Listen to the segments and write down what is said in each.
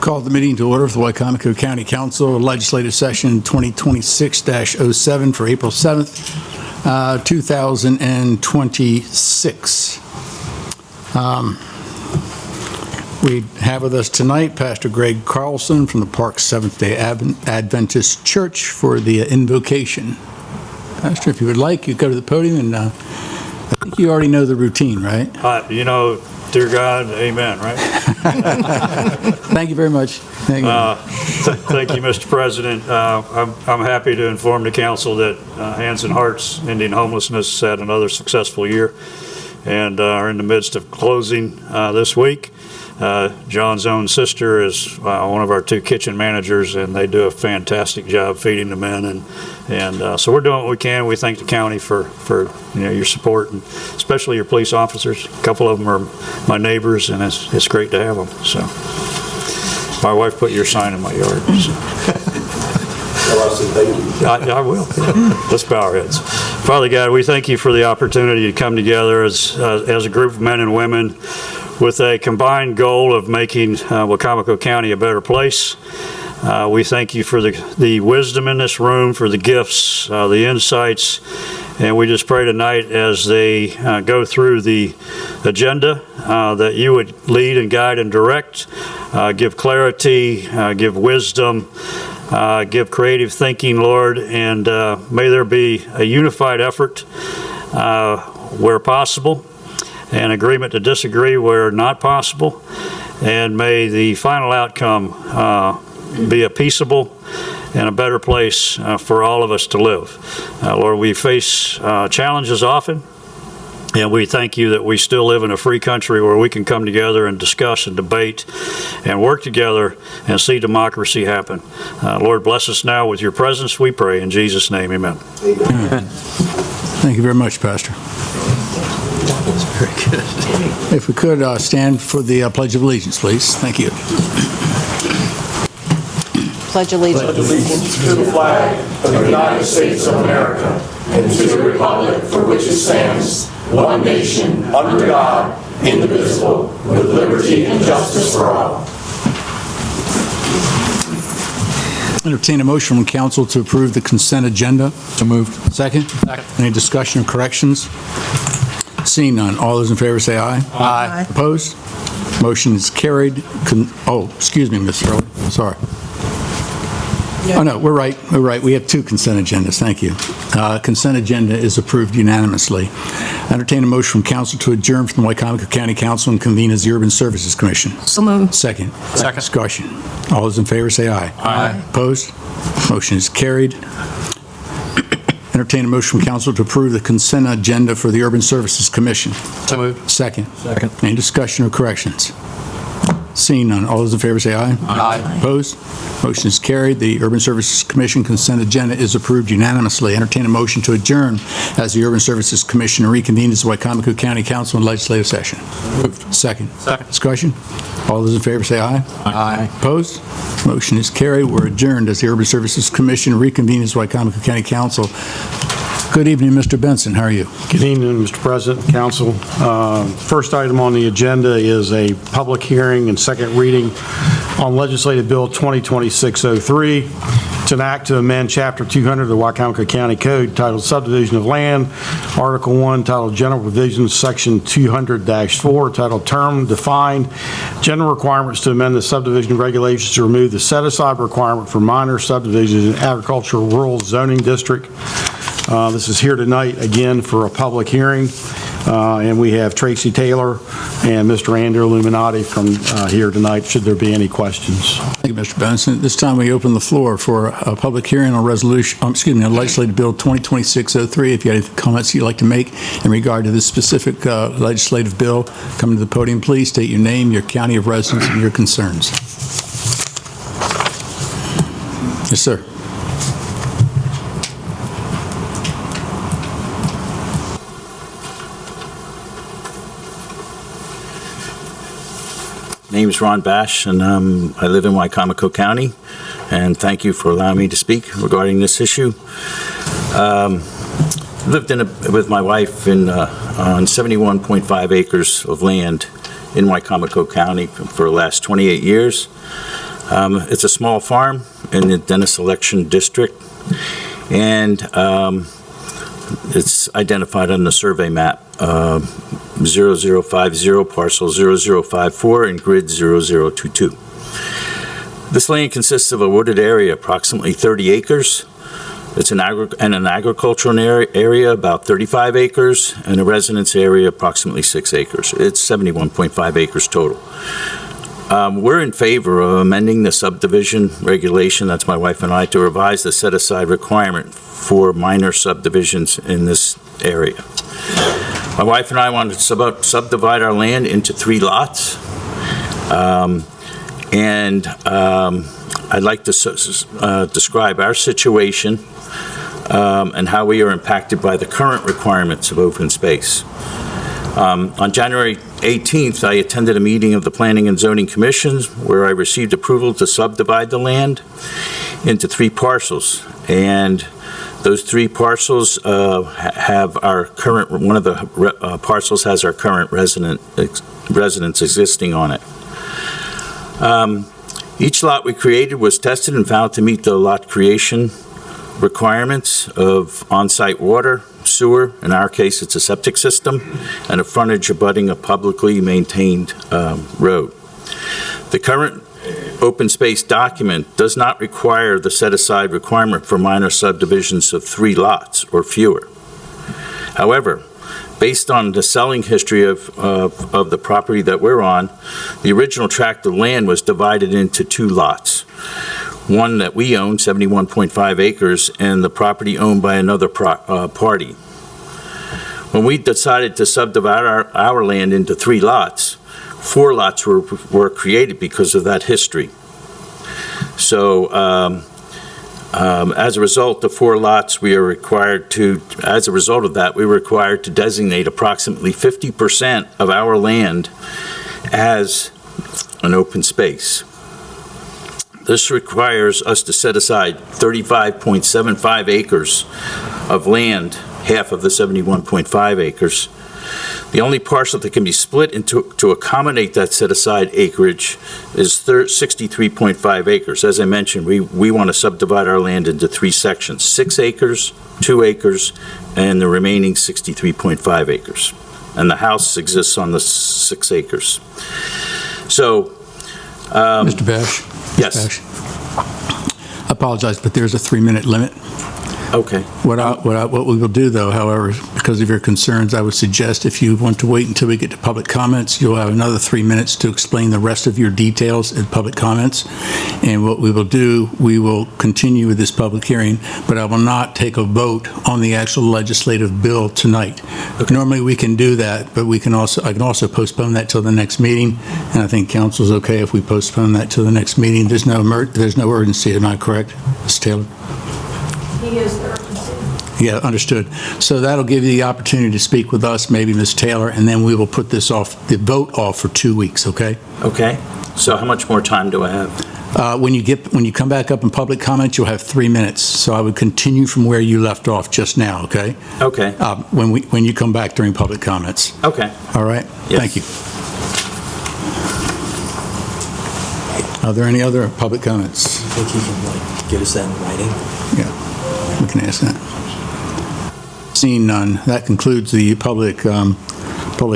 Call the meeting to order for the Wicomico County Council Legislative Session 2026-07 for April 7th, 2026. We have with us tonight Pastor Greg Carlson from the Park Seventh-day Adventist Church for the invocation. Pastor, if you would like, you go to the podium, and I think you already know the routine, right? Dear God, amen, right? Thank you very much. Thank you, Mr. President. I'm happy to inform the council that Hands and Hearts Ending Homelessness had another successful year and are in the midst of closing this week. John's own sister is one of our two kitchen managers, and they do a fantastic job feeding the men, and so we're doing what we can. We thank the county for your support, and especially your police officers. A couple of them are my neighbors, and it's great to have them. So my wife put your sign in my yard. So. I will. Let's bow our heads. Father God, we thank you for the opportunity to come together as a group of men and women with a combined goal of making Wicomico County a better place. We thank you for the wisdom in this room, for the gifts, the insights, and we just pray tonight as they go through the agenda that you would lead and guide and direct, give clarity, give wisdom, give creative thinking, Lord, and may there be a unified effort where possible, and agreement to disagree where not possible, and may the final outcome be a peaceable and a better place for all of us to live. Lord, we face challenges often, and we thank you that we still live in a free country where we can come together and discuss and debate and work together and see democracy happen. Lord, bless us now with your presence, we pray. In Jesus' name, amen. Amen. Thank you very much, Pastor. That's very good. If we could stand for the Pledge of Allegiance, please. Thank you. Pledge allegiance to the flag of the United States of America and to the republic for which it stands, one nation, under God, indivisible, with liberty and justice for all. Entertain a motion from council to approve the consent agenda. So moved. Second? Second. Any discussion or corrections? Seeing none, all those in favor say aye. Aye. Opposed? Motion is carried. Excuse me, Ms. Early. Sorry. Oh, no, we're right. We're right. We have two consent agendas. Thank you. Consent agenda is approved unanimously. Entertain a motion from council to adjourn from the Wicomico County Council and convene as the Urban Services Commission. So moved. Second. Second. Discussion. All those in favor say aye. Aye. Opposed? Motion is carried. Entertain a motion from council to approve the consent agenda for the Urban Services Commission. So moved. Second. Second. Any discussion or corrections? Seeing none, all those in favor say aye. Aye. Opposed? Motion is carried. The Urban Services Commission consent agenda is approved unanimously. Entertain a motion to adjourn as the Urban Services Commission and reconvene as the Wicomico County Council in legislative session. Moved. Second. Second. Discussion? All those in favor say aye. Aye. Opposed? Motion is carried. We're adjourned as the Urban Services Commission reconvenes as Wicomico County Council. Good evening, Mr. Benson. How are you? Good evening, Mr. President, Council. First item on the agenda is a public hearing and second reading on Legislative Bill 2026-03. It's an act to amend Chapter 200 of the Wicomico County Code titled Subdivision of Land, Article 1 titled General Provisions, Section 200-4 titled Term Defined, General Requirements to amend the subdivision regulations to remove the set-aside requirement for minor subdivisions in agricultural rural zoning district. This is here tonight again for a public hearing, and we have Tracy Taylor and Mr. Andrew Illuminati from here tonight, should there be any questions. Thank you, Mr. Benson. At this time, we open the floor for a public hearing on on Legislative Bill 2026-03. If you have any comments you'd like to make in regard to this specific legislative bill, come to the podium, please. State your name, your county of residence, and your concerns. Yes, sir. My name is Ron Bash, and I live in Wicomico County, and thank you for allowing me to speak regarding this issue. Lived with my wife on 71.5 acres of land in Wicomico County for the last 28 years. It's a small farm in the Dennis Election District, and it's identified on the survey map, 0050, parcel 0054, and grid 0022. This land consists of a wooded area, approximately 30 acres. It's an agricultural area, about 35 acres, and a residence area, approximately 6 acres. It's 71.5 acres total. We're in favor of amending the subdivision regulation, that's my wife and I, to revise the set-aside requirement for minor subdivisions in this area. My wife and I want to subdivide our land into 3 lots. I'd like to describe our situation and how we are impacted by the current requirements of open space. On January 18th, I attended a meeting of the Planning and Zoning Commissions where I received approval to subdivide the land into 3 parcels. And those 3 parcels have our current, one of the parcels has our current residents existing on it. Each lot we created was tested and found to meet the lot creation requirements of on-site water, sewer, in our case it's a septic system, and a frontage abutting a publicly maintained road. The current open space document does not require the set-aside requirement for minor subdivisions of 3 lots or fewer. However, based on the selling history of the property that we're on, the original tract of land was divided into 2 lots. One that we own, 71.5 acres, and the property owned by another party. When we decided to subdivide our land into 3 lots, 4 lots were created because of that history. So, as a result of 4 lots, we are required to, as a result of that, we were required to designate approximately 50% of our land as an open space. This requires us to set aside 35.75 acres of land, half of the 71.5 acres. The only parcel that can be split to accommodate that set-aside acreage is 63.5 acres. As I mentioned, we want to subdivide our land into 3 sections, 6 acres, 2 acres, and the remaining 63.5 acres. And the house exists on the 6 acres. So, Mr. Bash? Yes. Bash. I apologize, but there's a 3-minute limit. Okay. What we will do, though, however, because of your concerns, I would suggest if you want to wait until we get to public comments, you'll have another 3 minutes to explain the rest of your details in public comments. And what we will do, we will continue with this public hearing, but I will not take a vote on the actual legislative bill tonight. Okay. Normally, we can do that, but I can also postpone that till the next meeting, and I think council's okay if we postpone that till the next meeting. There's no urgency, am I correct, Ms. Taylor? He is the urgency. Yeah, understood. So that'll give you the opportunity to speak with us, maybe Ms. Taylor, and then we will put the vote off for 2 weeks, okay? Okay. So how much more time do I have? When you come back up in public comment, you'll have 3 minutes. So I would continue from where you left off just now, okay? Okay. When you come back during public comments. Okay. All right? Yes. Thank you. Are there any other public comments? I think he can get us that in writing. Yeah, we can ask that. Seeing none, that concludes the public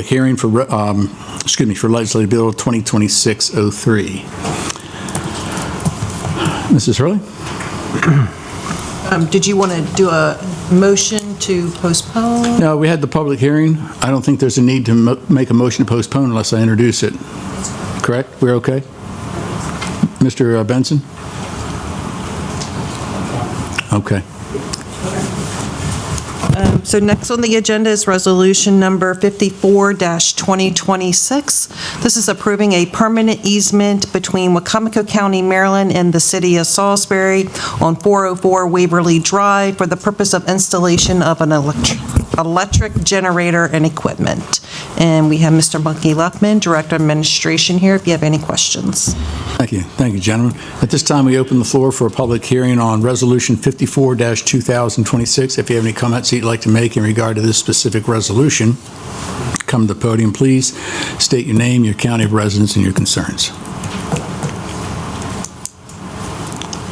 hearing for Legislative Bill 2026-03. Mrs. Hurley? Did you want to do a motion to postpone? No, we had the public hearing. I don't think there's a need to make a motion to postpone unless I introduce it. Correct? We're okay? Mr. Benson? Okay. So next on the agenda is resolution number 54-2026. This is approving a permanent easement between Wicomico County, Maryland and the city of Salisbury on 404 Waverly Drive for the purpose of installation of an electric generator and equipment. And we have Mr. Bunky Luckman, Director of Administration here, if you have any questions. Thank you. Thank you, gentlemen. At this time, we open the floor for a public hearing on Resolution 54-2026. If you have any comments you'd like to make in regard to this specific resolution, come to the podium, please. State your name, your county of residence, and your concerns.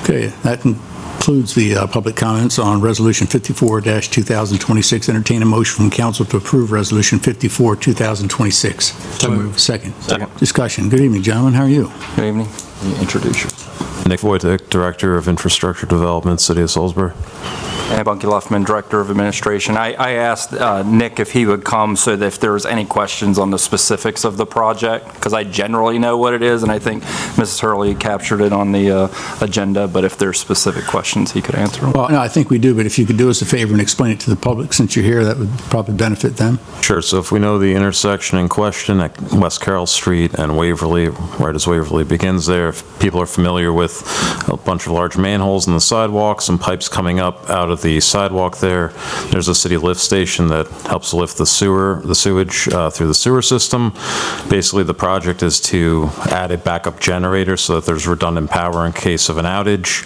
Okay, that concludes the public comments on Resolution 54-2026. Entertain a motion from council to approve Resolution 54-2026. So moved. Second. Second. Discussion. Good evening, gentlemen. How are you? Good evening. Introduce yourself. Nick Wojtek, Director of Infrastructure Development, City of Salisbury. And Bunky Luffman, Director of Administration. I asked Nick if he would come so that if there was any questions on the specifics of the project, because I generally know what it is, and I think Mrs. Hurley captured it on the agenda, but if there's specific questions, he could answer them. Well, no, I think we do, but if you could do us a favor and explain it to the public since you're here, that would probably benefit them. Sure, so if we know the intersection in question at West Carroll Street and Waverly, right as Waverly begins there, if people are familiar with a bunch of large manholes in the sidewalk, some pipes coming up out of the sidewalk there, there's a city lift station that helps lift the sewage through the sewer system. Basically, the project is to add a backup generator so that there's redundant power in case of an outage.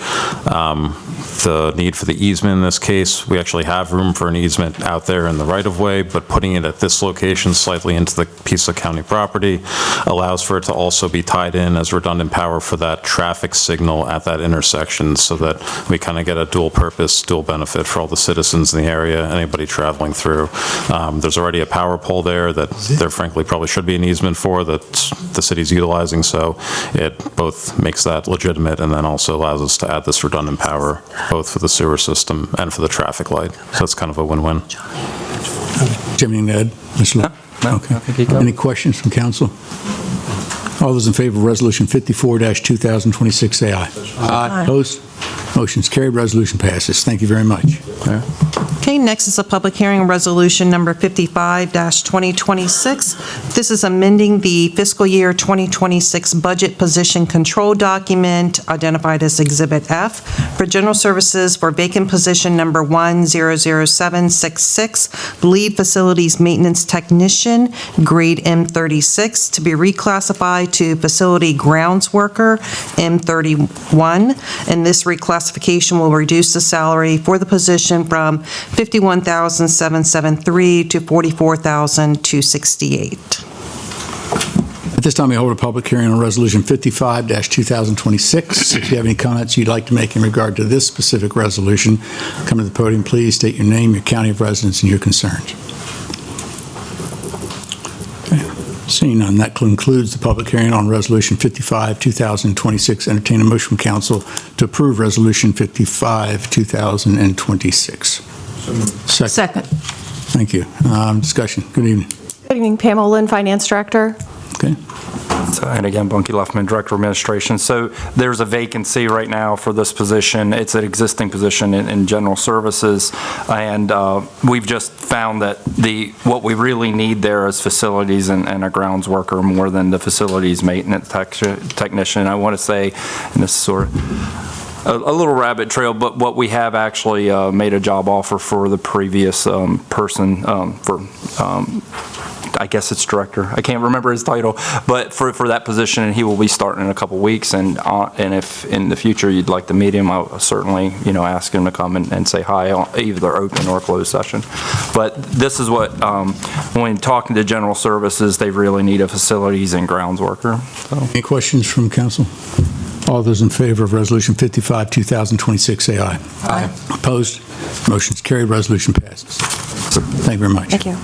The need for the easement in this case, we actually have room for an easement out there in the right-of-way, but putting it at this location slightly into the piece of county property allows for it to also be tied in as redundant power for that traffic signal at that intersection so that we kind of get a dual purpose, dual benefit for all the citizens in the area, anybody traveling through. There's already a power pole there that there frankly probably should be an easement for that the city's utilizing, so it both makes that legitimate and then also allows us to add this redundant power both for the sewer system and for the traffic light. So it's kind of a win-win. Jimmy and Ed? Mr. Lowe? No, Okay. I think he got it. Any questions from council? All those in favor of Resolution 54-2026, say aye. Aye. Opposed? Motion's carried. Resolution passes. Thank you very much. Okay, next is a public hearing on resolution number 55-2026. This is amending the fiscal year 2026 budget position control document identified as Exhibit F for general services for vacant position number 100766, lead facilities maintenance technician, grade M36, to be reclassified to facility grounds worker, M31. And this reclassification will reduce the salary for the position from $51,773 to $44,268. At this time, we hold a public hearing on Resolution 55-2026. If you have any comments you'd like to make in regard to this specific resolution, come to the podium, please. State your name, your county of residence, and your concerns. Okay. Seeing none, that concludes the public hearing on Resolution 55-2026. Entertain a motion from council to approve Resolution 55-2026. Second. Thank you. Discussion. Good evening. Good evening, Pamela Lynn, Finance Director. Okay. And again, Bunky Luffman, Director of Administration. So there's a vacancy right now for this position. It's an existing position in general services. And we've just found that what we really need there is facilities and a grounds worker more than the facilities maintenance technician. I want to say, and this is sort of a little rabbit trail, but what we have actually made a job offer for the previous person I guess it's director. I can't remember his title, but for that position, and he will be starting in a couple weeks. And if in the future you'd like to meet him, I'll certainly ask him to come and say hi, either open or closed session. But this is what when talking to general services, they really need a facilities and grounds worker. So. Any questions from council? All those in favor of Resolution 55-2026, say aye. Aye. Opposed? Motion's carried. Resolution passes. Thank you very much. Thank you.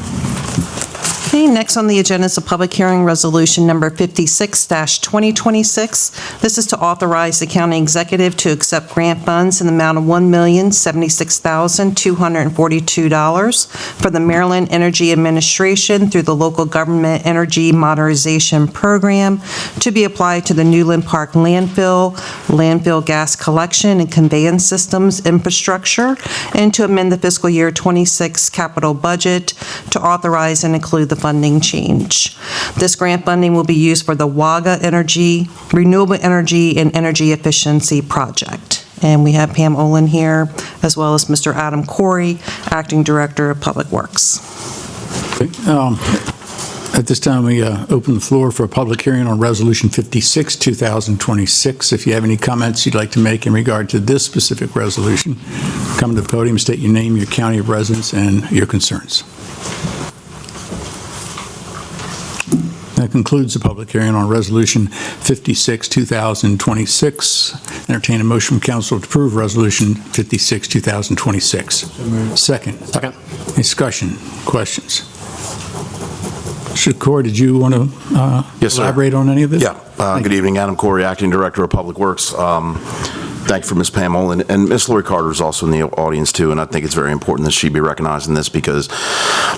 Okay, next on the agenda is a public hearing resolution number 56-2026. This is to authorize the county executive to accept grant funds in the amount of $1,076,242 for the Maryland Energy Administration through the Local Government Energy Modernization Program to be applied to the Newland Park landfill gas collection and conveyance systems infrastructure, and to amend the fiscal year 26 capital budget to authorize and include the funding change. This grant funding will be used for the WAGA Energy, Renewable Energy, and Energy Efficiency Project. And we have Pam Olin here, as well as Mr. Adam Corey, Acting Director of Public Works. At this time, we open the floor for a public hearing on Resolution 56-2026. If you have any comments you'd like to make in regard to this specific resolution, come to the podium, state your name, your county of residence, and your concerns. That concludes the public hearing on Resolution 56, 2026. Entertain a motion from council to approve Resolution 56, 2026. Second. Second. Discussion, questions? Shakur, did you want to Yes, sir. elaborate on any of this? Yeah. Good evening, Adam Corey, Acting Director of Public Works. Thank you for Ms. Pam Olin, and Ms. Lori Carter is also in the audience too, and I think it's very important that she be recognized in this because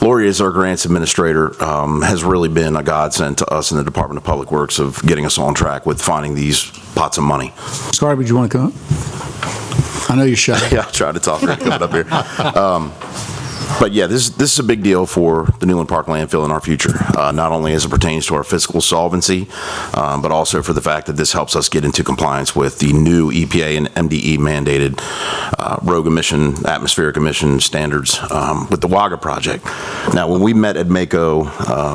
Lori, as our grants administrator, has really been a godsend to us in the Department of Public Works of getting us on track with finding these pots of money. Ms. Carter, would you want to come up? I know you're shy. Yeah, I'll try to talk coming up here. But yeah, this is a big deal for the Newland Park landfill in our future, not only as it pertains to our fiscal solvency, but also for the fact that this helps us get into compliance with the new EPA and MDE mandated rogue emission, atmospheric emission standards with the WAGA project. Now, when we met at MACO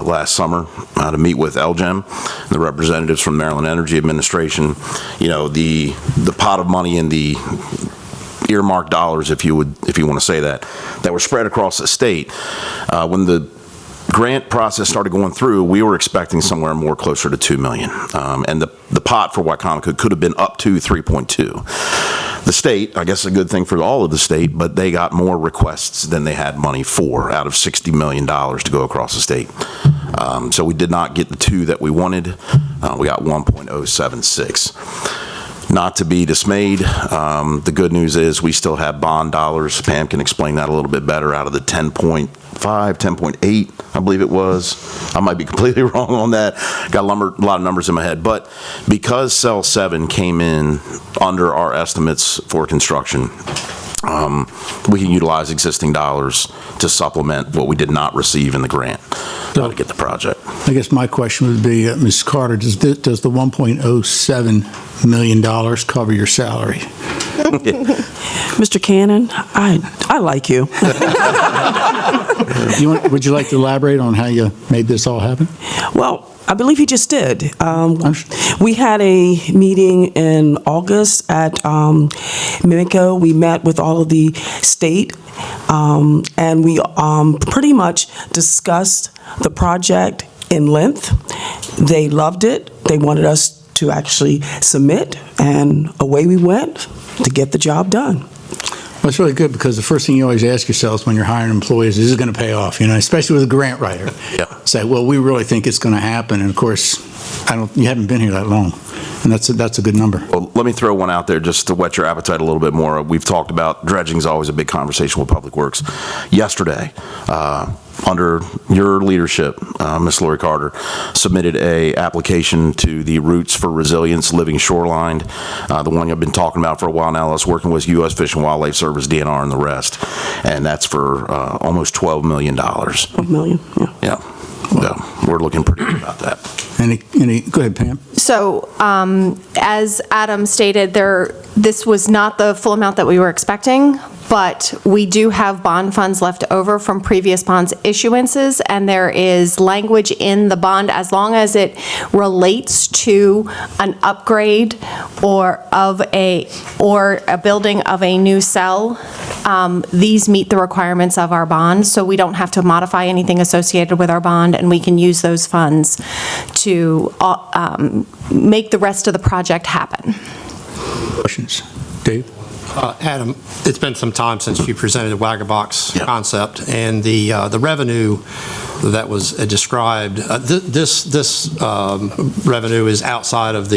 last summer to meet with LGEM, the representatives from Maryland Energy Administration, you know, the pot of money in the earmarked dollars, if you want to say that were spread across the state. When the grant process started going through, we were expecting somewhere more closer to $2 million. And the pot for Wicomico could have been up to 3.2. The state, I guess a good thing for all of the state, but they got more requests than they had money for out of $60 million to go across the state. So we did not get the 2 that we wanted. We got 1.076. Not to be dismayed. The good news is we still have bond dollars. Pam can explain that a little bit better out of the 10.5, 10.8, I believe it was. I might be completely wrong on that. Got a lot of numbers in my head. But because Cell 7 came in under our estimates for construction, we can utilize existing dollars to supplement what we did not receive in the grant to get the project. I guess my question would be, Ms. Carter, does the $1.07 million cover your salary? Mr. Cannon, I like you. Would you like to elaborate on how you made this all happen? Well, I believe he just did. We had a meeting in August at Wicomico. We met with all of the state, and we pretty much discussed the project in length. They loved it. They wanted us to actually submit, and away we went to get the job done. Well, it's really good because the first thing you always ask yourselves when you're hiring employees is it going to pay off, you know, especially with a grant writer. Yeah. Say, well, we really think it's going to happen. And of course, you haven't been here that long. And that's a good number. Well, let me throw one out there just to whet your appetite a little bit more. We've talked about dredging is always a big conversation with Public Works. Yesterday, under your leadership, Ms. Lori Carter, submitted a application to the Roots for Resilience Living Shoreline, the one I've been talking about for a while now. I was working with U.S. Fish and Wildlife Service, DNR, and the rest, and that's for almost $12 million. $12 million, yeah. Yeah. So we're looking pretty good about that. Go ahead, Pam. So, as Adam stated, this was not the full amount that we were expecting, but we do have bond funds left over from previous bonds issuances, and there is language in the bond as long as it relates to an upgrade or a building of a new cell. These meet the requirements of our bond, so we don't have to modify anything associated with our bond, and we can use those funds to make the rest of the project happen. Questions? Dave? Adam, it's been some time since you presented the Wagga Box concept, and the revenue that was described, this revenue is outside of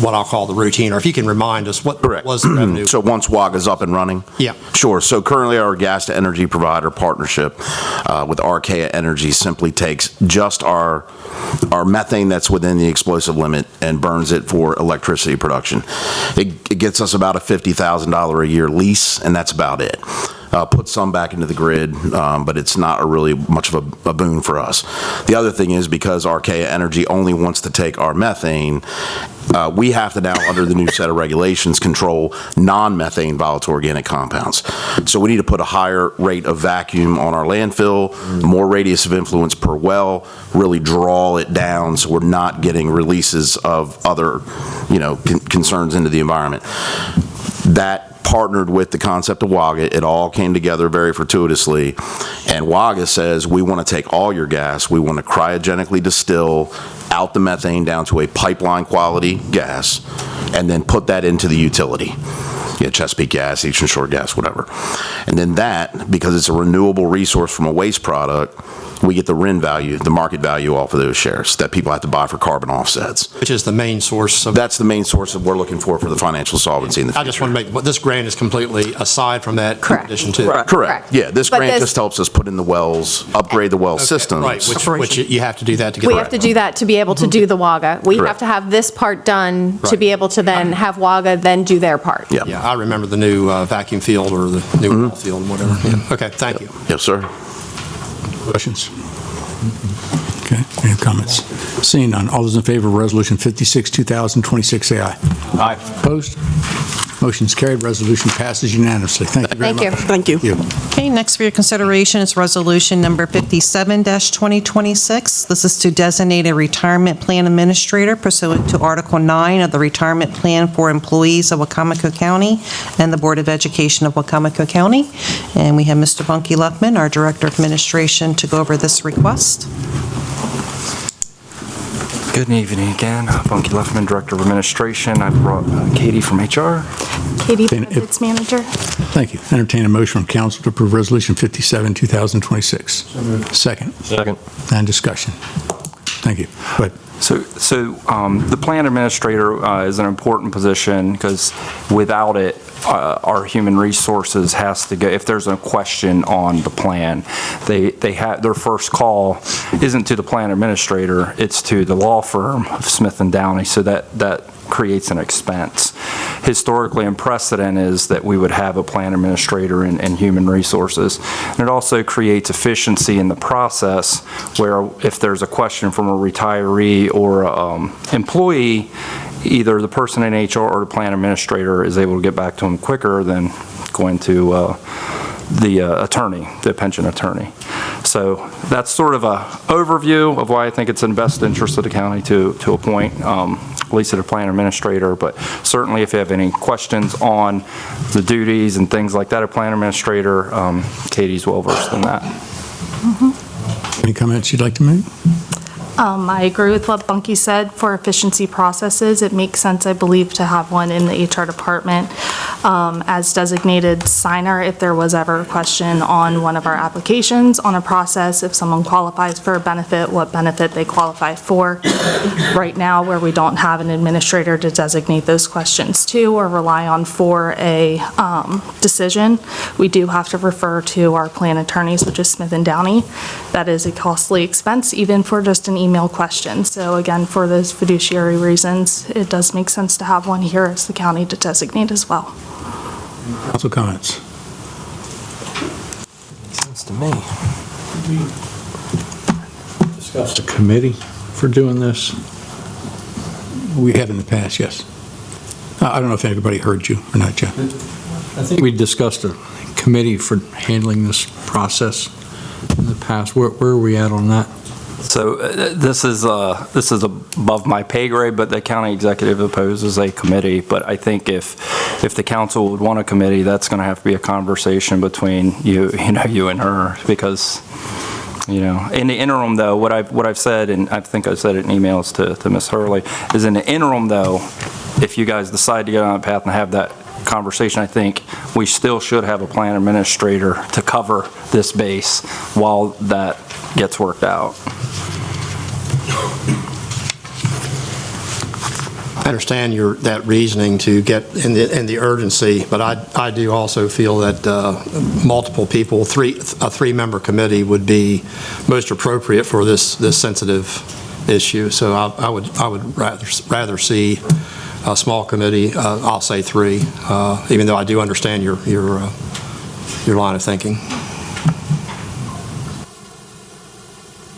what I'll call the routine, or if you can remind us, what was the revenue? So once WAGA's up and running? Yeah. Sure. So currently our gas to energy provider partnership with Archaea Energy simply takes just our methane that's within the explosive limit and burns it for electricity production. It gets us about a $50,000 a year lease, and that's about it. Put some back into the grid, but it's not really much of a boon for us. The other thing is because Archaea Energy only wants to take our methane, we have to now, under the new set of regulations, control non-methane volatile organic compounds. So we need to put a higher rate of vacuum on our landfill, more radius of influence per well, really draw it down so we're not getting releases of other, concerns into the environment. That partnered with the concept of WAGA. It all came together very fortuitously. And WAGA says, we want to take all your gas, we want to cryogenically distill out the methane down to a pipeline quality gas, and then put that into the utility. Chesapeake Gas, Eastern Shore Gas, whatever. And then that, because it's a renewable resource from a waste product, we get the RIN value, the market value off of those shares that people have to buy for carbon offsets. Which is the main source of... That's the main source that we're looking for the financial solvency in the future. I just want to make, this grant is completely aside from that in addition to... Correct. Yeah, this grant just helps us put in the wells, upgrade the well systems. Right, which you have to do that to get... We have to do that to be able to do the WAGA. We have to have this part done to be able to then have WAGA then do their part. Yeah, I remember the new vacuum field or the new well field, whatever. Yeah. Okay, thank you. Yes, sir. Questions? Okay, any comments? Seeing none, all those in favor of Resolution 56, 2026, say aye. Aye. Opposed? Motion is carried. Resolution passes unanimously. Thank you very much. Thank you. Okay, next for your consideration is Resolution Number 57-2026. This is to designate a retirement plan administrator pursuant to Article 9 of the Retirement Plan for Employees of Wicomico County and the Board of Education of Wicomico County. And we have Mr. Bunky Luckman, our Director of Administration, to go over this request. Good evening again. Bunky Luffman, Director of Administration. I've brought Katie from HR. Katie, Benefits Manager. Thank you. Entertain a motion from council to approve Resolution 57, 2026. Second. Second. And discussion. Thank you. Go ahead. So the plan administrator is an important position because without it, our human resources has to go, if there's a question on the plan, they have, their first call isn't to the plan administrator, it's to the law firm of Smith & Downey, so that creates an expense. Historically, and precedent is that we would have a plan administrator in human resources. And it also creates efficiency in the process where if there's a question from a retiree or employee, either the person in HR or the plan administrator is able to get back to them quicker than going to the attorney, the pension attorney. So that's sort of a overview of why I think it's in best interest of the county to appoint Lisa the plan administrator, but certainly if you have any questions on the duties and things like that, a plan administrator, Katie's well versed in that. Any comments you'd like to make? I agree with what Bunky said. For efficiency processes, it makes sense, I believe, to have one in the HR department as designated signer if there was ever a question on one of our applications on a process, if someone qualifies for a benefit, what benefit they qualify for. Right now, where we don't have an administrator to designate those questions to or rely on for a decision, we do have to refer to our plan attorneys, which is Smith & Downey. That is a costly expense, even for just an email question. So again, for those fiduciary reasons, it does make sense to have one here as the county to designate as well. Council comments? Sense to me. We discussed a committee for doing this. We have in the past, yes. I don't know if anybody heard you or not, Jeff. I think we discussed a committee for handling this process in the past. Where are we at on that? So this is above my pay grade, but the county executive opposes a committee. But I think if the council would want a committee, that's going to have to be a conversation between you and her, because in the interim though, what I've said, and I think I said it in emails to Ms. Hurley, is in the interim though, if you guys decide to go down that path and have that conversation, I think we still should have a plan administrator to cover this base while that gets worked out. I understand that reasoning to get in the urgency, but I do also feel that multiple people, a three-member committee would be most appropriate for this sensitive issue. So I would rather see a small committee. I'll say three, even though I do understand your line of thinking.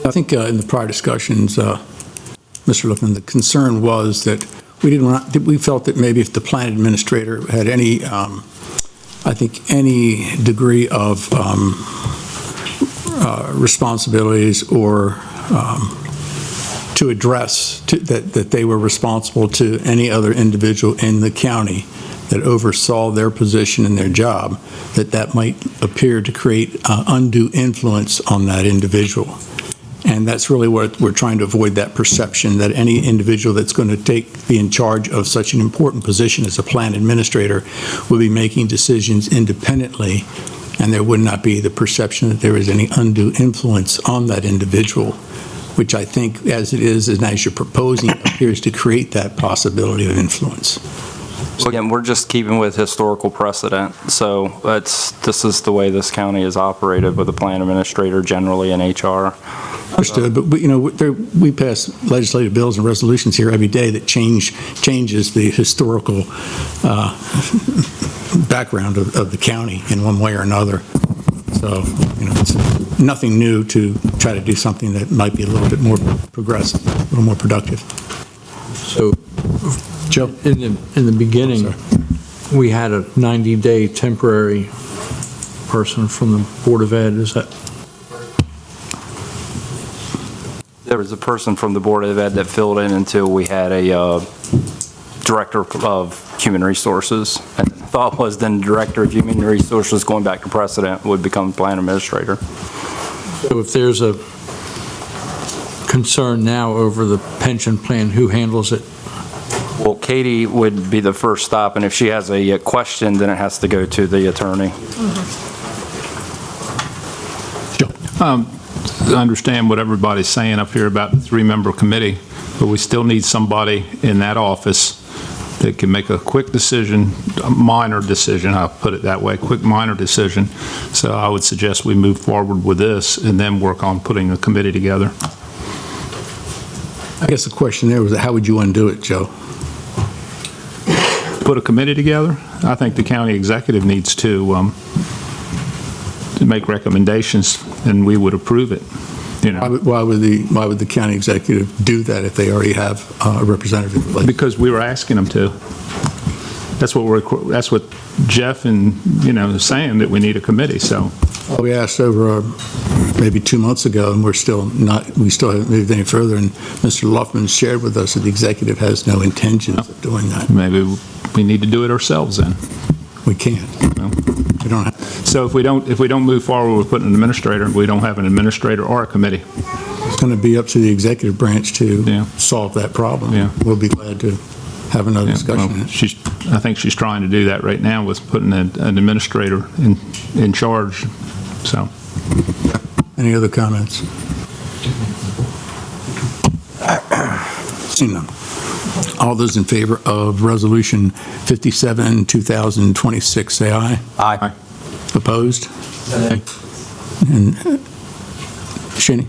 I think in the prior discussions, Mr. Lippman, the concern was that we felt that maybe if the plan administrator had any degree of responsibilities or to address that they were responsible to any other individual in the county, that oversaw their position and their job, that might appear to create undue influence on that individual. And that's really what we're trying to avoid, that perception that any individual that's going to be in charge of such an important position as a plan administrator will be making decisions independently, and there would not be the perception that there is any undue influence on that individual, which I think, as it is and as you're proposing, appears to create that possibility of influence. So again, we're just keeping with historical precedent. So this is the way this county is operated with a plan administrator generally in HR. Understood, but we pass legislative bills and resolutions here every day that changes the historical background of the county in one way or another. So, it's nothing new to try to do something that might be a little bit more progressive, a little more productive. So, Joe? In the beginning, we had a 90-day temporary person from the Board of Ed. Is that? There was a person from the Board of Ed that filled in until we had a Director of Human Resources. And the thought was then Director of Human Resources, going back to precedent, would become Plan Administrator. So if there's a concern now over the pension plan, who handles it? Well, Katie would be the first stop, and if she has a question, then it has to go to the attorney. I understand what everybody's saying up here about the three-member committee, but we still need somebody in that office that can make a quick decision, a minor decision, I'll put it that way, quick minor decision. So I would suggest we move forward with this and then work on putting a committee together. I guess the question there was, how would you undo it, Joe? Put a committee together? I think the county executive needs to make recommendations, and we would approve it. Why would the county executive do that if they already have a representative? Because we were asking them to. That's what Jeff and is saying, that we need a committee. So we asked over maybe 2 months ago, and we still haven't moved any further. And Mr. Luffman shared with us that the executive has no intentions of doing that. Maybe we need to do it ourselves then. We can't. We don't have. So if we don't move forward with putting an administrator, we don't have an administrator or a committee. It's going to be up to the executive branch to solve that problem. Yeah. We'll be glad to have another discussion. Well, I think she's trying to do that right now with putting an administrator in charge. So. Any other comments? Seeing none. All those in favor of Resolution 57, 2026, say aye. Aye. Opposed? Nay. And Shinny?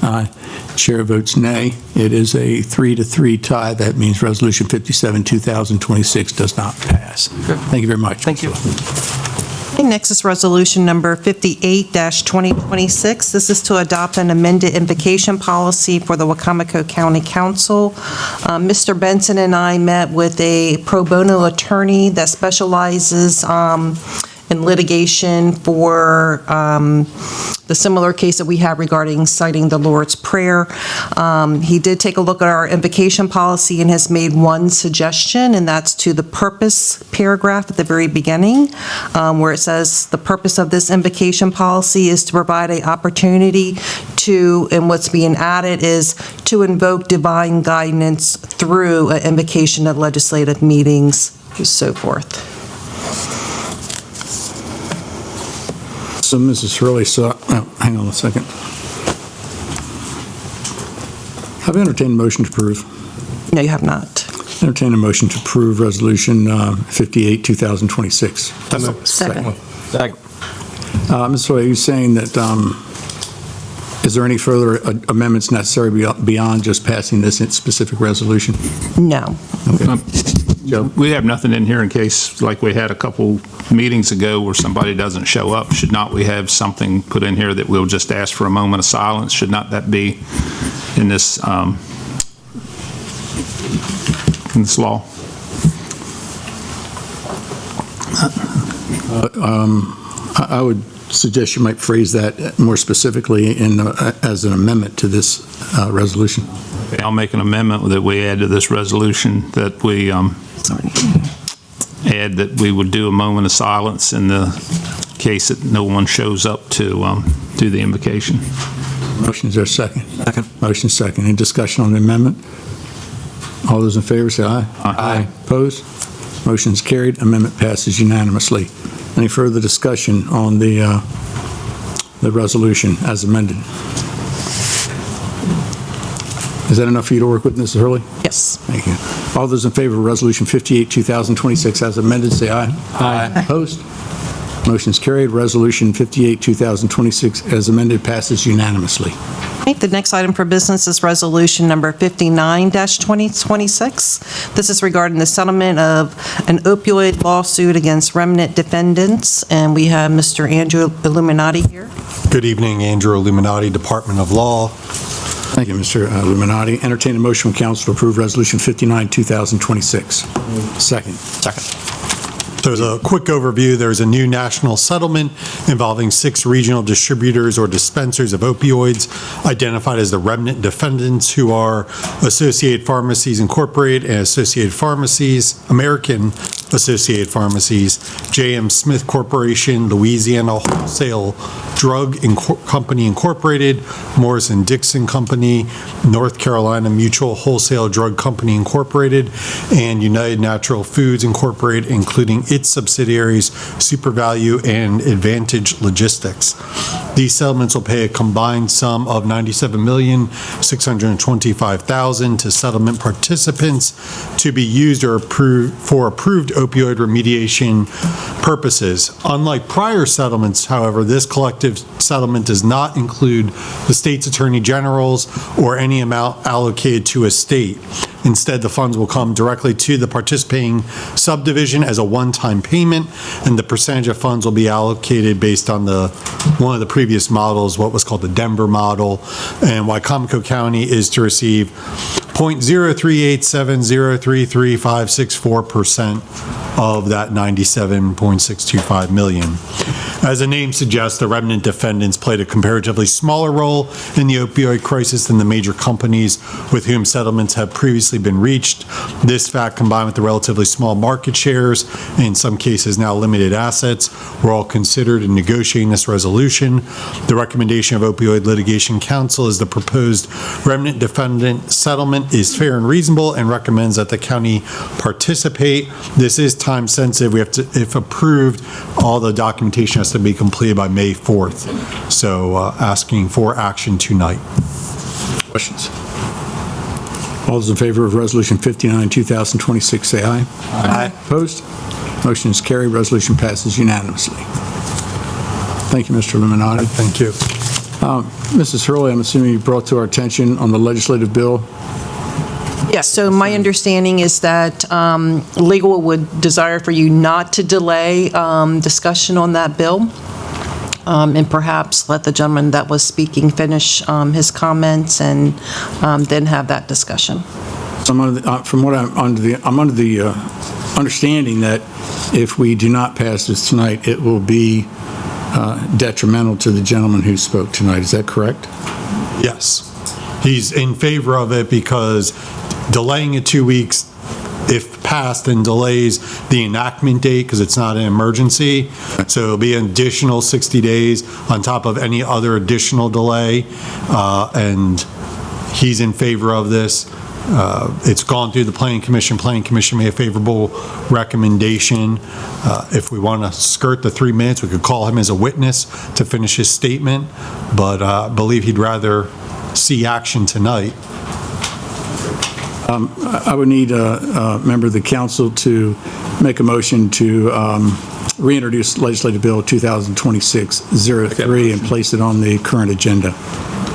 Aye. Chair votes nay. It is a 3-3 tie. That means Resolution 57, 2026 does not pass. Thank you very much. Thank you. Next is Resolution Number 58-2026. This is to adopt an amended invocation policy for the Wicomico County Council. Mr. Benson and I met with a pro bono attorney that specializes in litigation for the similar case that we have regarding citing the Lord's Prayer. He did take a look at our invocation policy and has made one suggestion, and that's to the purpose paragraph at the very beginning, where it says, the purpose of this invocation policy is to provide an opportunity to, and what's being added is to invoke divine guidance through an invocation at legislative meetings, and so forth. So, Mrs. Hurley, hang on a second. Have you entertained a motion to approve? No, you have not. Entertain a motion to approve Resolution 58, 2026. Second. Ms. Hurley, are you saying that, is there any further amendments necessary beyond just passing this specific resolution? No. Okay. Joe? We have nothing in here in case, like we had a couple meetings ago where somebody doesn't show up. Should not we have something put in here that we'll just ask for a moment of silence? Should not that be in this law? I would suggest you might phrase that more specifically as an amendment to this resolution. I'll make an amendment that we add to this resolution that we add that we would do a moment of silence in the case that no one shows up to do the invocation. Motion, is there a second? Second. Motion second. Any discussion on the amendment? All those in favor say aye. Aye. Opposed? Motion is carried. Amendment passes unanimously. Any further discussion on the resolution as amended? Is that enough for you to work with, Mrs. Hurley? Yes. Thank you. All those in favor of Resolution 58, 2026 as amended, say aye. Aye. Opposed? Motion is carried. Resolution 58, 2026 as amended passes unanimously. Right, the next item for business is Resolution Number 59-2026. This is regarding the settlement of an opioid lawsuit against remnant defendants, and we have Mr. Andrew Illuminati here. Good evening, Andrew Illuminati, Department of Law. Thank you, Mr. Illuminati. Entertain a motion from council to approve Resolution 59, 2026. Second. Second. So as a quick overview, there's a new national settlement involving 6 regional distributors or dispensers of opioids identified as the remnant defendants, who are Associated Pharmacies Incorporated and Associated Pharmacies, American Associated Pharmacies, J.M. Smith Corporation, Louisiana Wholesale Drug Company Incorporated, Morrison-Dixon Company, North Carolina Mutual Wholesale Drug Company Incorporated, and United Natural Foods Incorporated, including its subsidiaries, SuperValue and Advantage Logistics. These settlements will pay a combined sum of $97,625,000 to settlement participants to be used or for approved opioid remediation purposes. Unlike prior settlements, however, this collective settlement does not include the state's attorney generals or any amount allocated to a state. Instead, the funds will come directly to the participating subdivision as a one-time payment, and the percentage of funds will be allocated based on one of the previous models, what was called the Denver model, and Wicomico County is to receive 0.03870333564% of that $97.625 million. As the name suggests, the remnant defendants played a comparatively smaller role in the opioid crisis than the major companies with whom settlements have previously been reached. This fact, combined with the relatively small market shares, and in some cases now limited assets, were all considered in negotiating this resolution. The recommendation of Opioid Litigation Council is the proposed remnant defendant settlement is fair and reasonable and recommends that the county participate. This is time sensitive. We have to, if approved, all the documentation has to be completed by May 4th. So asking for action tonight. Questions? All those in favor of Resolution 59, 2026, say aye. Aye. Opposed? Motion is carried. Resolution passes unanimously. Thank you, Mr. Illuminati. Thank you. Mrs. Hurley, I'm assuming you brought to our attention on the legislative bill. Yes, so my understanding is that legal would desire for you not to delay discussion on that bill, and perhaps let the gentleman that was speaking finish his comments and then have that discussion. So I'm under the understanding that if we do not pass this tonight, it will be detrimental to the gentleman who spoke tonight. Is that correct? Yes. He's in favor of it because delaying it 2 weeks, if passed, then delays the enactment date because it's not an emergency. So it'll be an additional 60 days on top of any other additional delay. And he's in favor of this. It's gone through the Planning Commission. Planning Commission made a favorable recommendation. If we want to skirt the 3 minutes, we could call him as a witness to finish his statement, but I believe he'd rather see action tonight. I would need a member of the council to make a motion to reintroduce legislative bill 2026-03 and place it on the current agenda.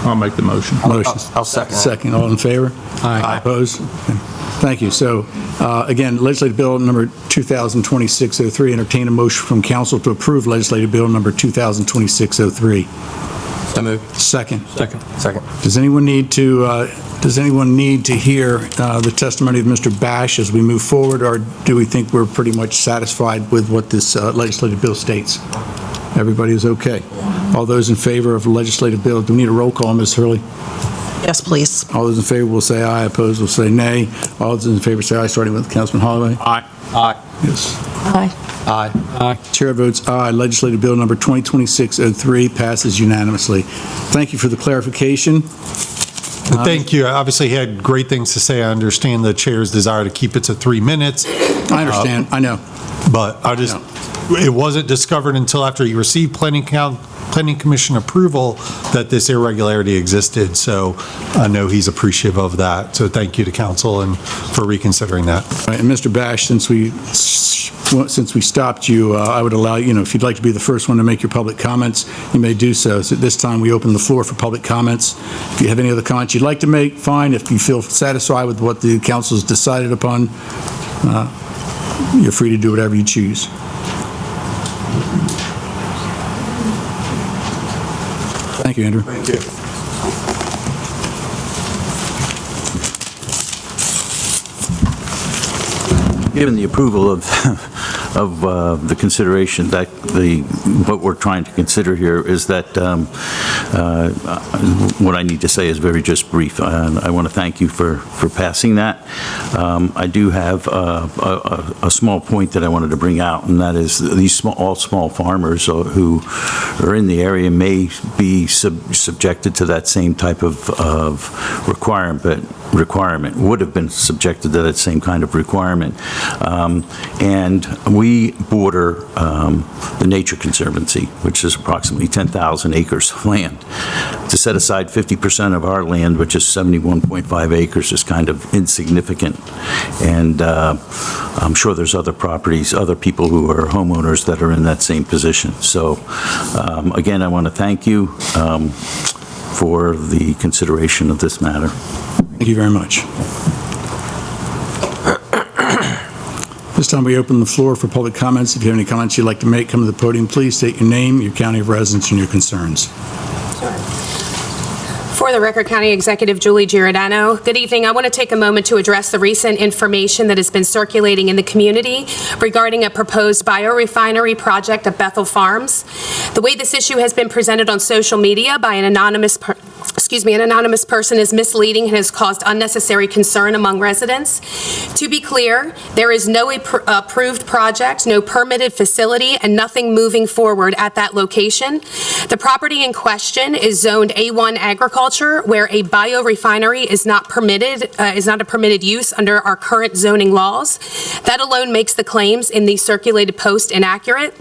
I'll make the motion. I'll second. Second. All in favor? Aye. Opposed? Okay. Thank you. So, again, legislative bill number 2026-03, entertain a motion from council to approve legislative bill number 2026-03. So moved. Second. Second. Does anyone need to hear the testimony of Mr. Bash as we move forward, or do we think we're pretty much satisfied with what this legislative bill states? Everybody is okay. All those in favor of the legislative bill, do we need a roll call, Ms. Hurley? Yes, please. All those in favor will say aye, opposed will say nay. All those in favor say aye, starting with Councilman Holloway. Aye. Aye. Yes. Aye. Aye. Chair votes aye. Legislative Bill number 2026-03 passes unanimously. Thank you for the clarification. Thank you. Obviously, he had great things to say. I understand the chair's desire to keep it to 3 minutes. I understand. I know. But it wasn't discovered until after he received Planning Commission approval that this irregularity existed. So I know he's appreciative of that. So thank you to council and for reconsidering that. Right, and Mr. Bash, since we stopped you, I would allow, if you'd like to be the first one to make your public comments, you may do so. So at this time, we open the floor for public comments. If you have any other comments you'd like to make, fine. If you feel satisfied with what the council has decided upon, you're free to do whatever you choose. Thank you, Andrew. Thank you. Given the approval of the consideration, that what we're trying to consider here is that what I need to say is very just brief. I want to thank you for passing that. I do have a small point that I wanted to bring out, and that is these all small farmers who are in the area may be subjected to that same type of requirement, would have been subjected to that same kind of requirement. And we border the Nature Conservancy, which is approximately 10,000 acres of land. To set aside 50% of our land, which is 71.5 acres, is kind of insignificant. And I'm sure there's other properties, other people who are homeowners that are in that same position. So again, I want to thank you for the consideration of this matter. Thank you very much. This time we open the floor for public comments. If you have any comments you'd like to make, come to the podium. Please state your name, your county of residence, and your concerns. For the record, County Executive Julie Giordano. Good evening. I want to take a moment to address the recent information that has been circulating in the community regarding a proposed biorefinery project at Bethel Farms. The way this issue has been presented on social media by an anonymous person is misleading and has caused unnecessary concern among residents. To be clear, there is no approved project, no permitted facility, and nothing moving forward at that location. The property in question is zoned A1 agriculture, where a biorefinery is not permitted, is not a permitted use under our current zoning laws. That alone makes the claims in the circulated post inaccurate.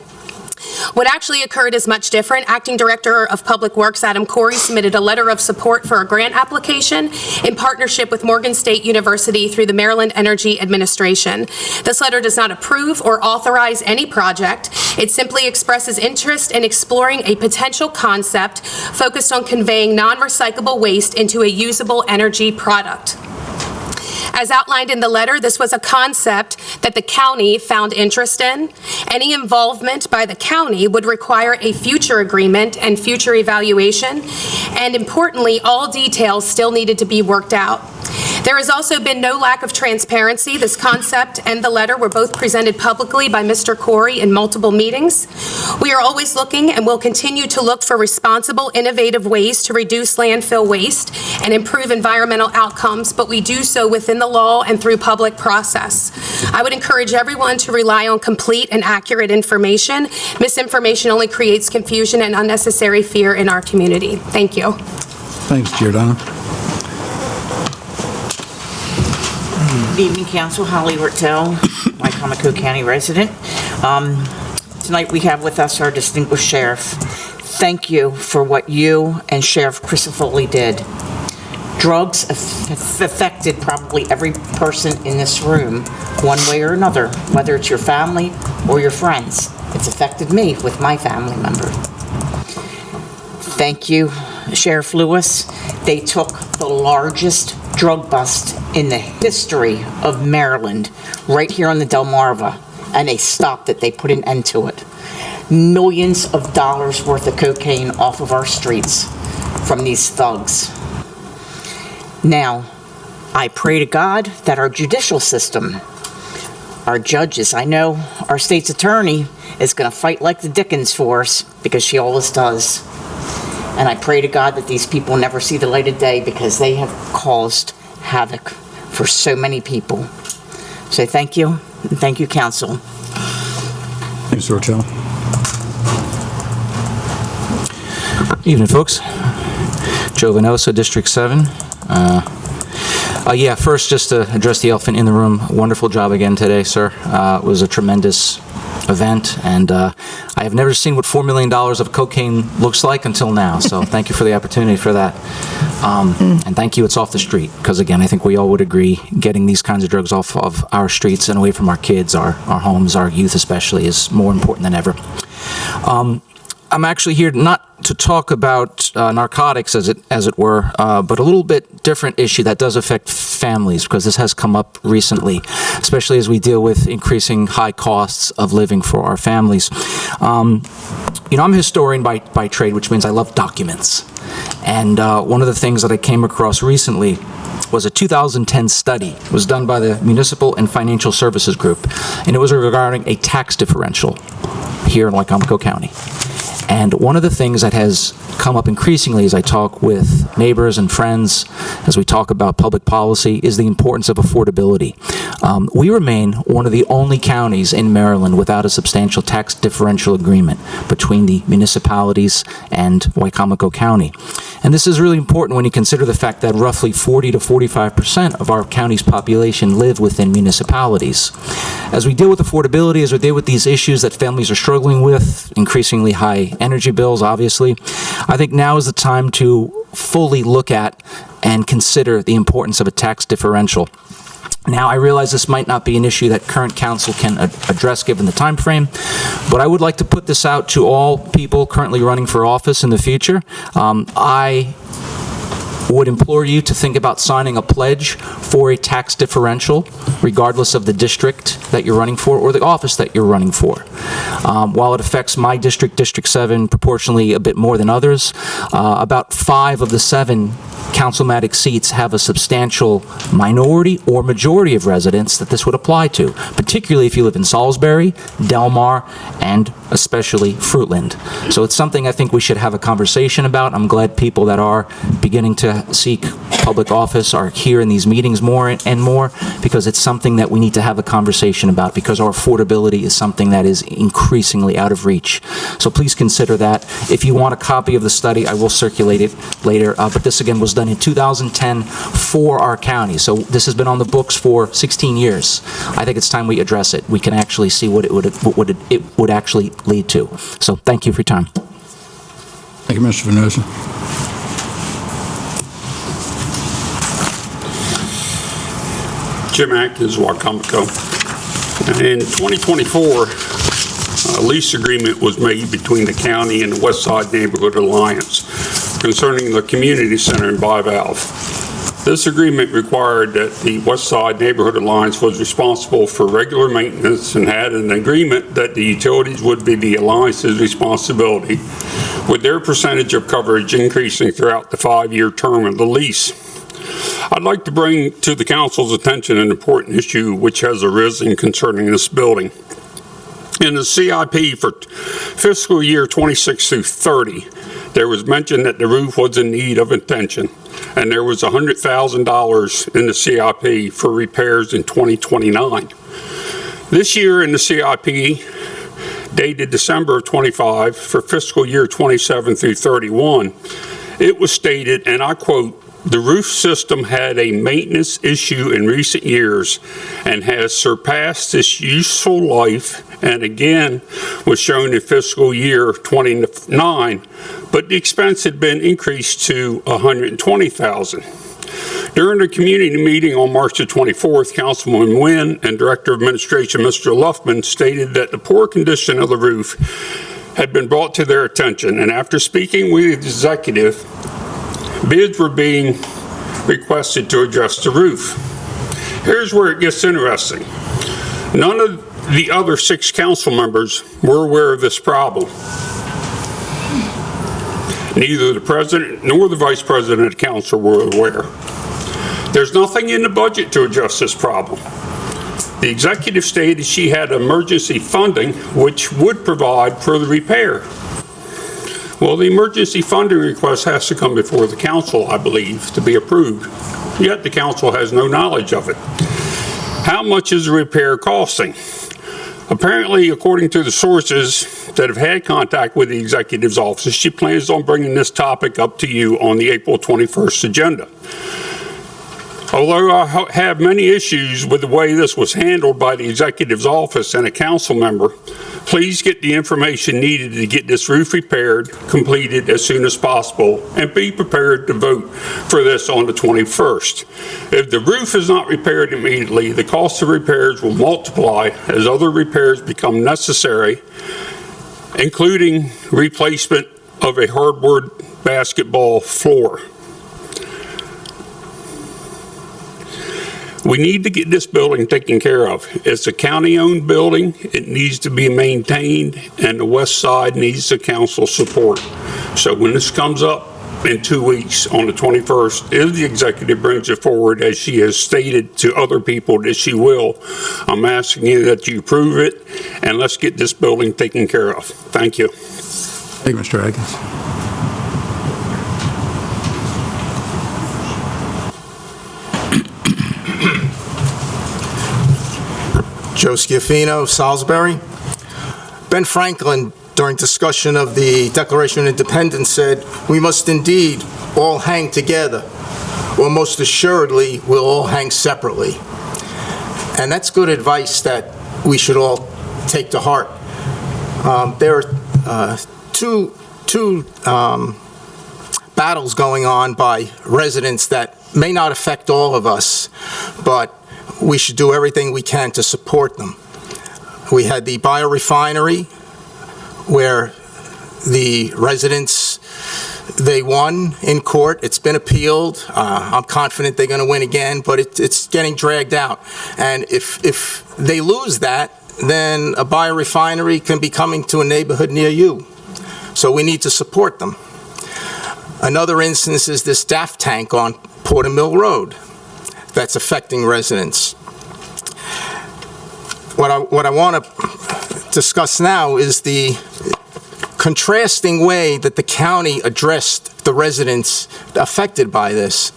What actually occurred is much different. Acting Director of Public Works Adam Corey submitted a letter of support for a grant application in partnership with Morgan State University through the Maryland Energy Administration. This letter does not approve or authorize any project. It simply expresses interest in exploring a potential concept focused on conveying non-recyclable waste into a usable energy product. As outlined in the letter, this was a concept that the county found interest in. Any involvement by the county would require a future agreement and future evaluation, and importantly, all details still needed to be worked out. There has also been no lack of transparency. This concept and the letter were both presented publicly by Mr. Corey in multiple meetings. We are always looking and will continue to look for responsible, innovative ways to reduce landfill waste and improve environmental outcomes, but we do so within the law and through public process. I would encourage everyone to rely on complete and accurate information. Misinformation only creates confusion and unnecessary fear in our community. Thank you. Thanks, Giordano. Good evening, Council. Holly Ortel, Wicomico County resident. Tonight we have with us our distinguished sheriff. Thank you for what you and Sheriff Christopher did. Drugs have affected probably every person in this room one way or another, whether it's your family or your friends. It's affected me with my family member. Thank you, Sheriff Lewis. They took the largest drug bust in the history of Maryland, right here on the Delmarva, and they stopped it. They put an end to it. Millions of dollars worth of cocaine off of our streets from these thugs. Now, I pray to God that our judicial system, our judges, I know our state's attorney is going to fight like the Dickens for us, because she always does. And I pray to God that these people never see the light of day, because they have caused havoc for so many people. So thank you, and thank you, Council. Mr. Ortello. Evening, folks. Joe Venosa, District 7. Yeah, first, just to address the elephant in the room, wonderful job again today, sir. It was a tremendous event, and I have never seen what $4 million of cocaine looks like until now, so thank you for the opportunity for that. And thank you, it's off the street, because again, I think we all would agree getting these kinds of drugs off of our streets and away from our kids, our homes, our youth especially, is more important than ever. I'm actually here not to talk about narcotics, as it were, but a little bit different issue that does affect families, because this has come up recently, especially as we deal with increasing high costs of living for our families. I'm a historian by trade, which means I love documents. And one of the things that I came across recently was a 2010 study. It was done by the Municipal and Financial Services Group, and it was regarding a tax differential here in Wicomico County. And one of the things that has come up increasingly as I talk with neighbors and friends, as we talk about public policy, is the importance of affordability. We remain one of the only counties in Maryland without a substantial tax differential agreement between the municipalities and Wicomico County. And this is really important when you consider the fact that roughly 40 to 45% of our county's population live within municipalities. As we deal with affordability, as we deal with these issues that families are struggling with, increasingly high energy bills, obviously, I think now is the time to fully look at and consider the importance of a tax differential. Now, I realize this might not be an issue that current council can address given the time frame, but I would like to put this out to all people currently running for office in the future. I would implore you to think about signing a pledge for a tax differential, regardless of the district that you're running for or the office that you're running for. While it affects my district, District 7, proportionally a bit more than others, about 5 of the 7 councilmatic seats have a substantial minority or majority of residents that this would apply to, particularly if you live in Salisbury, Delmar, and especially Fruitland. So it's something I think we should have a conversation about. I'm glad people that are beginning to seek public office are here in these meetings more and more, because it's something that we need to have a conversation about, because our affordability is something that is increasingly out of reach. So please consider that. If you want a copy of the study, I will circulate it later, but this again was done in 2010 for our county. So this has been on the books for 16 years. I think it's time we address it. We can actually see what it would actually lead to. So thank you for your time. Thank you, Mr. Venosa. Jim Atkins, Wicomico. In 2024, a lease agreement was made between the county and the West Side Neighborhood Alliance concerning the community center in Bivalve. This agreement required that the West Side Neighborhood Alliance was responsible for regular maintenance and had an agreement that the utilities would be the Alliance's responsibility, with their percentage of coverage increasing throughout the 5-year term of the lease. I'd like to bring to the council's attention an important issue which has arisen concerning this building. In the CIP for fiscal year 26 through 30, there was mention that the roof was in need of attention, and there was $100,000 in the CIP for repairs in 2029. This year in the CIP, dated December of 25, for fiscal year 27 through 31, it was stated, and I quote, "The roof system had a maintenance issue in recent years and has surpassed its useful life, and again was shown in fiscal year 29, but the expense had been increased to $120,000. During the community meeting on March the 24th, Councilman Wynn and Director of Administration Mr. Luffman stated that the poor condition of the roof had been brought to their attention, and after speaking with the executive, bids were being requested to address the roof. Here's where it gets interesting. None of the other 6 council members were aware of this problem. Neither the president nor the vice president of the council were aware. There's nothing in the budget to address this problem. The executive stated she had emergency funding which would provide for the repair. Well, the emergency funding request has to come before the council, I believe, to be approved. Yet the council has no knowledge of it. How much is the repair costing? Apparently, according to the sources that have had contact with the executive's office, she plans on bringing this topic up to you on the April 21st agenda. Although I have many issues with the way this was handled by the executive's office and a council member, please get the information needed to get this roof repaired, completed as soon as possible, and be prepared to vote for this on the 21st. If the roof is not repaired immediately, the cost of repairs will multiply as other repairs become necessary, including replacement of a hardwood basketball floor. We need to get this building taken care of. It's a county-owned building. It needs to be maintained, and the west side needs the council support. So when this comes up in 2 weeks on the 21st, if the executive brings it forward as she has stated to other people that she will, I'm asking you that you approve it, and let's get this building taken care of. Thank you. Thank you, Mr. Atkins. Joe Schiaffino, Salisbury. Ben Franklin, during discussion of the Declaration of Independence, said, "We must indeed all hang together, or most assuredly we'll all hang separately." And that's good advice that we should all take to heart. There are two battles going on by residents that may not affect all of us, but we should do everything we can to support them. We had the biorefinery where the residents, they won in court. It's been appealed. I'm confident they're going to win again, but it's getting dragged out. And if they lose that, then a biorefinery can be coming to a neighborhood near you. So we need to support them. Another instance is this DAF tank on Porter Mill Road that's affecting residents. What I want to discuss now is the contrasting way that the county addressed the residents affected by this.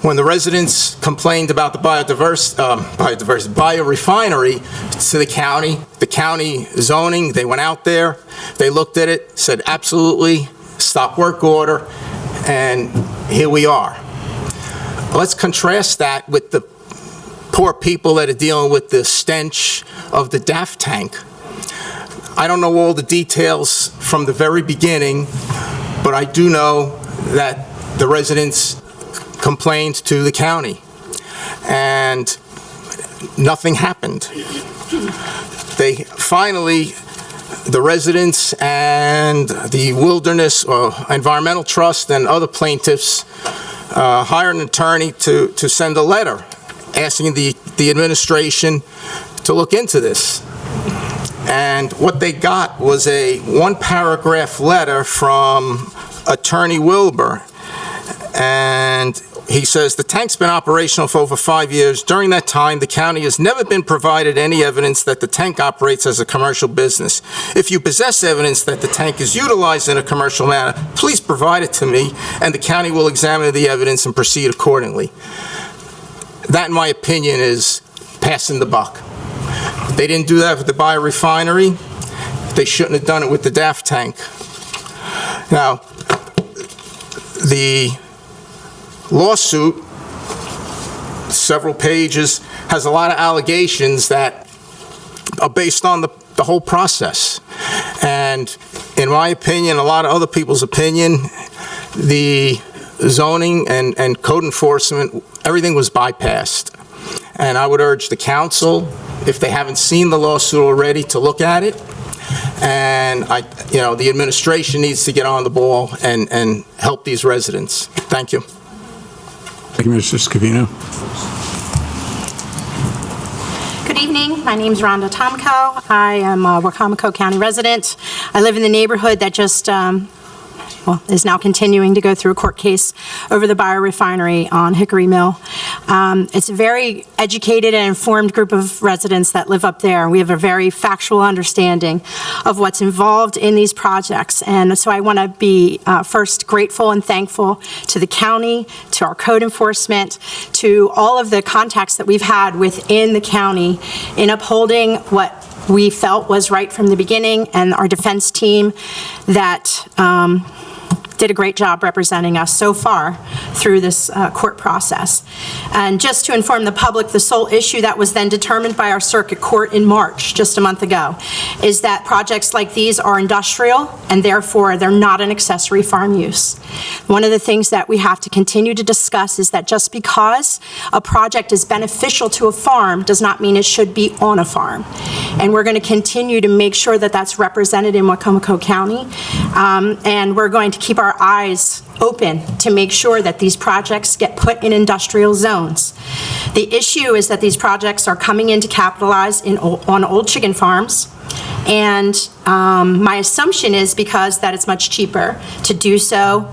When the residents complained about the biorefinery to the county zoning, they went out there, they looked at it, said absolutely, stop work order, and here we are. Let's contrast that with the poor people that are dealing with the stench of the DAF tank. I don't know all the details from the very beginning, but I do know that the residents complained to the county, and nothing happened. They finally, the residents and the Wilderness Environmental Trust and other plaintiffs hired an attorney to send a letter asking the administration to look into this. And what they got was a one-paragraph letter from Attorney Wilbur. And he says, the tank's been operational for over 5 years. During that time, the county has never been provided any evidence that the tank operates as a commercial business. If you possess evidence that the tank is utilized in a commercial manner, please provide it to me, and the county will examine the evidence and proceed accordingly. That, in my opinion, is passing the buck. They didn't do that with the biorefinery. They shouldn't have done it with the DAF tank. Now, the lawsuit, several pages, has a lot of allegations that are based on the whole process. And in my opinion, a lot of other people's opinion, the zoning and code enforcement, everything was bypassed. And I would urge the council, if they haven't seen the lawsuit already, to look at it. And the administration needs to get on the ball and help these residents. Thank you. Thank you, Mr. Scavino. Good evening. My name is Rhonda Tomko. I am a Wicomico County resident. I live in the neighborhood that just is now continuing to go through a court case over the biorefinery on Hickory Mill. It's a very educated and informed group of residents that live up there. We have a very factual understanding of what's involved in these projects. And so I want to be first grateful and thankful to the county, to our code enforcement, to all of the contacts that we've had within the county in upholding what we felt was right from the beginning, and our defense team that did a great job representing us so far through this court process. And just to inform the public, the sole issue that was then determined by our circuit court in March, just a month ago, is that projects like these are industrial, and therefore they're not an accessory farm use. One of the things that we have to continue to discuss is that just because a project is beneficial to a farm does not mean it should be on a farm. And we're going to continue to make sure that that's represented in Wicomico County, and we're going to keep our eyes open to make sure that these projects get put in industrial zones. The issue is that these projects are coming in to capitalize on old chicken farms, and my assumption is because that it's much cheaper to do so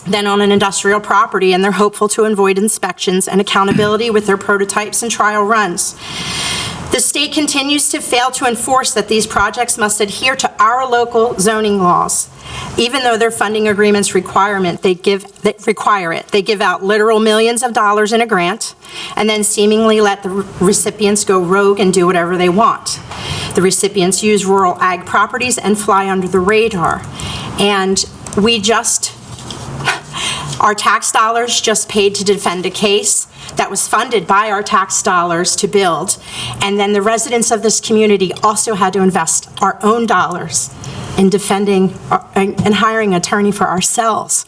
than on an industrial property, and they're hopeful to avoid inspections and accountability with their prototypes and trial runs. The state continues to fail to enforce that these projects must adhere to our local zoning laws. Even though their funding agreements require it, they give out literal millions of dollars in a grant and then seemingly let the recipients go rogue and do whatever they want. The recipients use rural ag properties and fly under the radar. And our tax dollars just paid to defend a case that was funded by our tax dollars to build. And then the residents of this community also had to invest our own dollars in defending and hiring an attorney for ourselves.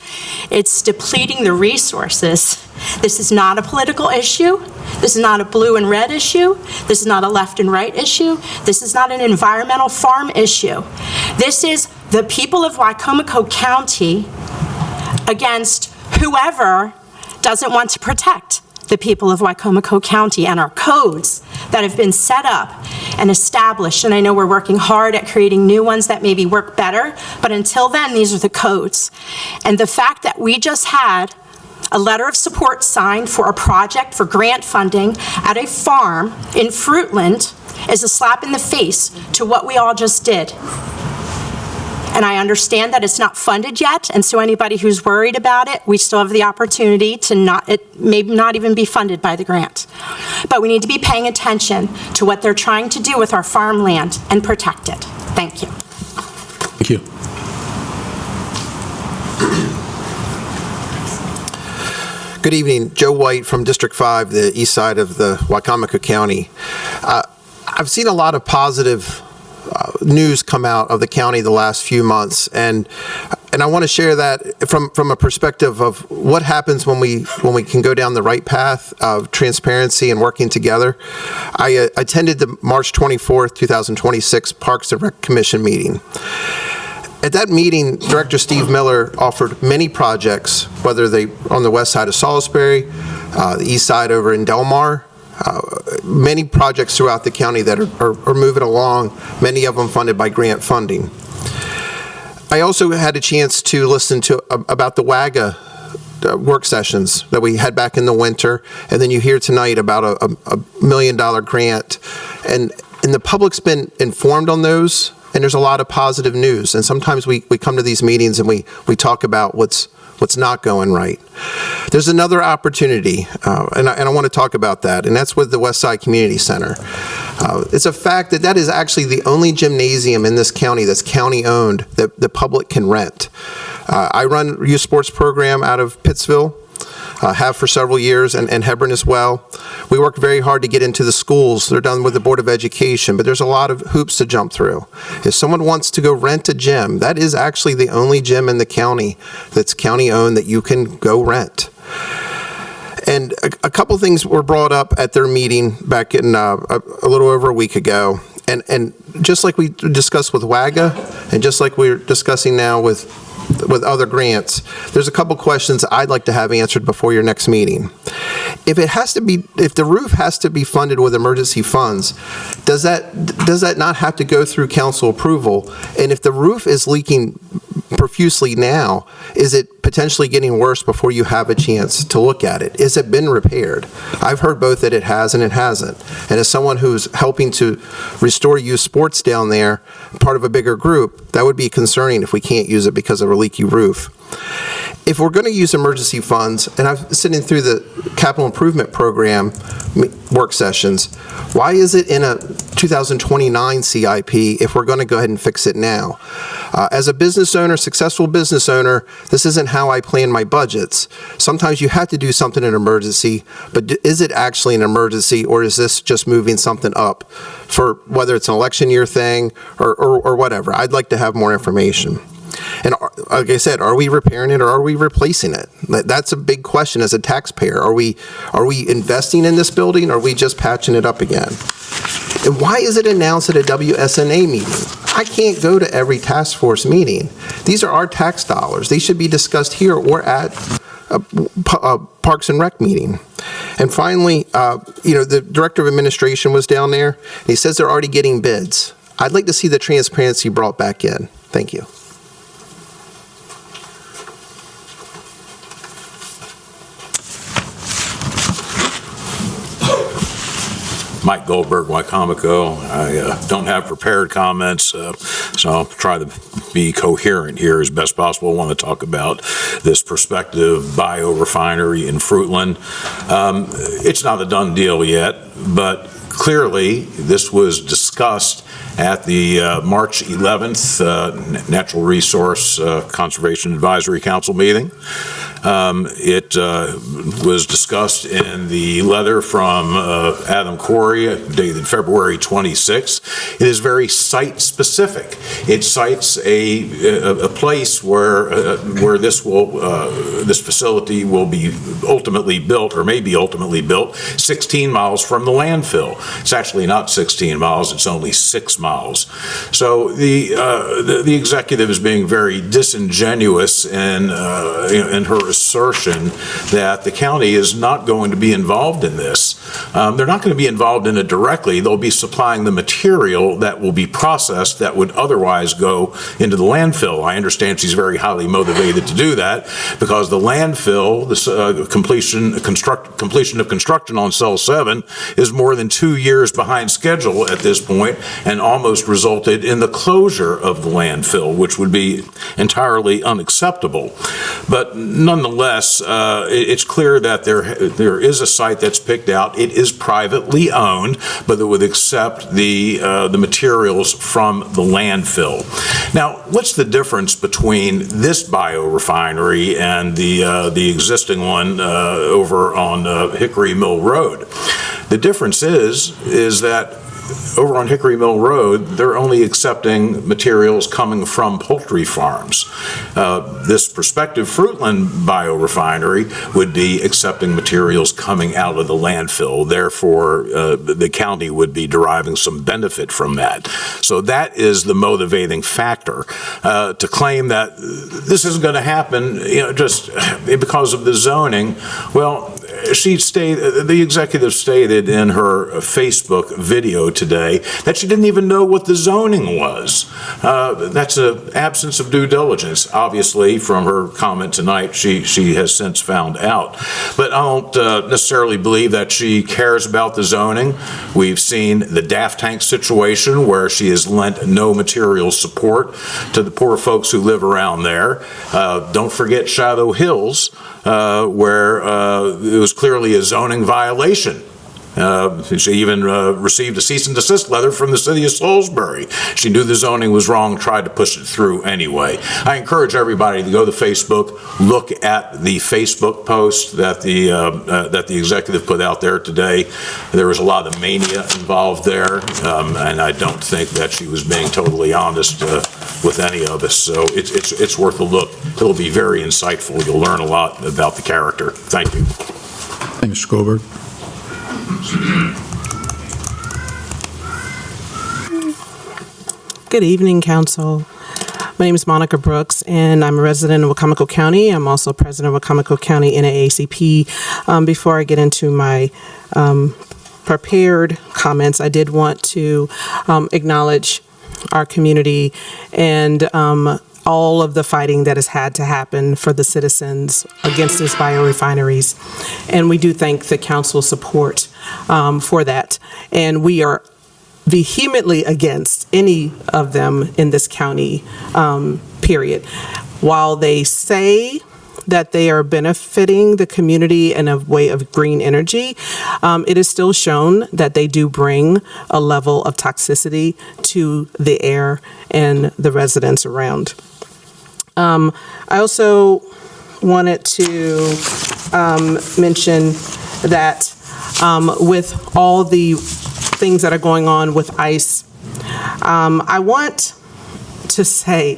It's depleting the resources. This is not a political issue. This is not a blue and red issue. This is not a left and right issue. This is not an environmental farm issue. This is the people of Wicomico County against whoever doesn't want to protect the people of Wicomico County and our codes that have been set up and established. And I know we're working hard at creating new ones that maybe work better, but until then, these are the codes. And the fact that we just had a letter of support signed for a project for grant funding at a farm in Fruitland is a slap in the face to what we all just did. And I understand that it's not funded yet, and so anybody who's worried about it, we still have the opportunity to maybe not even be funded by the grant. But we need to be paying attention to what they're trying to do with our farmland and protect it. Thank you. Thank you. Good evening. Joe White from District 5, the east side of the Wicomico County. I've seen a lot of positive news come out of the county the last few months, and I want to share that from a perspective of what happens when we can go down the right path of transparency and working together. I attended the March 24th, 2026 Parks and Rec Commission meeting. At that meeting, Director Steve Miller offered many projects, whether they on the west side of Salisbury, the east side over in Delmar, many projects throughout the county that are moving along, many of them funded by grant funding. I also had a chance to listen to about the WAGA work sessions that we had back in the winter, and then you hear tonight about a $1 million grant, and the public's been informed on those, and there's a lot of positive news. And sometimes we come to these meetings and we talk about what's not going right. There's another opportunity, and I want to talk about that, and that's with the West Side Community Center. It's a fact that is actually the only gymnasium in this county that's county-owned that the public can rent. I run a youth sports program out of Pittsville, have for several years, and Hebron as well. We work very hard to get into the schools. They're done with the Board of Education, but there's a lot of hoops to jump through. If someone wants to go rent a gym, that is actually the only gym in the county that's county-owned that you can go rent. And a couple things were brought up at their meeting back in a little over a week ago. And just like we discussed with WAGA, and just like we're discussing now with other grants, there's a couple questions I'd like to have answered before your next meeting. If the roof has to be funded with emergency funds, does that not have to go through council approval? And if the roof is leaking profusely now, is it potentially getting worse before you have a chance to look at it? Is it been repaired? I've heard both that it has and it hasn't. And as someone who's helping to restore youth sports down there, part of a bigger group, that would be concerning if we can't use it because of a leaky roof. If we're going to use emergency funds, and I'm sitting through the capital improvement program work sessions, why is it in a 2029 CIP if we're going to go ahead and fix it now? As a business owner, successful business owner, this isn't how I plan my budgets. Sometimes you have to do something in an emergency, but is it actually an emergency, or is this just moving something up for whether it's an election year thing or whatever? I'd like to have more information. And like I said, are we repairing it or are we replacing it? That's a big question as a taxpayer. Are we investing in this building or are we just patching it up again? And why is it announced at a WSNA meeting? I can't go to every task force meeting. These are our tax dollars. They should be discussed here or at a Parks and Rec meeting. And finally, the Director of Administration was down there. He says they're already getting bids. I'd like to see the transparency brought back in. Thank you. Mike Goldberg, Wicomico. I don't have prepared comments, so I'll try to be coherent here as best possible. I want to talk about this prospective biorefinery in Fruitland. It's not a done deal yet, but clearly this was discussed at the March 11th Natural Resource Conservation Advisory Council meeting. It was discussed in the letter from Adam Corey dated February 26th. It is very site-specific. It cites a place where this facility will be ultimately built, or may be ultimately built, 16 miles from the landfill. It's actually not 16 miles, it's only 6 miles. So the executive is being very disingenuous in her assertion that the county is not going to be involved in this. They're not going to be involved in it directly. They'll be supplying the material that will be processed that would otherwise go into the landfill. I understand she's very highly motivated to do that because the landfill, the completion of construction on Cell 7 is more than 2 years behind schedule at this point and almost resulted in the closure of the landfill, which would be entirely unacceptable. But nonetheless, it's clear that there is a site that's picked out. It is privately owned, but it would accept the materials from the landfill. Now, what's the difference between this biorefinery and the existing one over on Hickory Mill Road? The difference is that over on Hickory Mill Road, they're only accepting materials coming from poultry farms. This prospective Fruitland biorefinery would be accepting materials coming out of the landfill. Therefore, the county would be deriving some benefit from that. So that is the motivating factor. To claim that this isn't going to happen, just because of the zoning, well, the executive stated in her Facebook video today that she didn't even know what the zoning was. That's an absence of due diligence. Obviously, from her comment tonight, she has since found out. But I don't necessarily believe that she cares about the zoning. We've seen the DAF tank situation where she has lent no material support to the poor folks who live around there. Don't forget Shadow Hills, where it was clearly a zoning violation. She even received a cease and desist letter from the city of Salisbury. She knew the zoning was wrong, tried to push it through anyway. I encourage everybody to go to Facebook, look at the Facebook post that the executive put out there today. There was a lot of mania involved there, and I don't think that she was being totally honest with any of us. So it's worth a look. It'll be very insightful. You'll learn a lot about the character. Thank you. Thank you, Mr. Goldberg. Good evening, Council. My name is Monica Brooks, and I'm a resident of Wicomico County. I'm also president of Wicomico County NAACP. Before I get into my prepared comments, I did want to acknowledge our community and all of the fighting that has had to happen for the citizens against these biorefineries. And we do thank the council's support for that. And we are vehemently against any of them in this county, period. While they say that they are benefiting the community in a way of green energy, it is still shown that they do bring a level of toxicity to the air and the residents around. I also wanted to mention that with all the things that are going on with ICE, I want to say,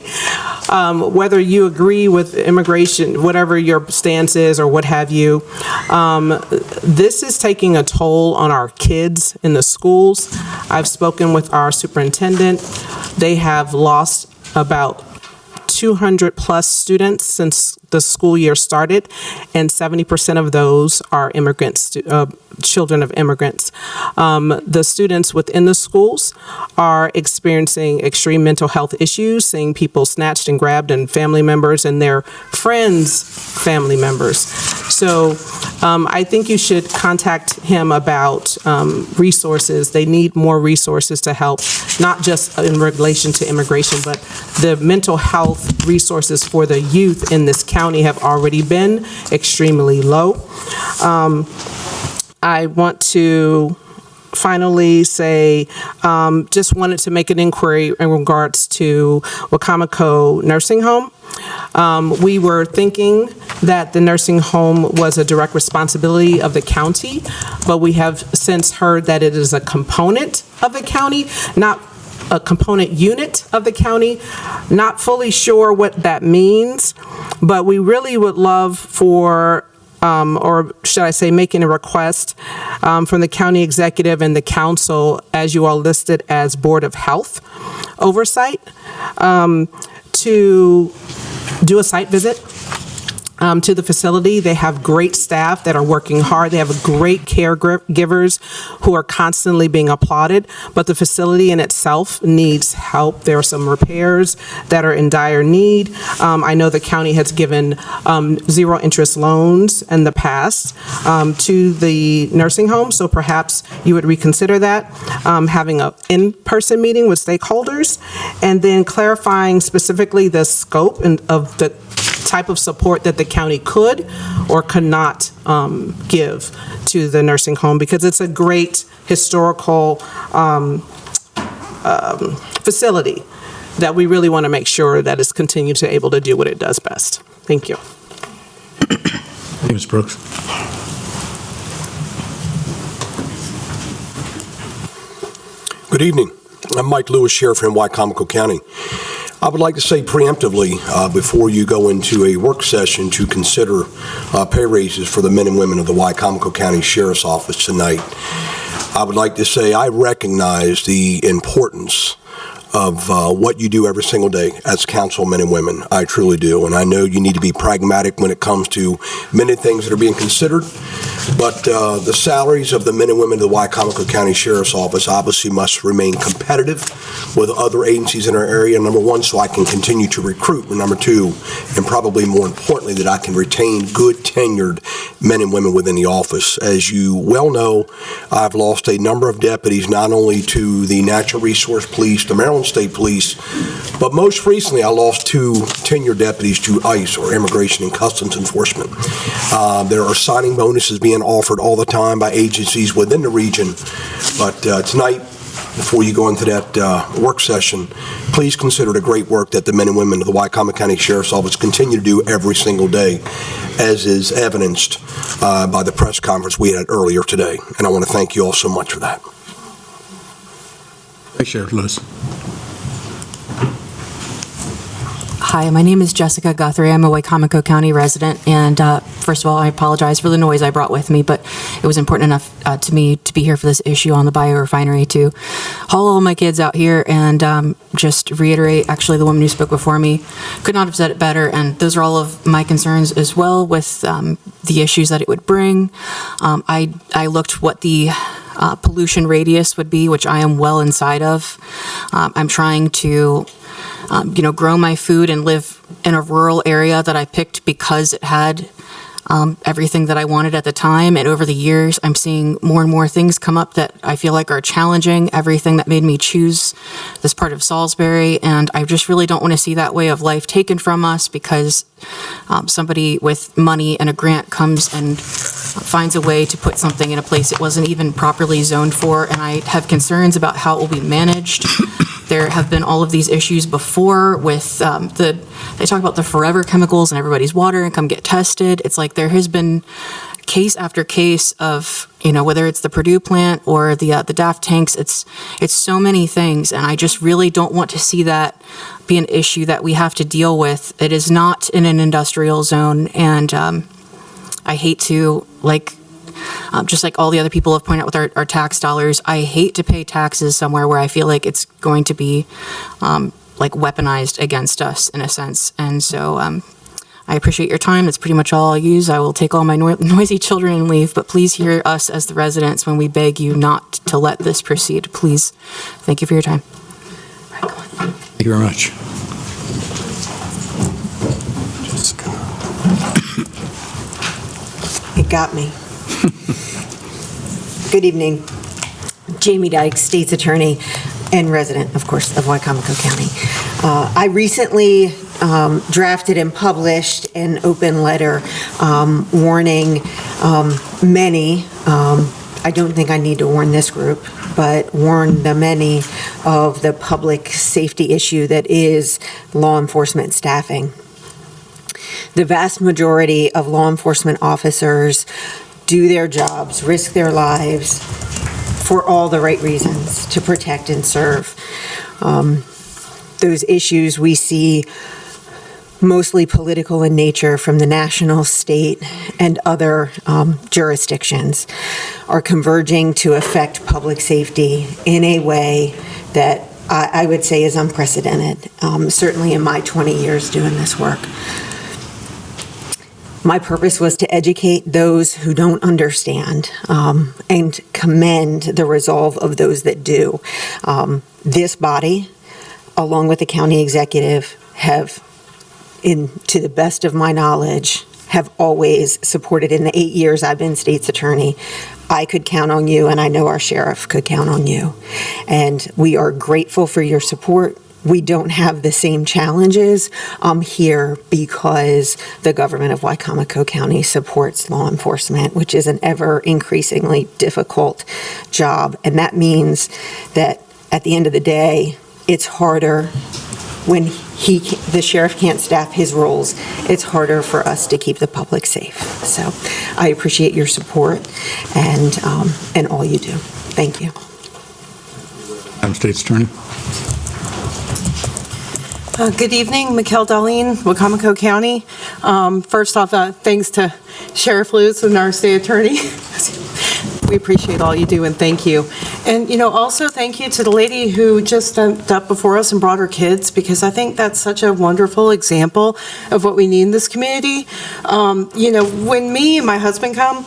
whether you agree with immigration, whatever your stance is or what have you, this is taking a toll on our kids in the schools. I've spoken with our superintendent. They have lost about 200 plus students since the school year started, and 70% of those are immigrants, children of immigrants. The students within the schools are experiencing extreme mental health issues, seeing people snatched and grabbed, and family members and their friends' family members. So I think you should contact him about resources. They need more resources to help, not just in relation to immigration, but the mental health resources for the youth in this county have already been extremely low. I want to finally say, just wanted to make an inquiry in regards to Wicomico Nursing Home. We were thinking that the nursing home was a direct responsibility of the county, but we have since heard that it is a component of the county, not a component unit of the county. Not fully sure what that means, but we really would love for, or should I say, making a request from the county executive and the council, as you all listed as Board of Health oversight, to do a site visit to the facility. They have great staff that are working hard. They have great caregivers who are constantly being applauded, but the facility in itself needs help. There are some repairs that are in dire need. I know the county has given zero interest loans in the past to the nursing home, so perhaps you would reconsider that, having an in-person meeting with stakeholders, and then clarifying specifically the scope of the type of support that the county could or could not give to the nursing home, because it's a great historical facility that we really want to make sure that it's continued to able to do what it does best. Thank you. Thank you, Ms. Brooks. Good evening. I'm Mike Lewis, Sheriff from Wicomico County. I would like to say preemptively, before you go into a work session to consider pay raises for the men and women of the Wicomico County Sheriff's Office tonight, I would like to say I recognize the importance of what you do every single day as councilmen and women. I truly do. And I know you need to be pragmatic when it comes to many things that are being considered. But the salaries of the men and women of the Wicomico County Sheriff's Office obviously must remain competitive with other agencies in our area, number one, so I can continue to recruit, and number two, and probably more importantly, that I can retain good tenured men and women within the office. As you well know, I've lost a number of deputies, not only to the Natural Resource Police, the Maryland State Police, but most recently I lost 2 tenured deputies to ICE, or Immigration and Customs Enforcement. There are signing bonuses being offered all the time by agencies within the region, but tonight, before you go into that work session, please consider the great work that the men and women of the Wicomico County Sheriff's Office continue to do every single day, as is evidenced by the press conference we had earlier today. And I want to thank you all so much for that. Thanks, Sheriff Lewis. Hi, my name is Jessica Guthrie. I'm a Wicomico County resident, and first of all, I apologize for the noise I brought with me, but it was important enough to me to be here for this issue on the biorefinery to haul all my kids out here and just reiterate, actually, the woman who spoke before me could not have said it better, and those are all of my concerns as well with the issues that it would bring. I looked what the pollution radius would be, which I am well inside of. I'm trying to grow my food and live in a rural area that I picked because it had everything that I wanted at the time. And over the years, I'm seeing more and more things come up that I feel like are challenging everything that made me choose this part of Salisbury. And I just really don't want to see that way of life taken from us because somebody with money and a grant comes and finds a way to put something in a place it wasn't even properly zoned for. And I have concerns about how it will be managed. There have been all of these issues before with they talk about the forever chemicals in everybody's water and come get tested. It's like there has been case after case of, whether it's the Purdue plant or the DAF tanks, it's so many things. And I just really don't want to see that be an issue that we have to deal with. It is not in an industrial zone. And I hate to, just like all the other people have pointed out with our tax dollars, I hate to pay taxes somewhere where I feel like it's going to be weaponized against us in a sense. And so I appreciate your time. That's pretty much all I'll use. I will take all my noisy children and leave, but please hear us as the residents when we beg you not to let this proceed. Please. Thank you for your time. Thank you very much. It got me. Good evening. Jamie Dykes, State's Attorney and resident, of course, of Wicomico County. I recently drafted and published an open letter warning many, I don't think I need to warn this group, but warn the many of the public safety issue that is law enforcement staffing. The vast majority of law enforcement officers do their jobs, risk their lives for all the right reasons to protect and serve. Those issues we see mostly political in nature from the national, state, and other jurisdictions are converging to affect public safety in a way that I would say is unprecedented, certainly in my 20 years doing this work. My purpose was to educate those who don't understand and commend the resolve of those that do. This body, along with the county executive, have, to the best of my knowledge, have always supported in the 8 years I've been state's attorney. I could count on you, and I know our sheriff could count on you. And we are grateful for your support. We don't have the same challenges here because the government of Wicomico County supports law enforcement, which is an ever increasingly difficult job. And that means that at the end of the day, it's harder when the sheriff can't staff his roles. It's harder for us to keep the public safe. So I appreciate your support and all you do. Thank you. Madam State's Attorney. Good evening, Mikkel Darlene, Wicomico County. First off, thanks to Sheriff Lewis and our state attorney. We appreciate all you do and thank you. And, also thank you to the lady who just stepped up before us and brought her kids, because I think that's such a wonderful example of what we need in this community. When me and my husband come,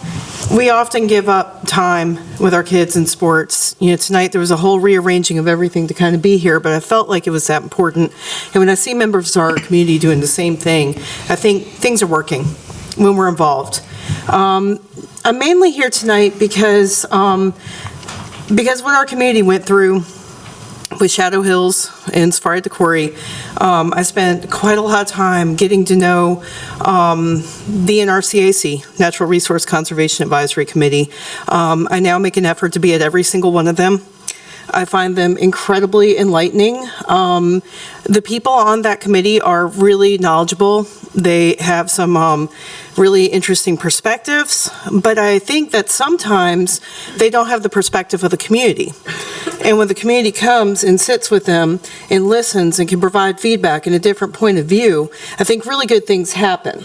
we often give up time with our kids in sports. Tonight there was a whole rearranging of everything to kind of be here, but I felt like it was that important. And when I see members of our community doing the same thing, I think things are working when we're involved. I'm mainly here tonight because what our community went through with Shadow Hills and Safari at the Quarry, I spent quite a lot of time getting to know the NRCAC, Natural Resource Conservation Advisory Committee. I now make an effort to be at every single one of them. I find them incredibly enlightening. The people on that committee are really knowledgeable. They have some really interesting perspectives, but I think that sometimes they don't have the perspective of the community. And when the community comes and sits with them and listens and can provide feedback and a different point of view, I think really good things happen.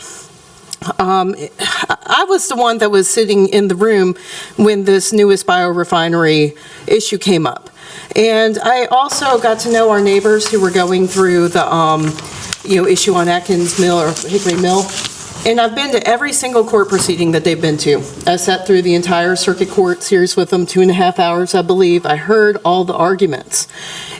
I was the one that was sitting in the room when this newest biorefinery issue came up. And I also got to know our neighbors who were going through the issue on Atkins Mill or Hickory Mill. And I've been to every single court proceeding that they've been to. I sat through the entire circuit court series with them, 2.5 hours, I believe. I heard all the arguments.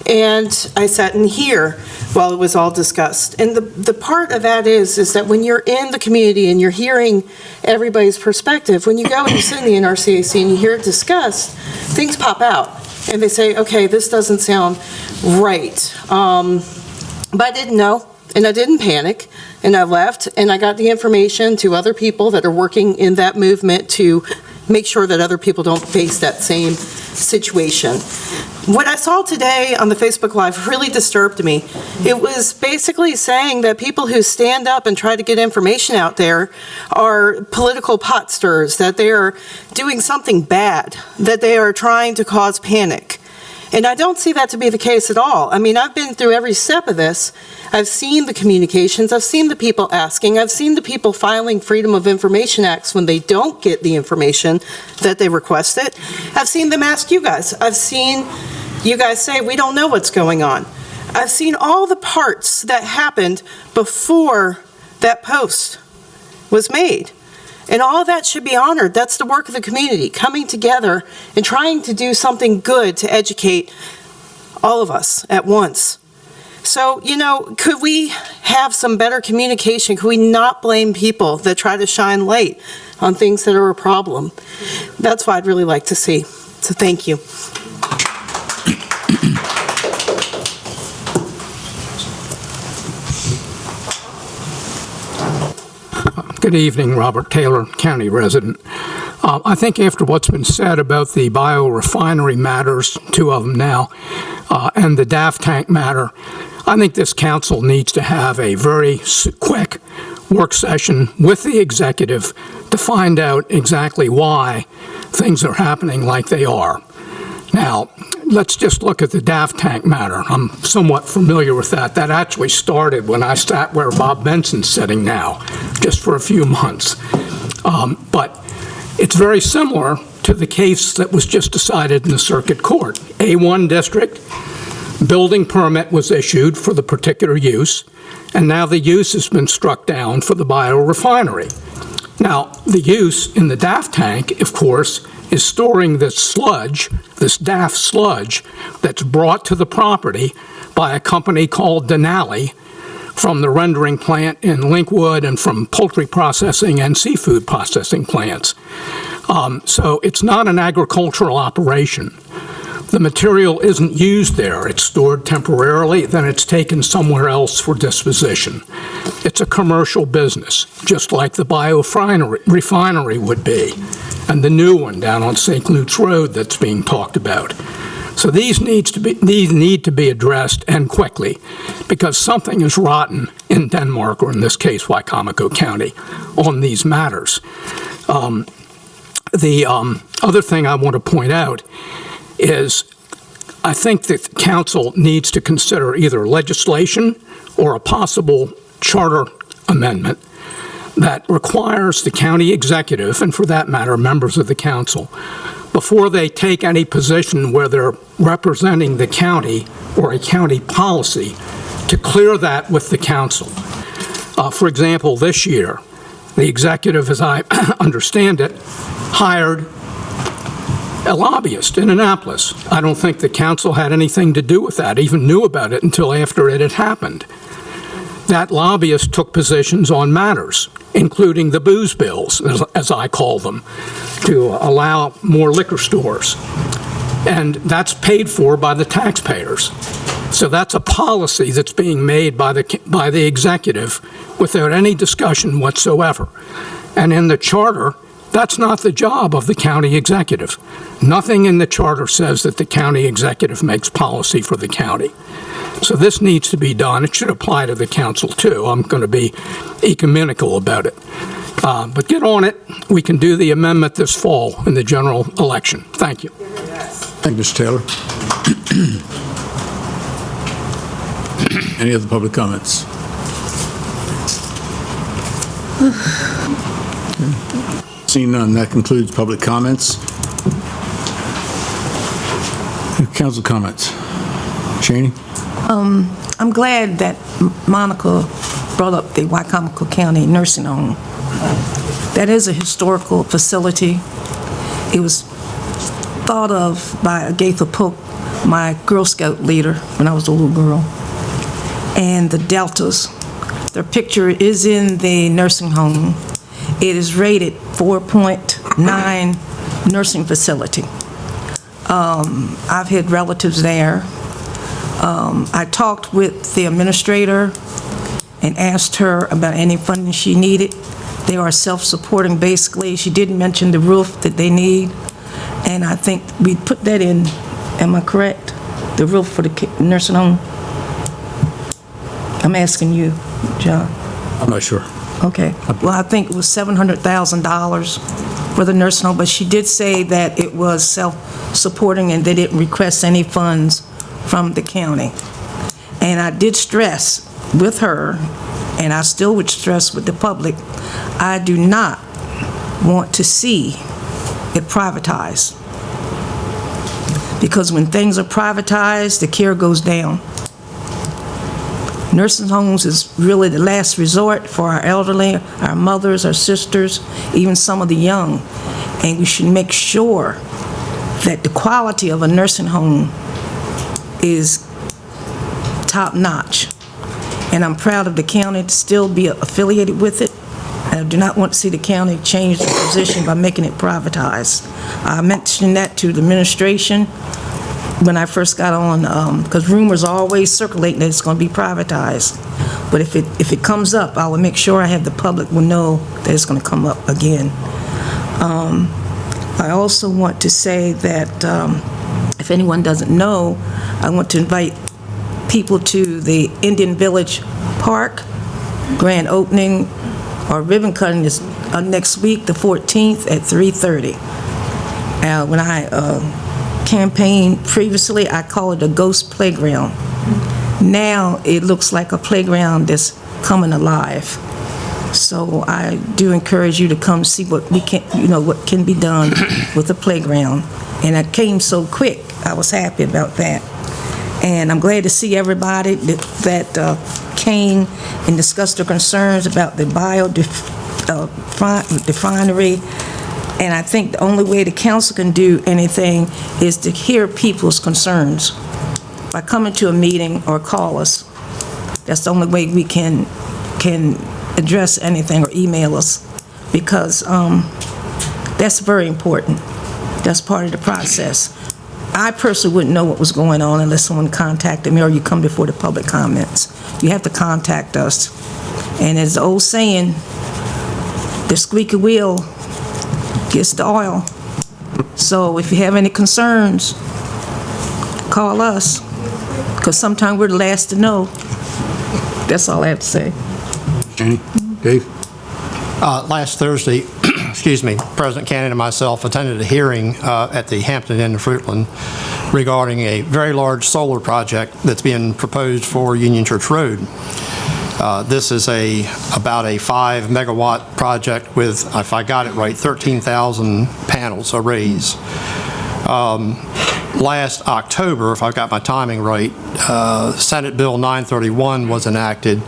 And I sat in here while it was all discussed. And the part of that is that when you're in the community and you're hearing everybody's perspective, when you go and you sit in the NRCAC and you hear it discussed, things pop out. And they say, okay, this doesn't sound right. But I didn't know, and I didn't panic, and I left, and I got the information to other people that are working in that movement to make sure that other people don't face that same situation. What I saw today on the Facebook Live really disturbed me. It was basically saying that people who stand up and try to get information out there are political pot stirrers, that they are doing something bad, that they are trying to cause panic. And I don't see that to be the case at all. I mean, I've been through every step of this. I've seen the communications. I've seen the people asking. I've seen the people filing Freedom of Information Acts when they don't get the information that they requested. I've seen them ask you guys. I've seen you guys say, we don't know what's going on. I've seen all the parts that happened before that post was made. And all that should be honored. That's the work of the community, coming together and trying to do something good to educate all of us at once. So, could we have some better communication? Could we not blame people that try to shine light on things that are a problem? That's what I'd really like to see. So thank you. Good evening, Robert Taylor, county resident. I think after what's been said about the biorefinery matters, two of them now, and the DAF tank matter, I think this council needs to have a very quick work session with the executive to find out exactly why things are happening like they are. Now, let's just look at the DAF tank matter. I'm somewhat familiar with that. That actually started when I sat where Bob Benson's sitting now, just for a few months. But it's very similar to the case that was just decided in the circuit court. A1 district, building permit was issued for the particular use, and now the use has been struck down for the biorefinery. Now, the use in the DAF tank, of course, is storing this sludge, this DAF sludge, that's brought to the property by a company called Denali from the rendering plant in Linkwood and from poultry processing and seafood processing plants. So it's not an agricultural operation. The material isn't used there. It's stored temporarily, then it's taken somewhere else for disposition. It's a commercial business, just like the biorefinery would be, and the new one down on St. Luke's Road that's being talked about. So these need to be addressed, and quickly, because something is rotten in Denmark, or in this case, Wicomico County, on these matters. The other thing I want to point out is I think that council needs to consider either legislation or a possible charter amendment that requires the county executive, and for that matter, members of the council, before they take any position where they're representing the county or a county policy, to clear that with the council. For example, this year, the executive, as I understand it, hired a lobbyist in Annapolis. I don't think the council had anything to do with that, even knew about it until after it had happened. That lobbyist took positions on matters, including the booze bills, as I call them, to allow more liquor stores. And that's paid for by the taxpayers. So that's a policy that's being made by the executive without any discussion whatsoever. And in the charter, that's not the job of the county executive. Nothing in the charter says that the county executive makes policy for the county. So this needs to be done. It should apply to the council, too. I'm going to be ecumenical about it. But get on it. We can do the amendment this fall in the general election. Thank you. Thank you, Mr. Taylor. Any other public comments? Seeing none, that concludes public comments. Council comments. Cheney? I'm glad that Monica brought up the Wicomico County Nursing Home. That is a historical facility. It was thought of by Agatha Polk my Girl Scout leader when I was a little girl. And the Deltas, their picture is in the nursing home. It is rated 4.9 nursing facility. I've had relatives there. I talked with the administrator and asked her about any funding she needed. They are self-supporting, basically. She did mention the roof that they need, and I think we put that in, am I correct? The roof for the nursing home? I'm asking you, John. I'm not sure. Okay. Well, I think it was $700,000 for the nursing home, but she did say that it was self-supporting and they didn't request any funds from the county. And I did stress with her, and I still would stress with the public, I do not want to see it privatized. Because when things are privatized, the care goes down. Nursing homes is really the last resort for our elderly, our mothers, our sisters, even some of the young. And we should make sure that the quality of a nursing home is top-notch. And I'm proud of the county to still be affiliated with it. I do not want to see the county change their position by making it privatized. I mentioned that to the administration when I first got on, because rumors are always circulating that it's going to be privatized. But if it comes up, I will make sure I have the public will know that it's going to come up again. I also want to say that if anyone doesn't know, I want to invite people to the Indian Village Park grand opening or ribbon cutting is next week, the 14th at 3:30. When I campaigned previously, I called it a ghost playground. Now it looks like a playground that's coming alive. So I do encourage you to come see what we can, what can be done with the playground. And it came so quick. I was happy about that. And I'm glad to see everybody that came and discussed their concerns about the biorefinery. And I think the only way the council can do anything is to hear people's concerns by coming to a meeting or call us. That's the only way we can address anything, or email us, because that's very important. That's part of the process. I personally wouldn't know what was going on unless someone contacted me or you come before the public comments. You have to contact us. And as the old saying, the squeaky wheel gets the oil. So if you have any concerns, call us, because sometimes we're the last to know. That's all I have to say. Jenny? Dave? Last Thursday, President Cannon and myself attended a hearing at the Hampton Inn in Fruitland regarding a very large solar project that's being proposed for Union Church Road. This is about a 5-megawatt project with, if I got it right, 13,000 panels, arrays. Last October, if I got my timing right, Senate Bill 931 was enacted,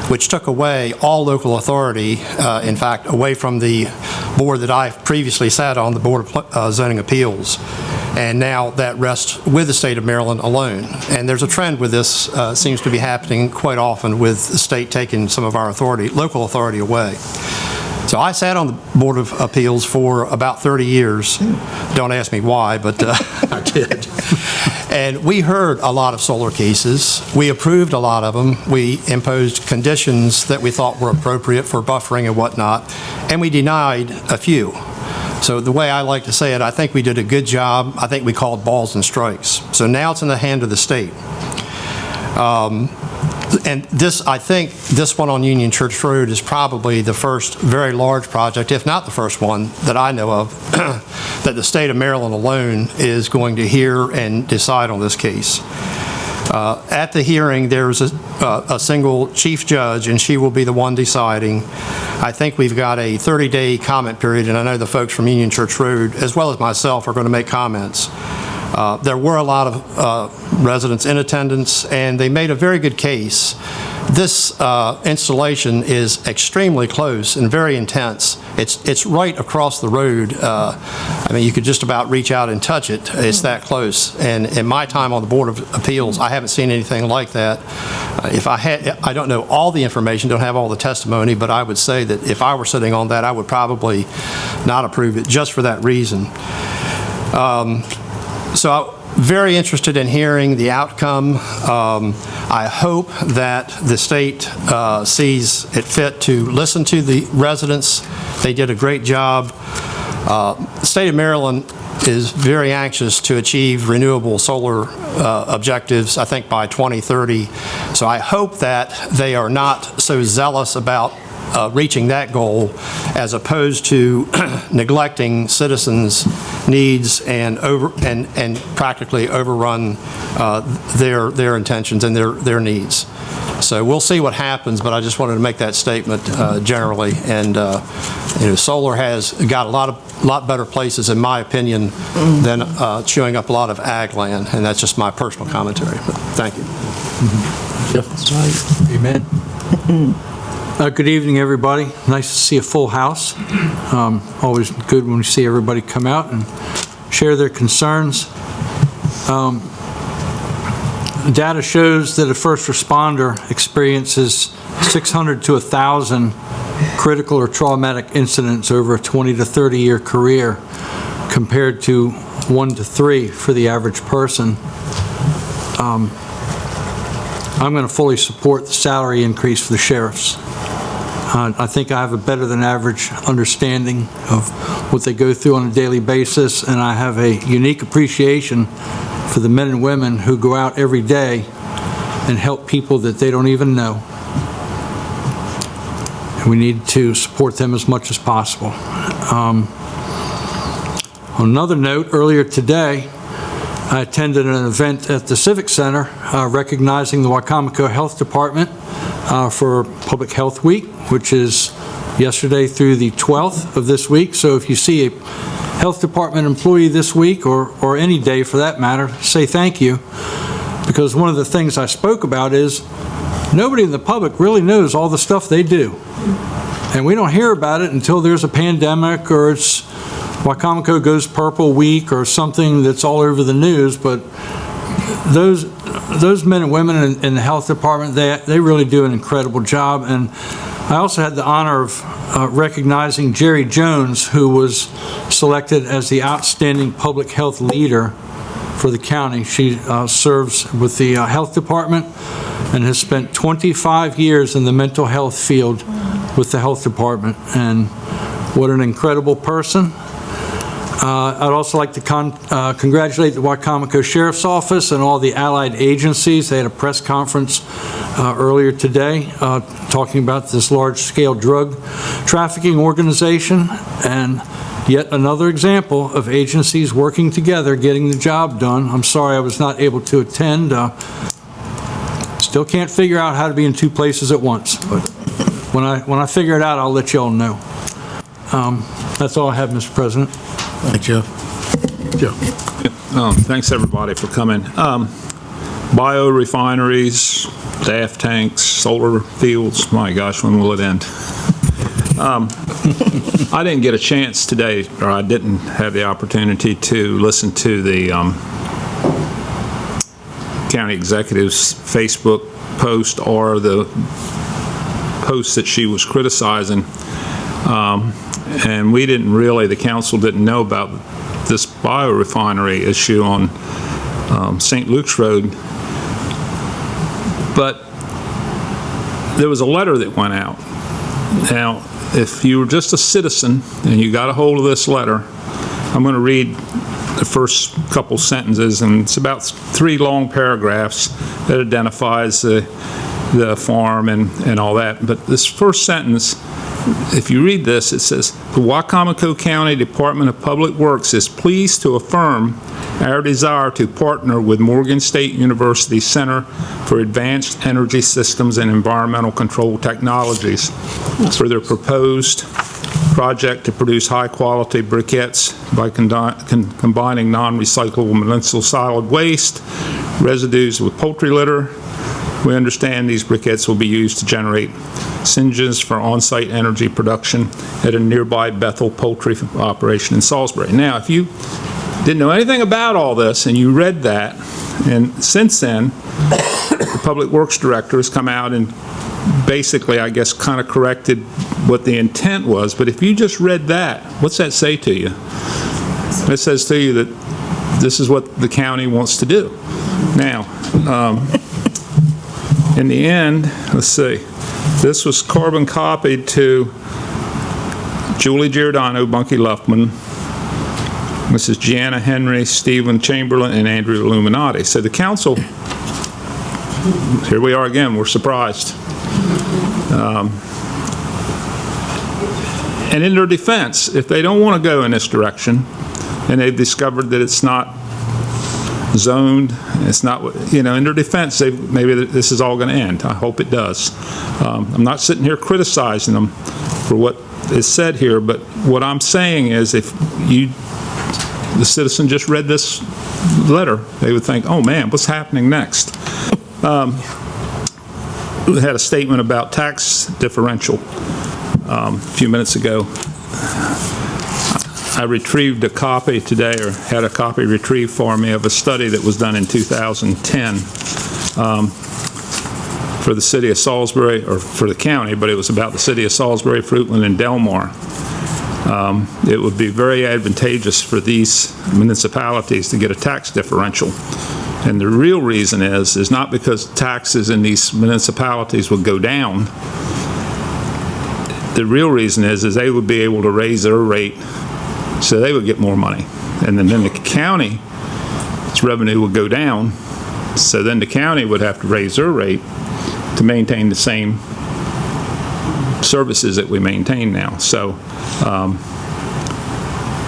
which took away all local authority, in fact, away from the board that I previously sat on, the Board of Zoning Appeals. And now that rests with the state of Maryland alone. And there's a trend with this, seems to be happening quite often, with the state taking some of our authority, local authority, away. So I sat on the Board of Appeals for about 30 years. Don't ask me why, but I did. And we heard a lot of solar cases. We approved a lot of them. We imposed conditions that we thought were appropriate for buffering and whatnot, and we denied a few. So the way I like to say it, I think we did a good job. I think we called balls and strikes. So now it's in the hand of the state. And I think this one on Union Church Road is probably the first very large project, if not the first one that I know of, that the state of Maryland alone is going to hear and decide on this case. At the hearing, there's a single chief judge, and she will be the one deciding. I think we've got a 30-day comment period, and I know the folks from Union Church Road, as well as myself, are going to make comments. There were a lot of residents in attendance, and they made a very good case this installation is extremely close and very intense. It's right across the road. I mean, you could just about reach out and touch it. It's that close. And in my time on the Board of Appeals, I haven't seen anything like that. If I had, I don't know all the information, don't have all the testimony, but I would say that if I were sitting on that, I would probably not approve it just for that reason. So very interested in hearing the outcome. I hope that the state sees it fit to listen to the residents. They did a great job. The state of Maryland is very anxious to achieve renewable solar objectives, I think by 2030. So I hope that they are not so zealous about reaching that goal as opposed to neglecting citizens' needs and practically overrun their intentions and their needs. So we'll see what happens, but I just wanted to make that statement generally. And solar has got a lot better places, in my opinion, than chewing up a lot of ag land, and that's just my personal commentary. But thank you. Jeff, that's right. Amen. Good evening, everybody. Nice to see a full house. Always good when we see everybody come out and share their concerns. Data shows that a first responder experiences 600 to 1,000 critical or traumatic incidents over a 20 to 30 year career, compared to 1 to 3 for the average person. I'm going to fully support the salary increase for the sheriffs. I think I have a better than average understanding of what they go through on a daily basis, and I have a unique appreciation for the men and women who go out every day and help people that they don't even know. And we need to support them as much as possible. On another note, earlier today, I attended an event at the Civic Center recognizing the Wicomico Health Department for Public Health Week, which is yesterday through the 12th of this week. So if you see a Health Department employee this week, or any day for that matter, say thank you, because one of the things I spoke about is nobody in the public really knows all the stuff they do. And we don't hear about it until there's a pandemic, or it's Wicomico Goes Purple Week or something that's all over the news. But those men and women in the health department, they really do an incredible job. And I also had the honor of recognizing Jerry Jones, who was selected as the Outstanding Public Health Leader for the county. She serves with the health department and has spent 25 years in the mental health field with the health department. And what an incredible person. I'd also like to congratulate the Wicomico Sheriff's Office and all the allied agencies. They had a press conference earlier today talking about this large-scale drug trafficking organization, and yet another example of agencies working together, getting the job done. I'm sorry I was not able to attend. Still can't figure out how to be in two places at once, but when I figure it out, I'll let you all know. That's all I have, Mr. President. Thank you, Joe. Thanks, everybody, for coming. Biorefineries, DAF tanks, solar fields, my gosh, when will it end? I didn't get a chance today, or I didn't have the opportunity to listen to the county executive's Facebook post or the post that she was criticizing. And we didn't really, the council didn't know about this biorefinery issue on St. Luke's Road. But there was a letter that went out. Now, if you were just a citizen and you got a hold of this letter, I'm going to read the first couple sentences, and it's about 3 long paragraphs that identifies the farm and all that. But this first sentence, if you read this, it says, the Wicomico County Department of Public Works is pleased to affirm our desire to partner with Morgan State University Center for Advanced Energy Systems and Environmental Control Technologies for their proposed project to produce high-quality briquettes by combining non-recyclable municipal solid waste, residues with poultry litter, We understand these briquettes will be used to generate singes for on-site energy production at a nearby Bethel poultry operation in Salisbury. Now, if you didn't know anything about all this and you read that, and since then, the Public Works Director has come out and basically, I guess, kind of corrected what the intent was. But if you just read that, what's that say to you? It says to you that this is what the county wants to do. Now, in the end, let's see, this was carbon copied to Julie Giordano, Bunky Luffman, Mrs. Gianna Henry, Stephen Chamberlain, and Andrew Illuminati. So the council, here we are again, we're surprised. And in their defense, if they don't want to go in this direction, and they've discovered that it's not zoned, it's not, in their defense, maybe this is all going to end. I hope it does. I'm not sitting here criticizing them for what is said here, but what I'm saying is if the citizen just read this letter, they would think, oh man, what's happening next? We had a statement about tax differential a few minutes ago. I retrieved a copy today, or had a copy retrieved for me, of a study that was done in 2010 for the city of Salisbury, or for the county, but it was about the city of Salisbury, Fruitland, and Delmar. It would be very advantageous for these municipalities to get a tax differential. And the real reason is not because taxes in these municipalities would go down. The real reason is they would be able to raise their rate so they would get more money. And then the county's revenue would go down, so then the county would have to raise their rate to maintain the same services that we maintain now. So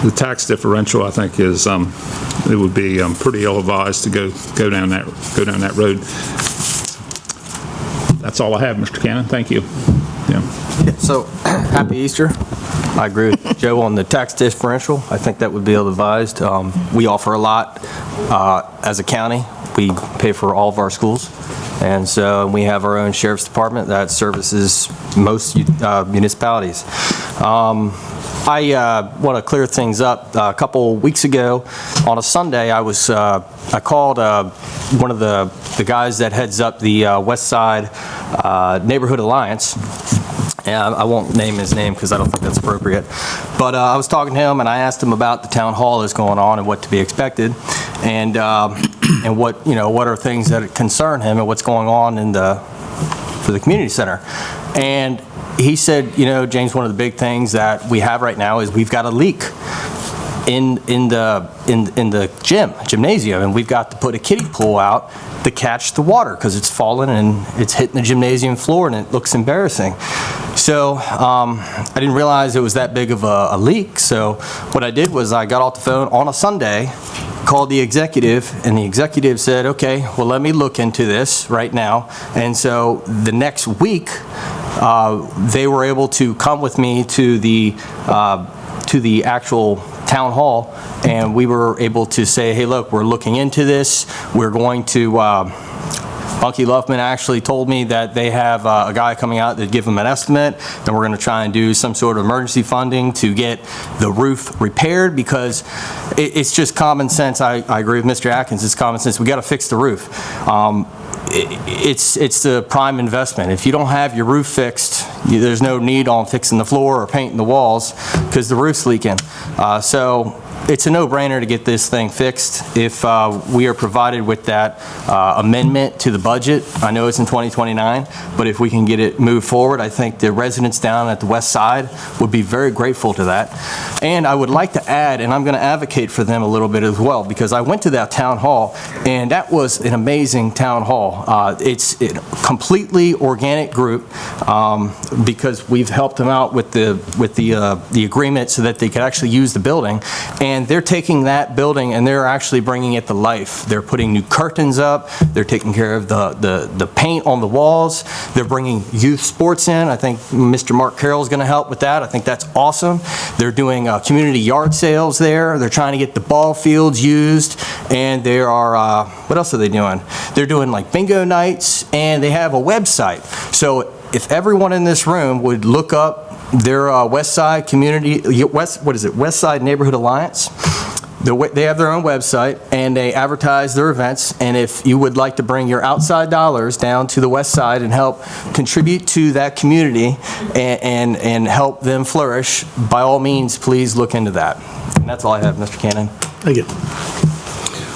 the tax differential, I think, is it would be pretty ill-advised to go down that road. That's all I have, Mr. Cannon. Thank you. So, happy Easter. I agree with Joe on the tax differential. I think that would be ill-advised. We offer a lot as a county. We pay for all of our schools. And so we have our own sheriff's department that services most municipalities. I want to clear things up. A couple weeks ago, on a Sunday, I called one of the guys that heads up the West Side Neighborhood Alliance. And I won't name his name because I don't think that's appropriate. But I was talking to him, and I asked him about the town hall that's going on and what to be expected, and what are things that concern him and what's going on for the community center. And he said, James, one of the big things that we have right now is we've got a leak in the gymnasium, and we've got to put a kiddie pool out to catch the water because it's fallen and it's hitting the gymnasium floor and it looks embarrassing. So I didn't realize it was that big of a leak. So what I did was I got off the phone on a Sunday, called the executive, and the executive said, okay, well, let me look into this right now. And so the next week, they were able to come with me to the actual town hall, and we were able to say, hey, look, we're looking into this. We're going to, Bunky Luffman actually told me that they have a guy coming out to give them an estimate. Then we're going to try and do some sort of emergency funding to get the roof repaired, because it's just common sense. I agree with Mr. Atkins. It's common sense. We got to fix the roof. It's the prime investment. If you don't have your roof fixed, there's no need on fixing the floor or painting the walls because the roof's leaking. So it's a no-brainer to get this thing fixed if we are provided with that amendment to the budget. I know it's in 2029, but if we can get it moved forward, I think the residents down at the west side would be very grateful to that. And I would like to add, and I'm going to advocate for them a little bit as well, because I went to that town hall, and that was an amazing town hall. It's a completely organic group because we've helped them out with the agreement so that they could actually use the building. and they're taking that building and they're actually bringing it to life. They're putting new curtains up, they're taking care of the paint on the walls, they're bringing youth sports in. I think Mr. Mark Carroll's going to help with that. I think that's awesome. They're doing community yard sales there. They're trying to get the ball fields used, and there are, what else are they doing? They're doing like bingo nights, and they have a website. So if everyone in this room would look up their West Side Community, West Side Neighborhood Alliance. They have their own website, and they advertise their events, and if you would like to bring your outside dollars down to the West Side and help contribute to that community and help them flourish, by all means, please look into that. And that's all I have, Mr. Cannon. Thank you.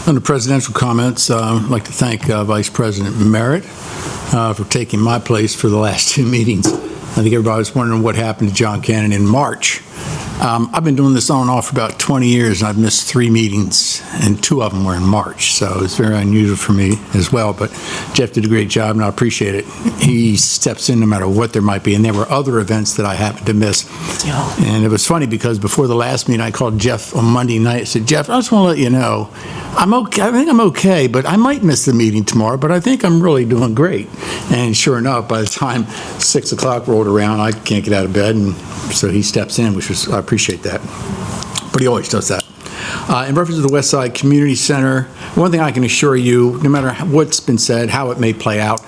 Under presidential comments, I'd like to thank Vice President Merritt for taking my place for the last 2 meetings. I think everybody was wondering what happened to John Cannon in March. I've been doing this on and off for about 20 years, and I've missed 3 meetings, and 2 of them were in March, so it's very unusual for me as well. But Jeff did a great job, and I appreciate it. He steps in no matter what there might be, and there were other events that I happened to miss. And it was funny because before the last meeting, I called Jeff on Monday night. I said, Jeff, I just want to let you know, I'm okay. I think I'm okay, but I might miss the meeting tomorrow, but I think I'm really doing great. And sure enough, by the time 6 o'clock rolled around, I can't get out of bed, and so he steps in, which was, I appreciate that. But he always does that. In reference to the West Side Community Center, one thing I can assure you, no matter what's been said, how it may play out,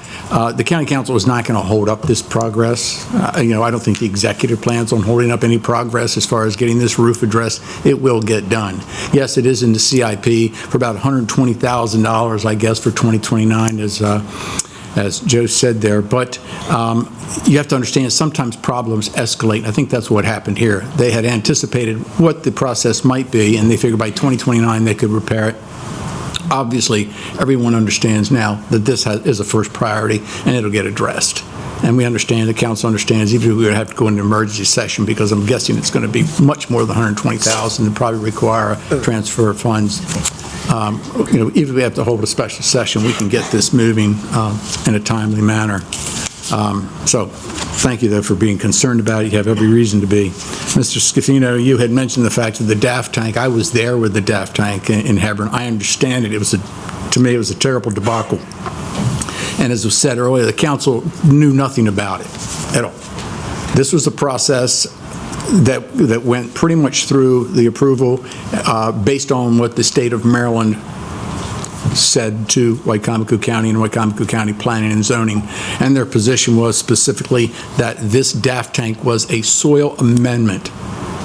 the County Council is not going to hold up this progress. I don't think the executive plans on holding up any progress as far as getting this roof addressed. It will get done. Yes, it is in the CIP for about $120,000, I guess, for 2029, as Joe said there, but you have to understand sometimes problems escalate. I think that's what happened here. They had anticipated what the process might be, and they figured by 2029 they could repair it. Obviously, everyone understands now that this is a first priority, and it'll get addressed. And we understand, the council understands, even if we would have to go into emergency session, because I'm guessing it's going to be much more than $120,000 and probably require a transfer of funds. Even if we have to hold a special session, we can get this moving in a timely manner. So thank you, though, for being concerned about it. You have every reason to be. Mr. Scafino, you had mentioned the fact of the DAF tank. I was there with the DAF tank in Hebron. I understand it. To me, it was a terrible debacle. And as was said earlier, the council knew nothing about it at all. This was a process that went pretty much through the approval based on what the state of Maryland said to Wicomico County and Wicomico County Planning and Zoning. And their position was specifically that this DAF tank was a soil amendment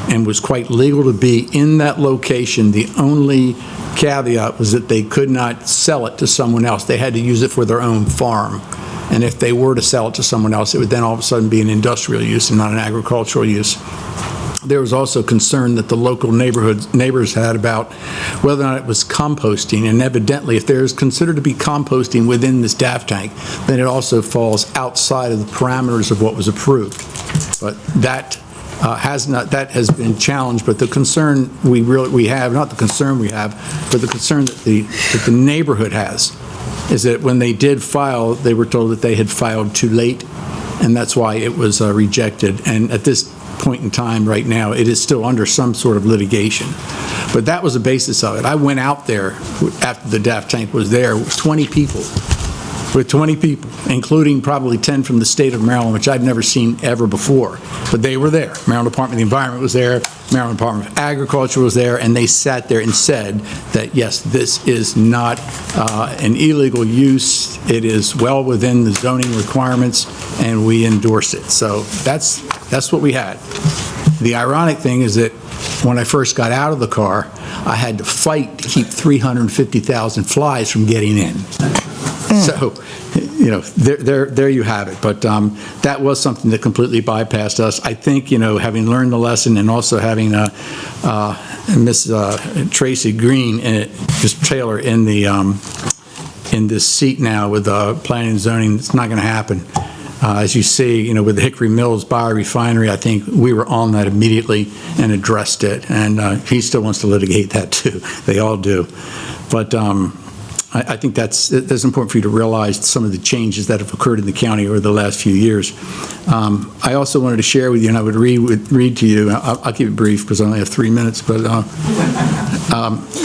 and was quite legal to be in that location. The only caveat was that they could not sell it to someone else. They had to use it for their own farm. And if they were to sell it to someone else, it would then all of a sudden be an industrial use and not an agricultural use. There was also concern that the local neighbors had about whether or not it was composting, and evidently if there is considered to be composting within this DAF tank, then it also falls outside of the parameters of what was approved. But that has been challenged, but the concern we have, not the concern we have, but the concern that the neighborhood has, is that when they did file, they were told that they had filed too late, and that's why it was rejected. And at this point in time right now, it is still under some sort of litigation. But that was the basis of it. I went out there after the DAF tank was there with 20 people, including probably 10 from the state of Maryland, which I'd never seen ever before. But they were there. Maryland Department of the Environment was there, Maryland Department of Agriculture was there, and they sat there and said that, yes, this is not an illegal use. It is well within the zoning requirements, and we endorse it. So that's what we had. The ironic thing is that when I first got out of the car, I had to fight to keep 350,000 flies from getting in. So, there you have it. But that was something that completely bypassed us. I think, having learned the lesson and also having Miss Tracy Green, Ms. Taylor in this seat now with planning and zoning, it's not going to happen. As you see, with the Hickory Mills biorefinery, I think we were on that immediately and addressed it. And he still wants to litigate that too. They all do. But I think that's important for you to realize some of the changes that have occurred in the county over the last few years. I also wanted to share with you, and I would read to you, I'll keep it brief because I only have 3 minutes, but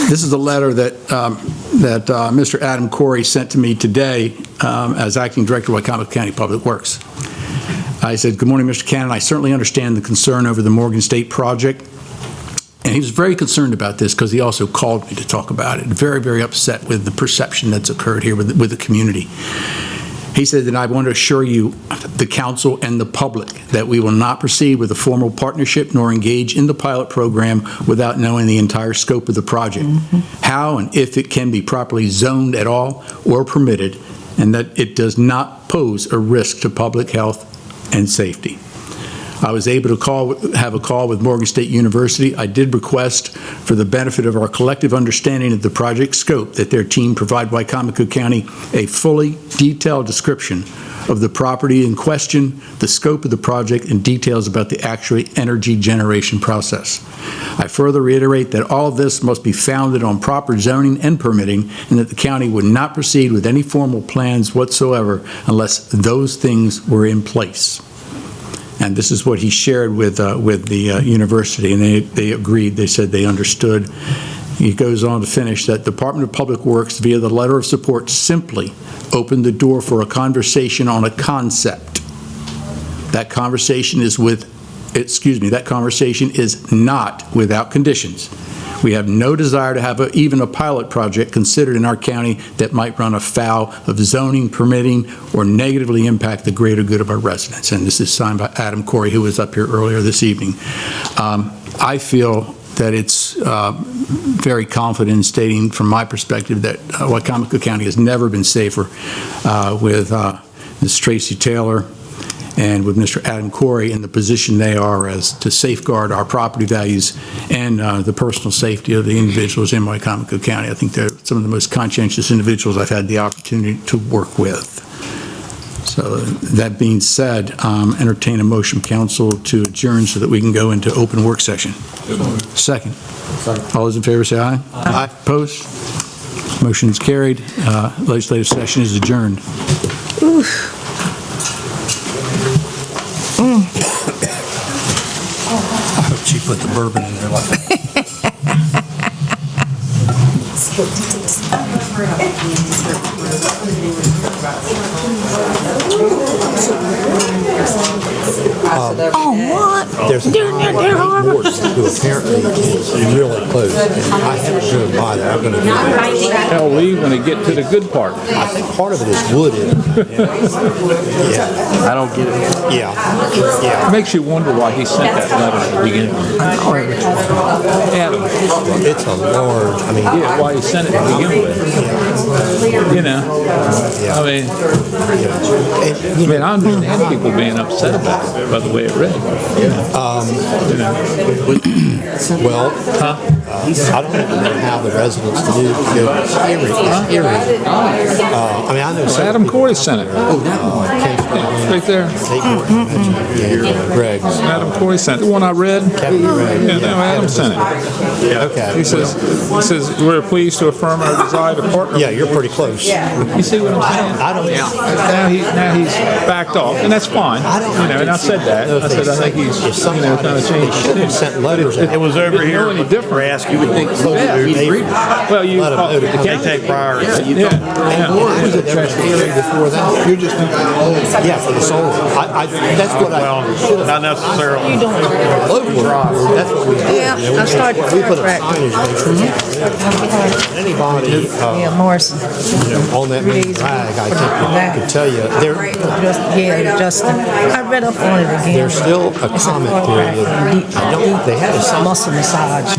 this is a letter that Mr. Adam Corey sent to me today as Acting Director of Wicomico County Public Works. I said, "Good morning, Mr. Cannon. I certainly understand the concern over the Morgan State project." And he was very concerned about this because he also called me to talk about it. Very, very upset with the perception that's occurred here with the community. He said that I want to assure you, the council and the public, that we will not proceed with a formal partnership nor engage in the pilot program without knowing the entire scope of the project, how and if it can be properly zoned at all or permitted, and that it does not pose a risk to public health and safety. I was able to have a call with Morgan State University. I did request, for the benefit of our collective understanding of the project scope, that their team provide Wicomico County a fully detailed description of the property in question, the scope of the project, and details about the actual energy generation process. I further reiterate that all of this must be founded on proper zoning and permitting, and that the county would not proceed with any formal plans whatsoever unless those things were in place. And this is what he shared with the university, and they agreed. They said they understood. He goes on to finish that Department of Public Works, via the letter of support, simply opened the door for a conversation on a concept. That conversation is that conversation is not without conditions. We have no desire to have even a pilot project considered in our county that might run afoul of zoning, permitting, or negatively impact the greater good of our residents. And this is signed by Adam Corey, who was up here earlier this evening. I feel that it's very confident in stating, from my perspective, that Wicomico County has never been safer with Ms. Tracy Taylor and with Mr. Adam Corey in the position they are as to safeguard our property values and the personal safety of the individuals in Wicomico County. I think they're some of the most conscientious individuals I've had the opportunity to work with. So that being said, entertain a motion, council, to adjourn so that we can go into open work session. Second. All those in favor say aye. Aye. Opposed? Motion is carried. Legislative session is adjourned. Oof. I hope she put the bourbon in there like that. What? There's a who apparently is really close, and I haven't driven by there. I'm going to do that. Tell Lee when they get to the good part. I think part of it is wood in it. Yeah. I don't get it. Yeah. It makes you wonder why he sent that letter to begin with. Adam. It's a large, Yeah, why he sent it to begin with. You know, I mean, I understand people being upset about it, by the way it read. Well, I don't even know how the residents do to go to hearing. I know Adam Corey sent it. Right there. Greg. Adam Corey sent it. The one I read? Adam sent it. Okay. He says, we're pleased to affirm our desire to partner. Yeah, you're pretty close. You see what I'm saying? I don't. Now he's backed off, and that's fine. And I said that. I said I think he's kind of changed. Sent letters. It was over here. Any different? You would think well, you take priority. Yeah. Before that, you're just for the solar. That's what not necessarily. That's what we did. Yeah, I started We put a signage. Anybody Morrison. On that main drag, I think could tell you Justin. I read up on it again. There's still a comment period. They had a muscle massage.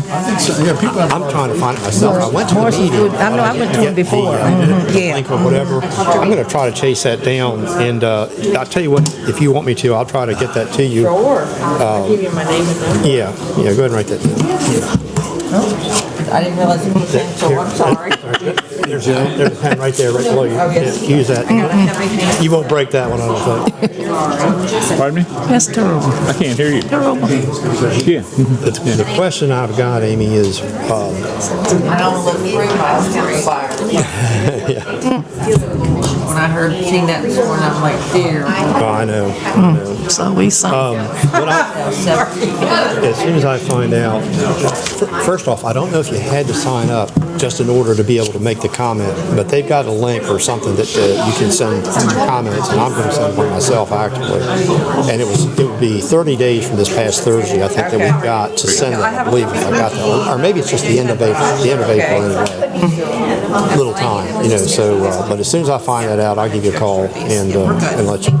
I'm trying to find it myself. I went to the meeting. I know, I went to it before. Link or whatever. I'm going to try to chase that down, and I'll tell you what, if you want me to, I'll try to get that to you. Sure. I'll give you my name and number. Yeah, go ahead and write that down. I didn't realize it was pencil, I'm sorry. There's a pen right there, right below you. Use that. You won't break that one, I don't think. Pardon me? That's terrible. I can't hear you. Terrible. Yeah. The question I've got, Amy, is, I don't look 3 miles from the fire. When I seen that this morning, I'm like, dear. oh, I know. So we saw. As soon as I find out, first off, I don't know if you had to sign up just in order to be able to make the comment, but they've got a link or something that you can send comments, and I'm going to send one myself, actually. And it would be 30 days from this past Thursday, I think, that we've got to send that, I believe, if I got that. Or maybe it's just the end of April anyway. Little time, so, but as soon as I find that out, I'll give you a call and let you,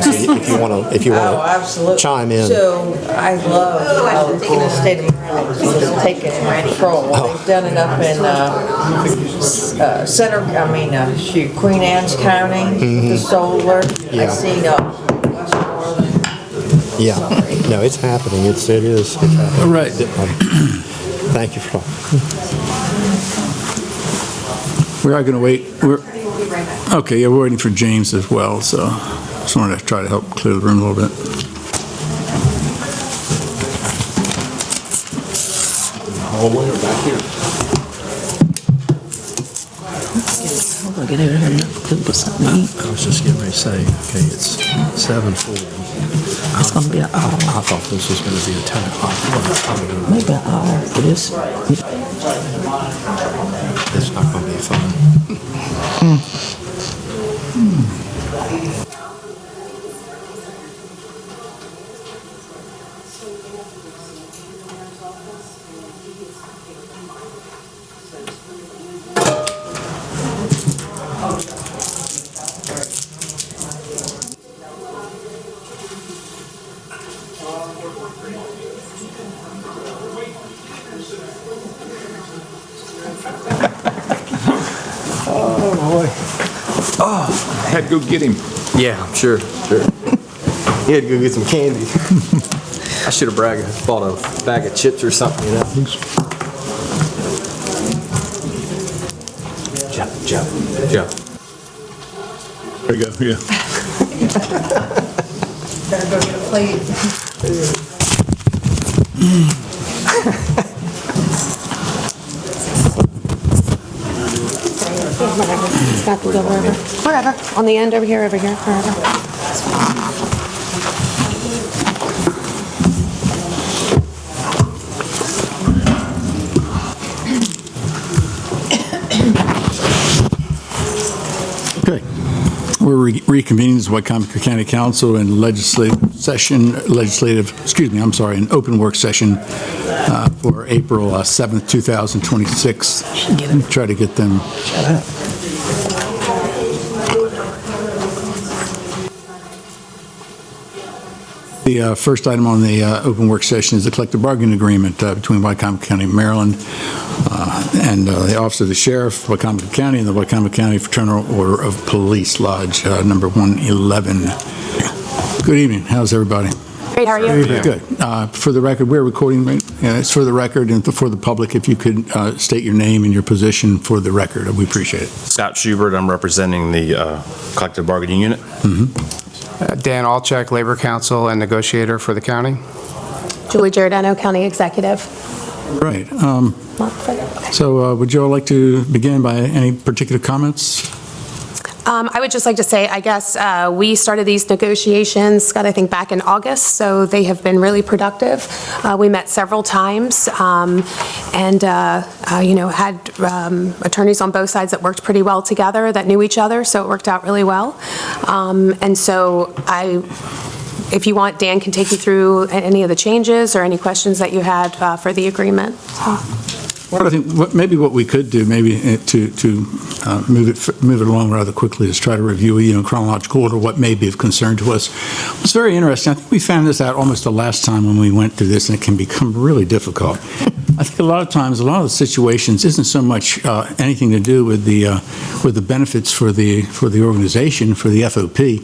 if you want to chime in. So I love in the state of Maryland, just taking control. They've done it up in Queen Anne's County, the solar. I seen Yeah, no, it's happening. It is. It's happening. All right. Thank you for We are going to wait. Okay, yeah, we're waiting for James as well, so just wanted to try to help clear the room a little bit. Hallway back here. Get over here and put something to eat. I was just getting ready to say, okay, it's 7:40. It's going to be an hour. I thought this was going to be a 10 o'clock. Maybe an hour for this. It's not going to be fun. I had to go get him. Yeah, sure. He had to go get some candy. I should have bought a bag of chips or something, Jeff. There you go, yeah. Better go get a plate. Got to go wherever. On the end over here, wherever. Okay. We're reconvening as Wicomico County Council in an open work session for April 7th, 2026. Try to get them. Shut up. The first item on the open work session is the collective bargaining agreement between Wicomico County, Maryland, and the Office of the Sheriff, Wicomico County, and the Wicomico County Fraternal Order of Police Lodge, number 111. Good evening. How's everybody? Great, how are you? Good. For the record, we're recording, right? It's for the record and for the public. If you could state your name and your position for the record, we appreciate it. Scott Schubert, I'm representing the collective bargaining unit. Dan Alchek, Labor Counsel and Negotiator for the county. Julie Giordano, County Executive. Right. So would you all like to begin by any particular comments? I would just like to say, I guess, we started these negotiations, Scott, I think back in August, so they have been really productive. We met several times and, had attorneys on both sides that worked pretty well together, that knew each other, so it worked out really well. And so if you want, Dan can take you through any of the changes or any questions that you had for the agreement. Well, I think maybe what we could do, maybe to move it along rather quickly, is try to review, in chronological order, what may be of concern to us. It's very interesting. I think we found this out almost the last time when we went through this, and it can become really difficult. I think a lot of times, a lot of the situations isn't so much anything to do with the benefits for the organization, for the FOP.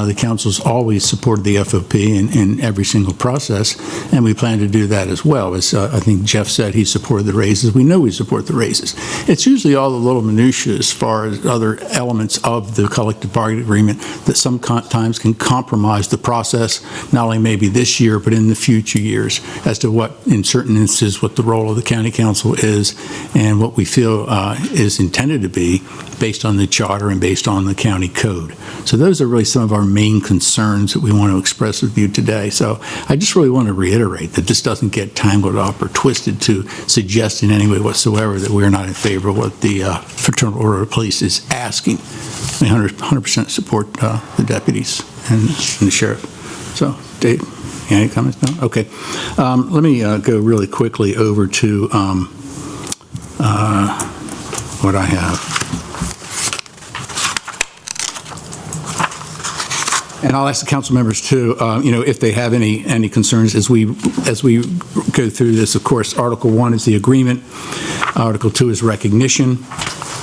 The council's always supported the FOP in every single process, and we plan to do that as well. As I think Jeff said, he supported the raises. We know we support the raises. It's usually all the little minutiae as far as other elements of the collective bargaining agreement that sometimes can compromise the process, not only maybe this year, but in the future years, as to what, in certain instances, what the role of the county council is and what we feel is intended to be based on the charter and based on the county code. So those are really some of our main concerns that we want to express with you today. So I just really want to reiterate that this doesn't get tangled up or twisted to suggest in any way whatsoever that we're not in favor of what the Fraternal Order of Police is asking. We 100% support the deputies and the sheriff. So, Dave, any comments? No? Okay. Let me go really quickly over to what I have. And I'll ask the council members too, if they have any concerns as we go through this. Of course, Article 1 is the agreement. Article 2 is recognition.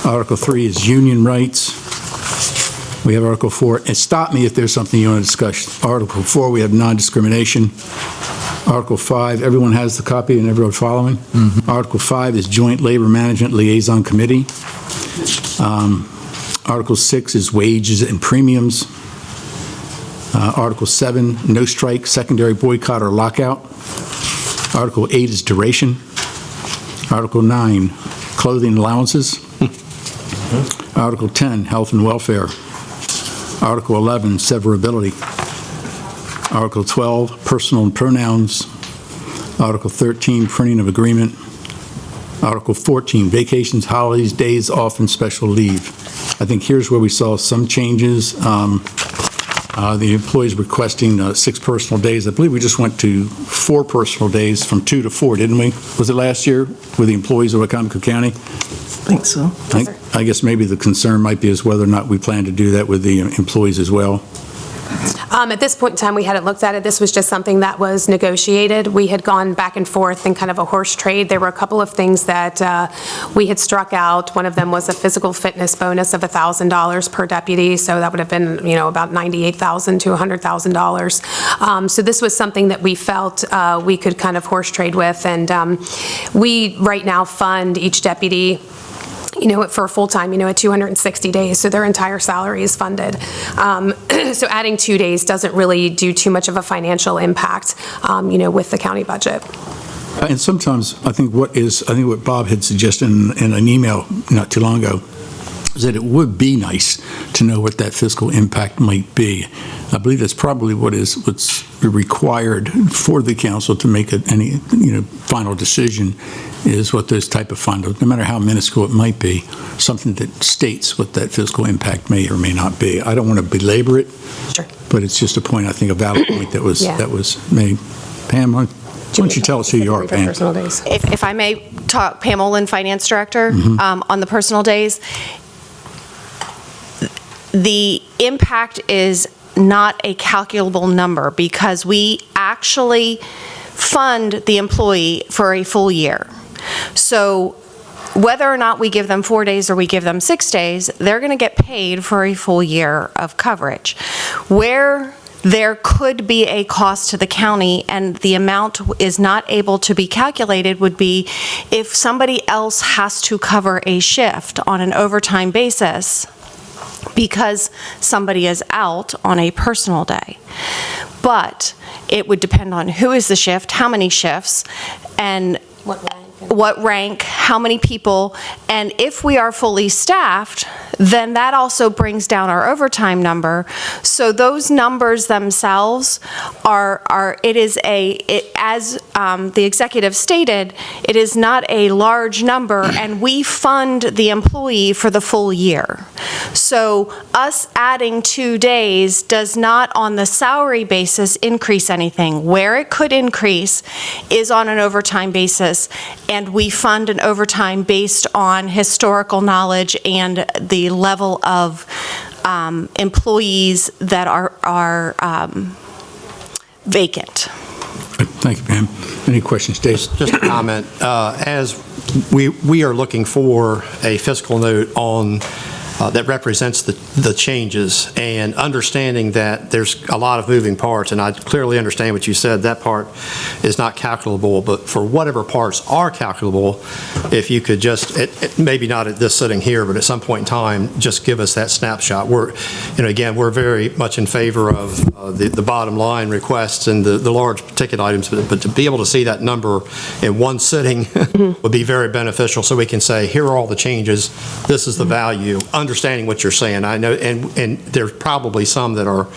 Article 3 is union rights. We have Article 4, and stop me if there's something you want to discuss. Article 4, we have non-discrimination. Article 5, everyone has the copy and everyone following? Mm-hmm. Article 5 is Joint Labor Management Liaison Committee. Article 6 is wages and premiums. Article 7, no strike, secondary boycott or lockout. Article 8 is duration. Article 9, clothing allowances. Article 10, health and welfare. Article 11, severability. Article 12, personal pronouns. Article 13, printing of agreement. Article 14, vacations, holidays, days off, and special leave. I think here's where we saw some changes. The employees requesting 6 personal days. I believe we just went to 4 personal days from 2 to 4, didn't we? Was it last year with the employees of Wicomico County? I think so. I guess maybe the concern might be as whether or not we plan to do that with the employees as well. At this point in time, we hadn't looked at it. This was just something that was negotiated. We had gone back and forth in kind of a horse trade. There were a couple of things that we had struck out. One of them was a physical fitness bonus of $1,000 per deputy, so that would have been, about $98,000 to $100,000. So this was something that we felt we could kind of horse trade with, and we right now fund each deputy for a full-time, at 260 days, so their entire salary is funded. So adding 2 days doesn't really do too much of a financial impact, with the county budget. And sometimes I think what Bob had suggested in an email not too long ago is that it would be nice to know what that fiscal impact might be. I believe that's probably what's required for the council to make any final decision, is what those type of funds, no matter how minuscule it might be, something that states what that fiscal impact may or may not be. I don't want to belabor it, sure, but it's just a point, I think, a valid point that was made. Pam, why don't you tell us who you are, Pam? If I may talk, Pam Olin, Finance Director, on the personal days. The impact is not a calculable number because we actually fund the employee for a full year. So whether or not we give them 4 days or we give them 6 days, they're going to get paid for a full year of coverage. Where there could be a cost to the county and the amount is not able to be calculated would be if somebody else has to cover a shift on an overtime basis because somebody is out on a personal day. But it would depend on who is the shift, how many shifts, and what rank, how many people, and if we are fully staffed, then that also brings down our overtime number. So those numbers themselves as the executive stated, it is not a large number, and we fund the employee for the full year. So us adding 2 days does not, on the salary basis, increase anything. Where it could increase is on an overtime basis, and we fund an overtime based on historical knowledge and the level of employees that are vacant. Thank you, Pam. Any questions, Dave? Just a comment. As we are looking for a fiscal note on that represents the changes, and understanding that there's a lot of moving parts, and I clearly understand what you said, that part is not calculable, but for whatever parts are calculable, if you could just, maybe not at this sitting here, but at some point in time, just give us that snapshot. Again, we're very much in favor of the bottom line requests and the large ticket items, but to be able to see that number in one sitting would be very beneficial, so we can say, here are all the changes, this is the value, understanding what you're saying. I know, and there's probably some that are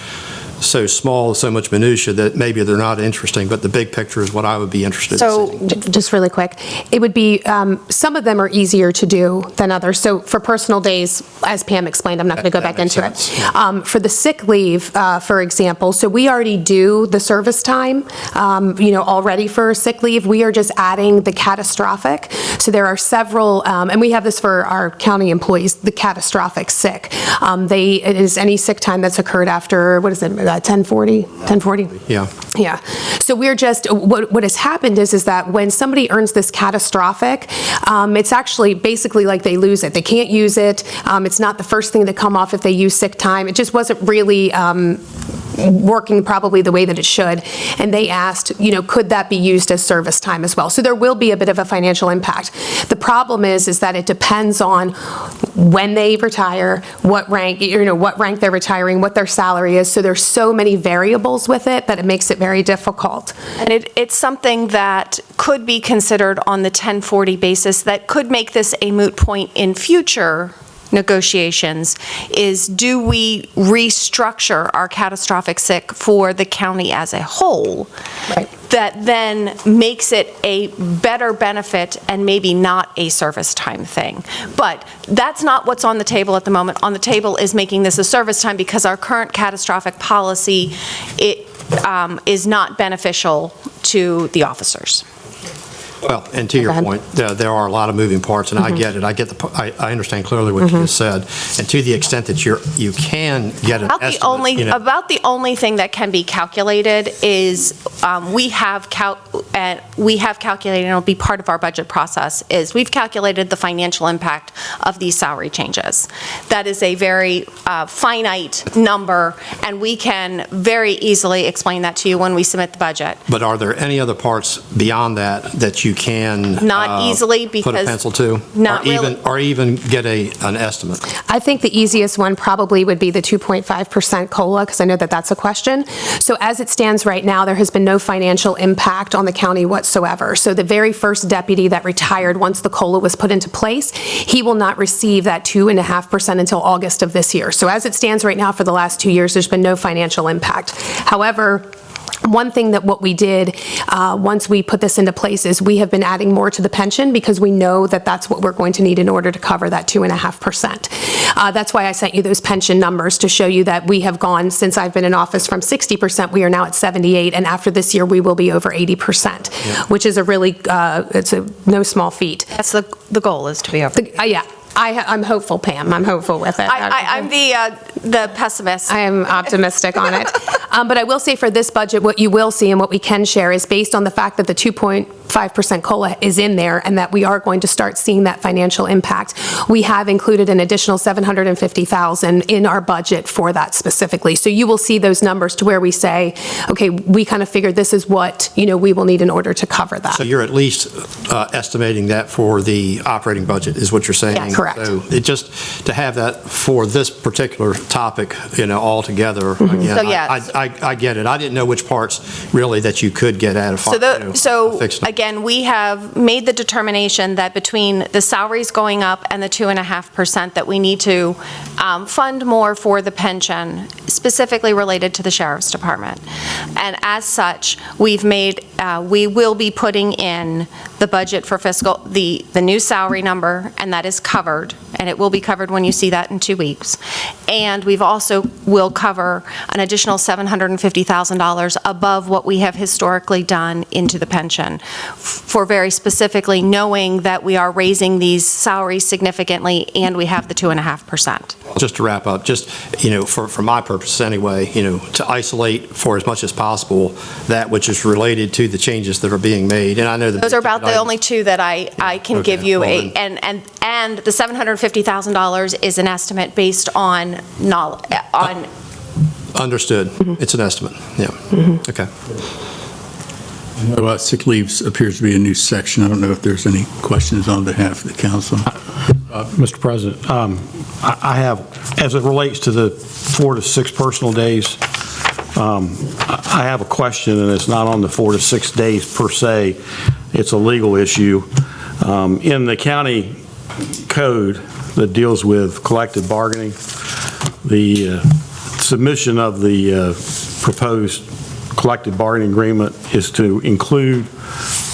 so small, so much minutia that maybe they're not interesting, but the big picture is what I would be interested in seeing. So, just really quick, it would be, some of them are easier to do than others. So for personal days, as Pam explained, I'm not going to go back into it. For the sick leave, for example, so we already do the service time, already for sick leave. We are just adding the catastrophic. So there are several, and we have this for our county employees, the catastrophic sick. It is any sick time that's occurred after, 1040? Yeah. Yeah. So we're just, what has happened is that when somebody earns this catastrophic, it's actually basically like they lose it. They can't use it. It's not the first thing to come off if they use sick time. It just wasn't really working probably the way that it should. And they asked, could that be used as service time as well? So there will be a bit of a financial impact. The problem is that it depends on when they retire, what rank they're retiring, what their salary is. So there's so many variables with it that it makes it very difficult. And it's something that could be considered on the 1040 basis that could make this a moot point in future negotiations, is do we restructure our catastrophic sick for the county as a whole? Right. That then makes it a better benefit and maybe not a service time thing. But that's not what's on the table at the moment. On the table is making this a service time because our current catastrophic policy is not beneficial to the officers. Well, and to your point, there are a lot of moving parts, and I get it. I understand clearly what you just said. And to the extent that you can get an estimate. About the only thing that can be calculated is we have calculated, and it'll be part of our budget process, is we've calculated the financial impact of these salary changes. That is a very finite number, and we can very easily explain that to you when we submit the budget. But are there any other parts beyond that you can not easily, because put a pencil to, or even get an estimate? I think the easiest one probably would be the 2.5% COLA, because I know that that's a question. So as it stands right now, there has been no financial impact on the county whatsoever. So the very first deputy that retired once the COLA was put into place, he will not receive that 2.5% until August of this year. So as it stands right now, for the last 2 years, there's been no financial impact. However, one thing that what we did once we put this into place is we have been adding more to the pension because we know that that's what we're going to need in order to cover that 2.5%. That's why I sent you those pension numbers to show you that we have gone, since I've been in office, from 60%, we are now at 78%, and after this year we will be over 80%, which is a really, it's a no small feat. That's the goal, is to be over. Yeah. I'm hopeful, Pam. I'm hopeful with it. I'm the pessimist. I am optimistic on it. But I will say for this budget, what you will see and what we can share is based on the fact that the 2.5% COLA is in there and that we are going to start seeing that financial impact. We have included an additional $750,000 in our budget for that specifically. So you will see those numbers to where we say, okay, we kind of figured this is what, we will need in order to cover that. So you're at least estimating that for the operating budget, is what you're saying? Yeah, correct. So it just, to have that for this particular topic, all together, again, So, yes. I get it. I didn't know which parts really that you could get at So again, we have made the determination that between the salaries going up and the 2.5%, that we need to fund more for the pension, specifically related to the Sheriff's Department. And as such, we will be putting in the budget for fiscal, the new salary number, and that is covered, and it will be covered when you see that in 2 weeks. And we've also will cover an additional $750,000 above what we have historically done into the pension, for very specifically knowing that we are raising these salaries significantly and we have the 2.5%. Just to wrap up, just, for my purposes anyway, to isolate for as much as possible that which is related to the changes that are being made. And I know that those are about the only two that I can give you, and the $750,000 is an estimate based on knowledge, on. Understood. It's an estimate, yeah. Okay. Sick leaves appears to be a new section. I don't know if there's any questions on behalf of the council. Mr. President, I have, as it relates to the 4 to 6 personal days, I have a question, and it's not on the 4 to 6 days per se. It's a legal issue. In the county code that deals with collective bargaining, the submission of the proposed collective bargaining agreement is to include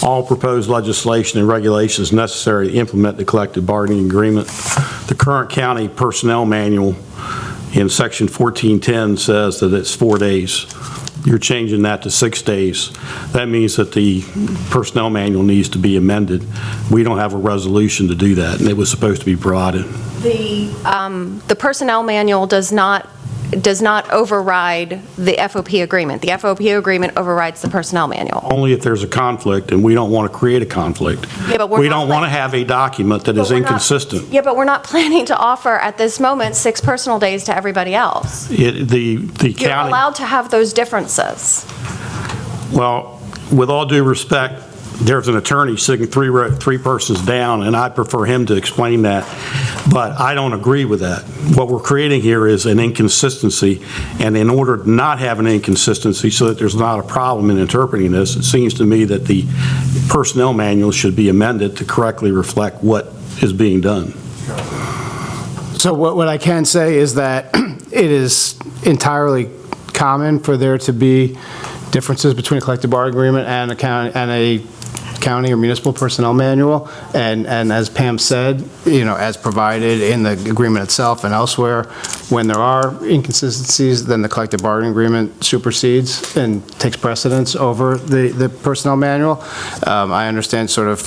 all proposed legislation and regulations necessary to implement the collective bargaining agreement. The current county personnel manual in section 1410 says that it's 4 days. You're changing that to 6 days. That means that the personnel manual needs to be amended. We don't have a resolution to do that, and it was supposed to be brought in. The personnel manual does not override the FOP agreement. The FOP agreement overrides the personnel manual. Only if there's a conflict, and we don't want to create a conflict. Yeah, but we don't want to have a document that is inconsistent. Yeah, but we're not planning to offer at this moment 6 personal days to everybody else. The You're county. allowed to have those differences. Well, with all due respect, there's an attorney sitting three persons down, and I prefer him to explain that, but I don't agree with that. What we're creating here is an inconsistency, and in order to not have an inconsistency so that there's not a problem in interpreting this, it seems to me that the personnel manual should be amended to correctly reflect what is being done. So what I can say is that it is entirely common for there to be differences between a collective bargaining agreement and a county or municipal personnel manual, and as Pam said, as provided in the agreement itself and elsewhere, when there are inconsistencies, then the collective bargaining agreement supersedes and takes precedence over the personnel manual. I understand sort of,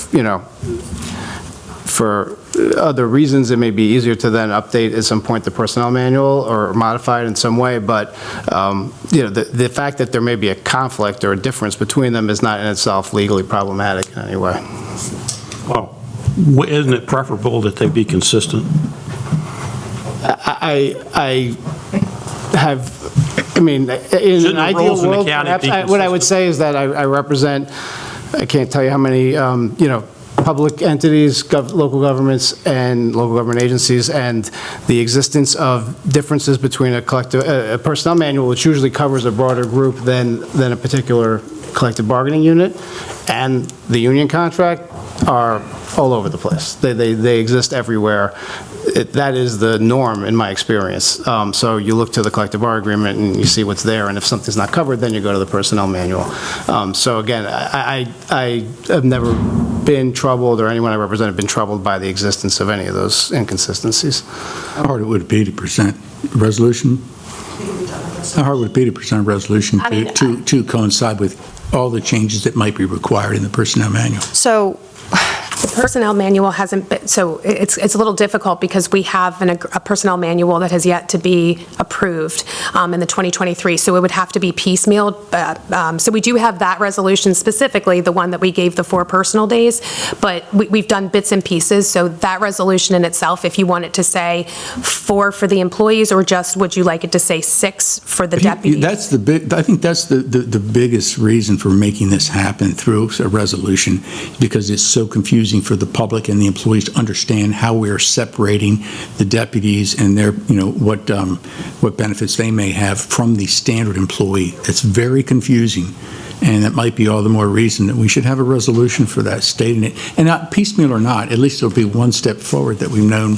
for other reasons, it may be easier to then update at some point the personnel manual or modify it in some way, but the fact that there may be a conflict or a difference between them is not in itself legally problematic in any way. Well, isn't it preferable that they be consistent? In an ideal world, perhaps, what I would say is that I represent, I can't tell you how many, public entities, local governments, and local government agencies, and the existence of differences between a personnel manual, which usually covers a broader group than a particular collective bargaining unit, and the union contract are all over the place. They exist everywhere. That is the norm in my experience. So you look to the collective bargaining agreement and you see what's there, and if something's not covered, then you go to the personnel manual. So again, I have never been troubled, or anyone I represent have been troubled by the existence of any of those inconsistencies. How hard it would be to present resolution? How hard would it be to present a resolution to coincide with all the changes that might be required in the personnel manual? So the personnel manual hasn't been, so it's a little difficult because we have a personnel manual that has yet to be approved in the 2023, so it would have to be piecemealed. So we do have that resolution specifically, the one that we gave the 4 personal days, but we've done bits and pieces, so that resolution in itself, if you want it to say 4 for the employees, or just would you like it to say 6 for the deputies? I think that's the biggest reason for making this happen through a resolution, because it's so confusing for the public and the employees to understand how we are separating the deputies and their, what benefits they may have from the standard employee. It's very confusing And that might be all the more reason that we should have a resolution for that, stating it. And not piecemeal or not, at least it'll be one step forward that we've known,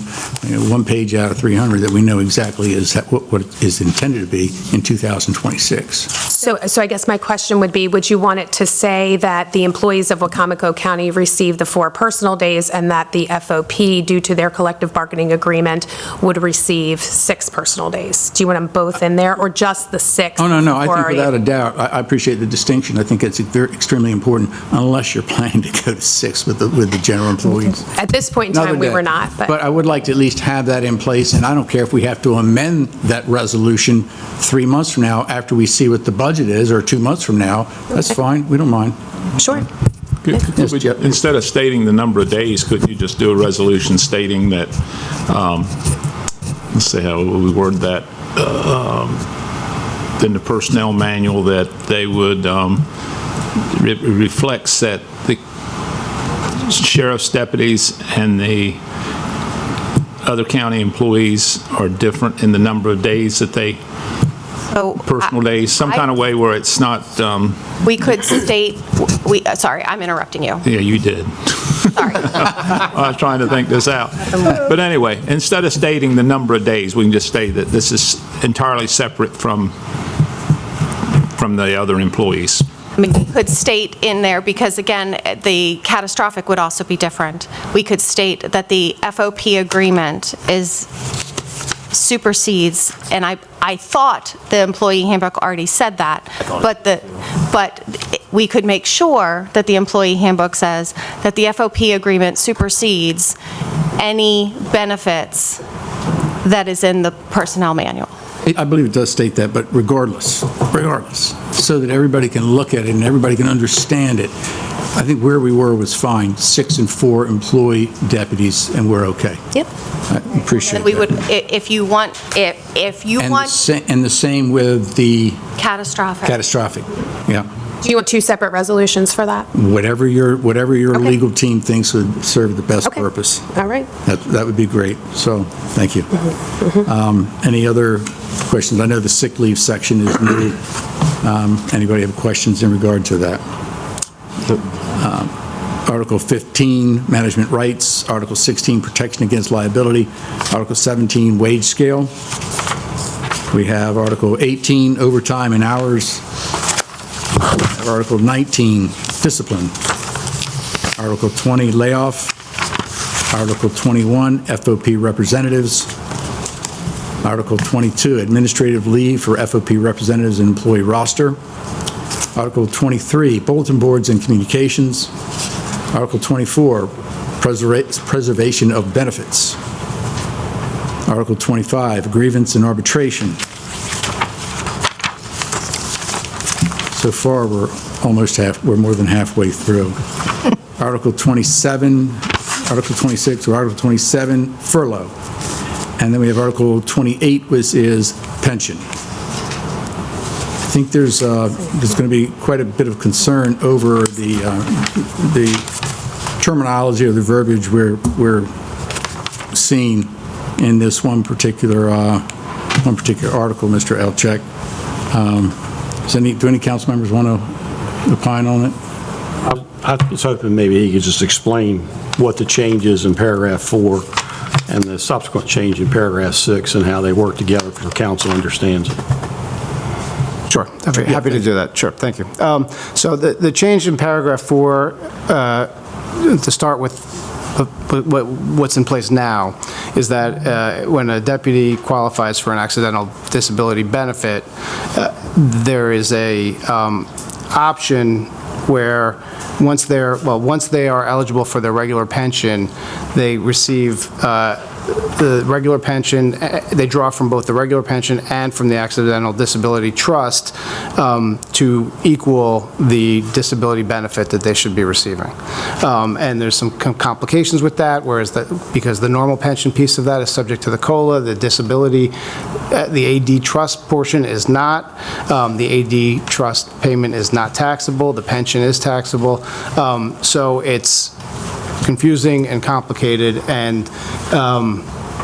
one page out of 300 that we know exactly is what is intended to be in 2026. So I guess my question would be, would you want it to say that the employees of Wicomico County receive the 4 personal days and that the FOP, due to their collective bargaining agreement, would receive 6 personal days? Do you want them both in there or just the 6? Oh, no. I think without a doubt, I appreciate the distinction. I think it's extremely important, unless you're planning to go to 6 with the general employees. At this point in time, we were not. But I would like to at least have that in place, and I don't care if we have to amend that resolution 3 months from now after we see what the budget is, or 2 months from now. That's fine. We don't mind. Sure. Instead of stating the number of days, could you just do a resolution stating that, let's see how we word that, in the personnel manual, that they would, it reflects that the sheriff's deputies and the other county employees are different in the number of days that they, personal days, some kind of way where it's not... We could state, sorry, I'm interrupting you. Yeah, you did. Sorry. I was trying to think this out. But anyway, instead of stating the number of days, we can just state that this is entirely separate from the other employees. I mean, we could state in there, because again, the catastrophic would also be different. We could state that the FOP agreement supersedes, and I thought the employee handbook already said that, but we could make sure that the employee handbook says that the FOP agreement supersedes any benefits that is in the personnel manual. I believe it does state that, but regardless, so that everybody can look at it and everybody can understand it. I think where we were was fine, 6 and 4 employee deputies, and we're okay. Yep. I appreciate that. We would, if you want. And the same with the... Catastrophic. Yeah. Do you want 2 separate resolutions for that? Whatever your legal team thinks would serve the best purpose. All right. That would be great. So, thank you. Any other questions? I know the sick leave section is new. Anybody have questions in regard to that? Article 15, management rights. Article 16, protection against liability. Article 17, wage scale. We have Article 18, overtime and hours. Article 19, discipline. Article 20, layoff. Article 21, FOP representatives. Article 22, administrative leave for FOP representatives and employee roster. Article 23, bulletin boards and communications. Article 24, preservation of benefits. Article 25, grievance and arbitration. So far, we're more than halfway through. Article 27, Article 26, or Article 27, furlough. And then we have Article 28, which is pension. I think there's going to be quite a bit of concern over the terminology or the verbiage we're seeing in this one particular article, Mr. Elchek. Do any council members want to opine on it? I was hoping maybe he could just explain what the change is in paragraph 4 and the subsequent change in paragraph 6 and how they work together so the council understands it. Sure, happy to do that. Sure, thank you. So the change in paragraph 4, to start with what's in place now, is that when a deputy qualifies for an accidental disability benefit, there is a option where once they are eligible for their regular pension, they receive the regular pension, they draw from both the regular pension and from the accidental disability trust to equal the disability benefit that they should be receiving. And there's some complications with that, because the normal pension piece of that is subject to the COLA, the disability, the AD trust portion is not. The AD trust payment is not taxable, the pension is taxable. So it's confusing and complicated, and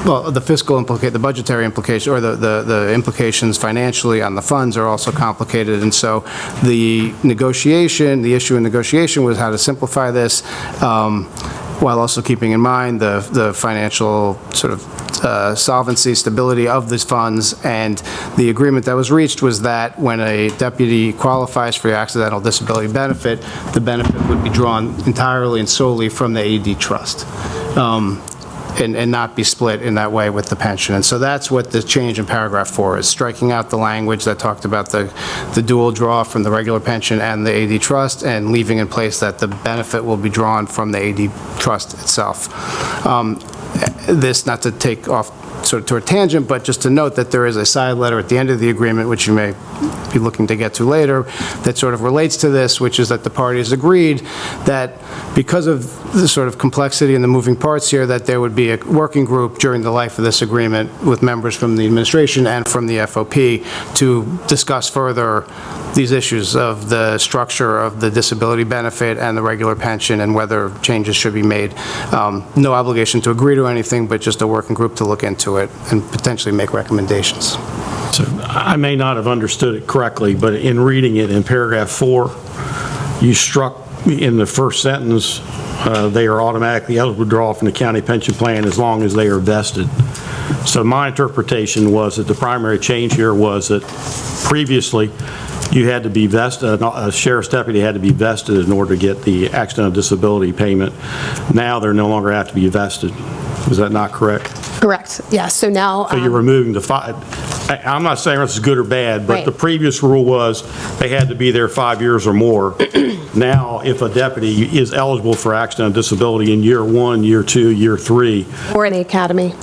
the fiscal the budgetary implication, or the implications financially on the funds are also complicated. And so the issue in negotiation was how to simplify this, while also keeping in mind the financial sort of solvency, stability of these funds. And the agreement that was reached was that when a deputy qualifies for the accidental disability benefit, the benefit would be drawn entirely and solely from the AD trust. And not be split in that way with the pension. And so that's what the change in paragraph 4 is, striking out the language that talked about the dual draw from the regular pension and the AD trust, and leaving in place that the benefit will be drawn from the AD trust itself. This, not to take off sort of to a tangent, but just to note that there is a side letter at the end of the agreement, which you may be looking to get to later, that sort of relates to this, which is that the parties agreed that because of the sort of complexity and the moving parts here, that there would be a working group during the life of this agreement with members from the administration and from the FOP to discuss further these issues of the structure of the disability benefit and the regular pension and whether changes should be made. No obligation to agree to anything, but just a working group to look into it and potentially make recommendations. So I may not have understood it correctly, but in reading it in paragraph 4, you struck in the first sentence, they are automatically eligible to draw from the county pension plan as long as they are vested. So my interpretation was that the primary change here was that previously you had to be vested, a sheriff's deputy had to be vested in order to get the accidental disability payment. Now they're no longer have to be vested. Is that not correct? Correct, yes. So now... So you're removing the 5. I'm not saying this is good or bad, but Right. The previous rule was they had to be there 5 years or more. Now, if a deputy is eligible for accidental disability in year 1, year 2, year 3, Or in the academy.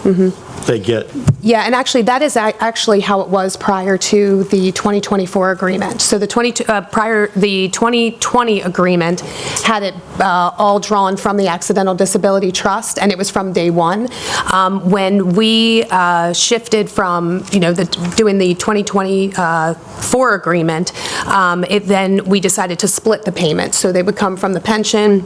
they get... Yeah, and actually, that is actually how it was prior to the 2024 agreement. So the 2020 agreement had it all drawn from the Accidental Disability Trust, and it was from day one. When we shifted from, doing the 2024 agreement, then we decided to split the payment. So they would come from the pension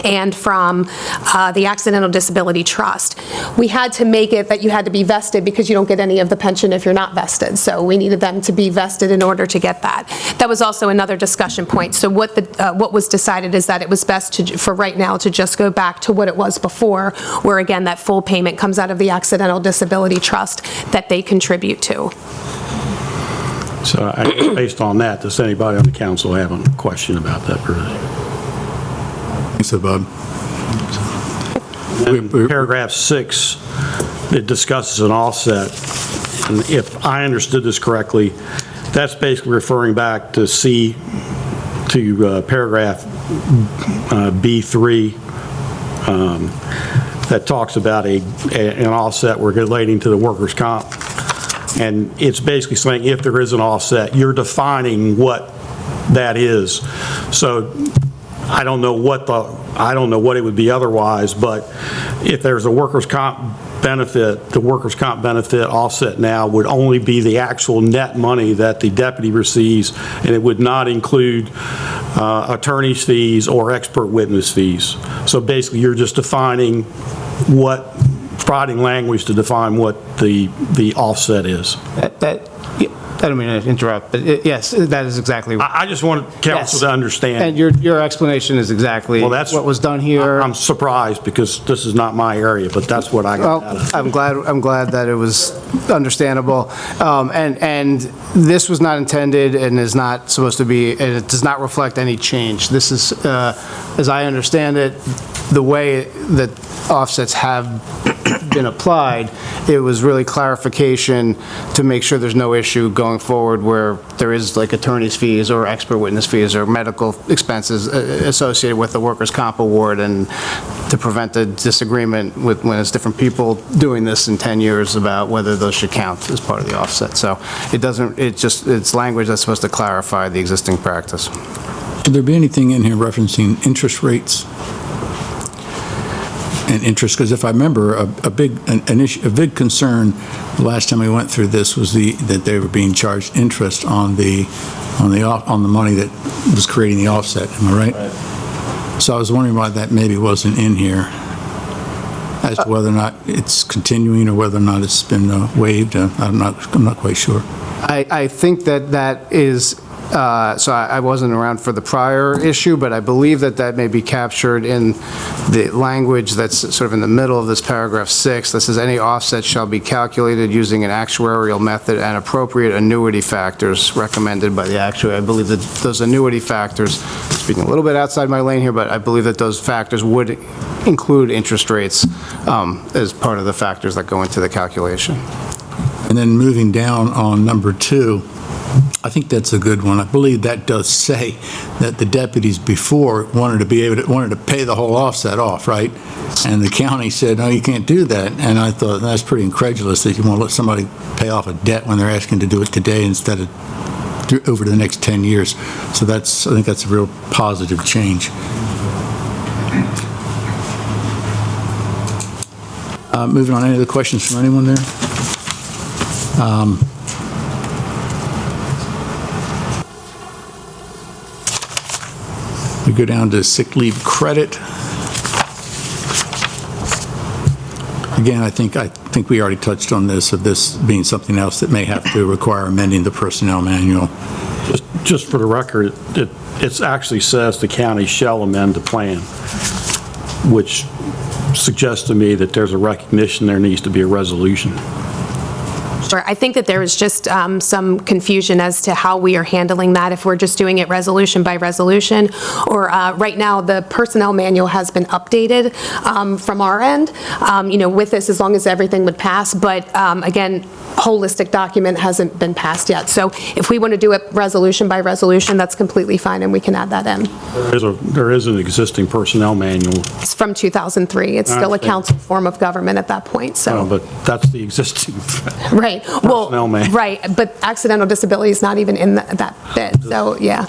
and from the Accidental Disability Trust. We had to make it that you had to be vested because you don't get any of the pension if you're not vested. So we needed them to be vested in order to get that. That was also another discussion point. So what was decided is that it was best for right now to just go back to what it was before, where again that full payment comes out of the Accidental Disability Trust that they contribute to. So based on that, does anybody on the council have a question about that provision? Thanks, Bob. Paragraph 6, it discusses an offset. And if I understood this correctly, that's basically referring back to paragraph B3 that talks about an offset relating to the workers' comp. And it's basically saying if there is an offset, you're defining what that is. So I don't know what it would be otherwise, but if there's a workers' comp benefit, the workers' comp benefit offset now would only be the actual net money that the deputy receives, and it would not include attorney's fees or expert witness fees. So basically, you're just defining providing language to define what the offset is. I don't mean to interrupt, but yes, that is exactly. I just want council to understand. And your explanation is exactly what was done here. I'm surprised because this is not my area, but that's what I got out of it. I'm glad that it was understandable. And this was not intended and is not supposed to be, and it does not reflect any change. This is, as I understand it, the way that offsets have been applied, it was really clarification to make sure there's no issue going forward where there is like attorney's fees or expert witness fees or medical expenses associated with the workers' comp award, and to prevent the disagreement with when it's different people doing this in 10 years about whether those should count as part of the offset. So it's language that's supposed to clarify the existing practice. Should there be anything in here referencing interest rates? And interest, because if I remember, a big concern the last time we went through this was that they were being charged interest on the money that was creating the offset. Am I right? So I was wondering why that maybe wasn't in here. as to whether or not it's continuing or whether or not it's been waived. I'm not quite sure. I think that is, so I wasn't around for the prior issue, but I believe that may be captured in the language that's sort of in the middle of this paragraph 6. That says, any offset shall be calculated using an actuarial method and appropriate annuity factors recommended by the actuary. I believe that those annuity factors, speaking a little bit outside my lane here, but I believe that those factors would include interest rates as part of the factors that go into the calculation. And then moving down on number 2, I think that's a good one. I believe that does say that the deputies before wanted to pay the whole offset off, right? And the county said, no, you can't do that. And I thought that's pretty incredulous that you want to let somebody pay off a debt when they're asking to do it today instead of over the next 10 years. So I think that's a real positive change. Moving on, any other questions from anyone there? We go down to sick leave credit. Again, I think we already touched on this, of this being something else that may have to require amending the personnel manual. Just for the record, it actually says the county shall amend the plan, which suggests to me that there's a recognition there needs to be a resolution. Sure. I think that there is just some confusion as to how we are handling that, if we're just doing it resolution by resolution, or right now the personnel manual has been updated from our end, with this, as long as everything would pass. But again, holistic document hasn't been passed yet. So if we want to do it resolution by resolution, that's completely fine, and we can add that in. There is an existing personnel manual. It's from 2003. It's still a council form of government at that point. So, but that's the existing. Right. Well, right. But accidental disability is not even in that bit. So yeah.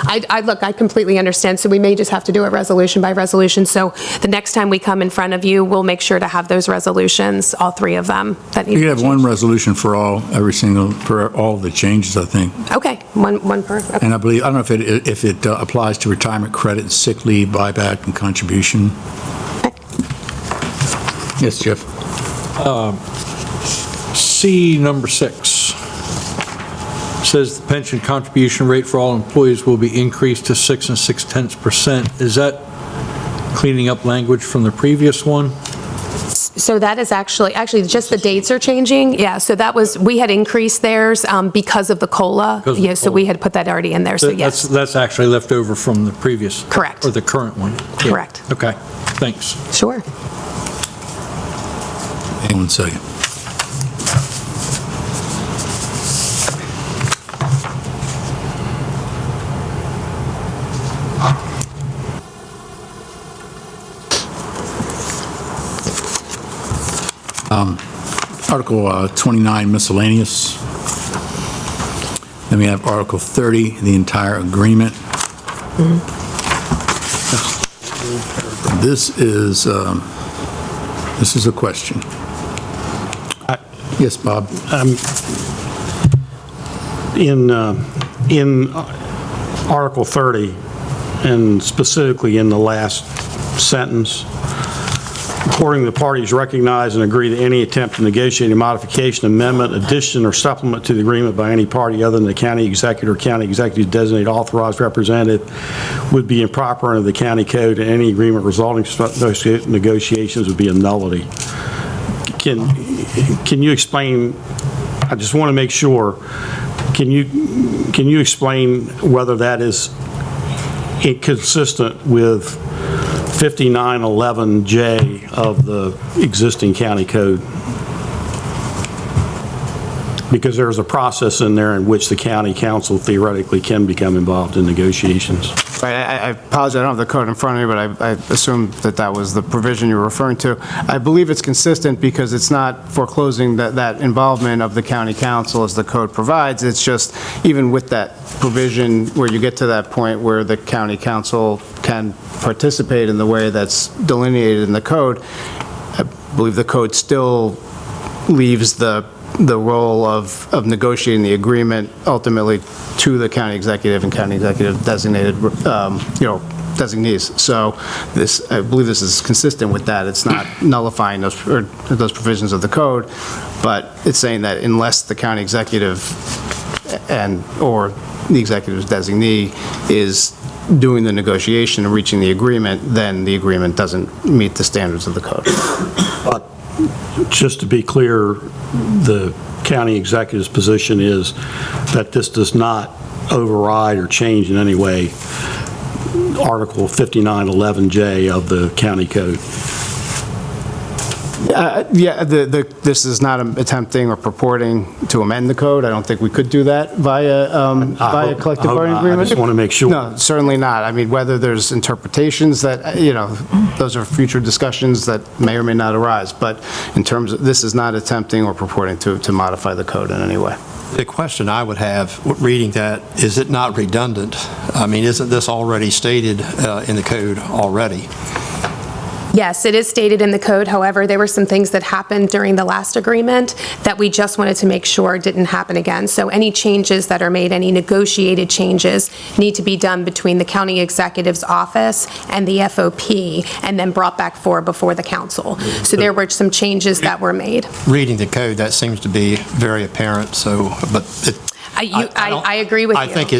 I completely understand. So we may just have to do it resolution by resolution. So the next time we come in front of you, we'll make sure to have those resolutions, all 3 of them. That need You to have be one changed. resolution for all the changes, I think. Okay. One per. Okay. And I don't know if it applies to retirement credit, sick leave, buyback, and contribution. Okay. Yes, Jeff. C number 6 says the pension contribution rate for all employees will be increased to 6 6/10%. Is that cleaning up language from the previous one? So that is actually just the dates are changing. Yeah. So we had increased theirs because of the COLA. Yeah. So we had put that already in there. So yes. That's actually left over from the previous. Correct. Or the current one. Correct. Yeah. Okay. Thanks. Sure. Hang on 1 second. Article 29, miscellaneous. Then we have Article 30, the entire agreement. This is a question. Yes, Bob. In Article 30, and specifically in the last sentence, according to the parties recognize and agree that any attempt to negotiate a modification, amendment, addition, or supplement to the agreement by any party other than the county executive or county executive's designated authorized representative would be improper under the county code, and any agreement resulting from negotiations would be a nullity. Can you explain, I just want to make sure, can you explain whether that is inconsistent with 5911J of the existing county code? Because there's a process in there in which the county council theoretically can become involved in negotiations. Right, I apologize, I don't have the code in front of me, but I assume that was the provision you're referring to. I believe it's consistent because it's not foreclosing that involvement of the county council as the code provides. It's just, even with that provision where you get to that point where the county council can participate in the way that's delineated in the code, I believe the code still leaves the role of negotiating the agreement ultimately to the county executive and county executive designated, designees. So I believe this is consistent with that. It's not nullifying those provisions of the code, but it's saying that unless the county executive or the executive's designee is doing the negotiation and reaching the agreement, then the agreement doesn't meet the standards of the code. But just to be clear, the county executive's position is that this does not override or change in any way Article 5911J of the county code. Yeah, this is not attempting or purporting to amend the code. I don't think we could do that via collective bargaining agreement. I just want to make sure. No, certainly not. I mean, whether there's interpretations that, those are future discussions that may or may not arise. But in terms of, this is not attempting or purporting to modify the code in any way. The question I would have, reading that, is it not redundant? I mean, isn't this already stated in the code already? Yes, it is stated in the code. However, there were some things that happened during the last agreement that we just wanted to make sure didn't happen again. So any changes that are made, any negotiated changes, need to be done between the county executive's office and the FOP, and then brought back before the council. So there were some changes that were made. Reading the code, that seems to be very apparent. So, but I agree with you. I think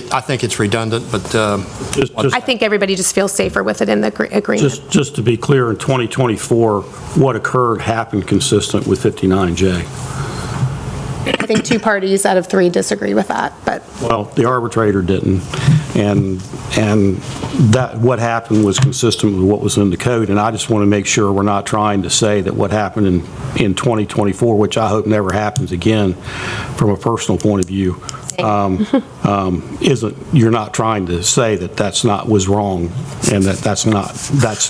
it's redundant, but I think everybody just feels safer with it in the agreement. Just to be clear, in 2024, what occurred happened consistent with 59J. I think 2 parties out of 3 disagree with that, but. Well, the arbitrator didn't, and that what happened was consistent with what was in the code, and I just want to make sure we're not trying to say that what happened in 2024, which I hope never happens again from a personal point of view, you're not trying to say that was wrong and that's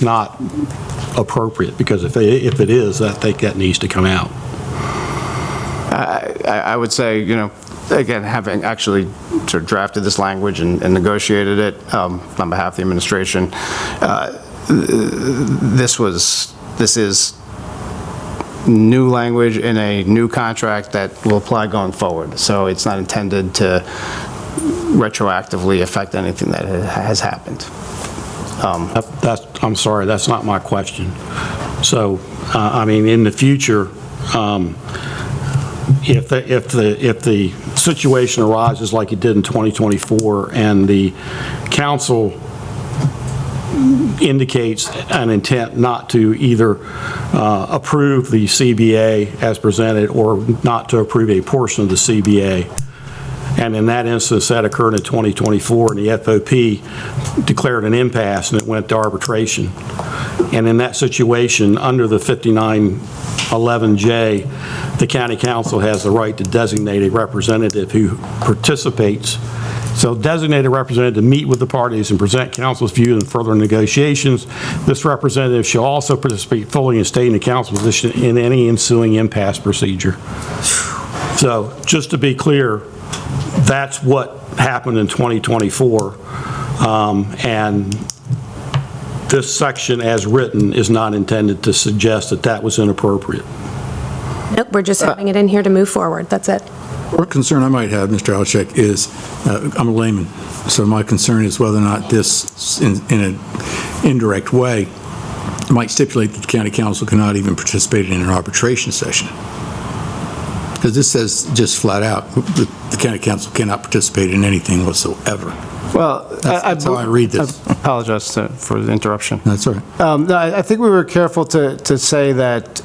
not appropriate, because if it is, I think that needs to come out. I would say, again, having actually sort of drafted this language and negotiated it on behalf of the administration, this is new language in a new contract that will apply going forward. So it's not intended to retroactively affect anything that has happened. I'm sorry, that's not my question. So, I mean, in the future, if the situation arises like it did in 2024 and the council indicates an intent not to either approve the CBA as presented or not to approve a portion of the CBA, and in that instance that occurred in 2024 and the FOP declared an impasse and it went to arbitration, and in that situation under the 5911J, the county council has the right to designate a representative who participates. So designate a representative to meet with the parties and present council's view in further negotiations. This representative shall also participate fully in stating the council's position in any ensuing impasse procedure. So just to be clear, that's what happened in 2024. And this section as written is not intended to suggest that that was inappropriate. Nope, we're just having it in here to move forward. That's it. One concern I might have, Mr. Alchek, is I'm a layman, so my concern is whether or not this, in an indirect way, might stipulate that the county council cannot even participate in an arbitration session. Because this says just flat out, the county council cannot participate in anything whatsoever. Well, that's how I read this. I apologize for the interruption. That's all right. No, I think we were careful to say that,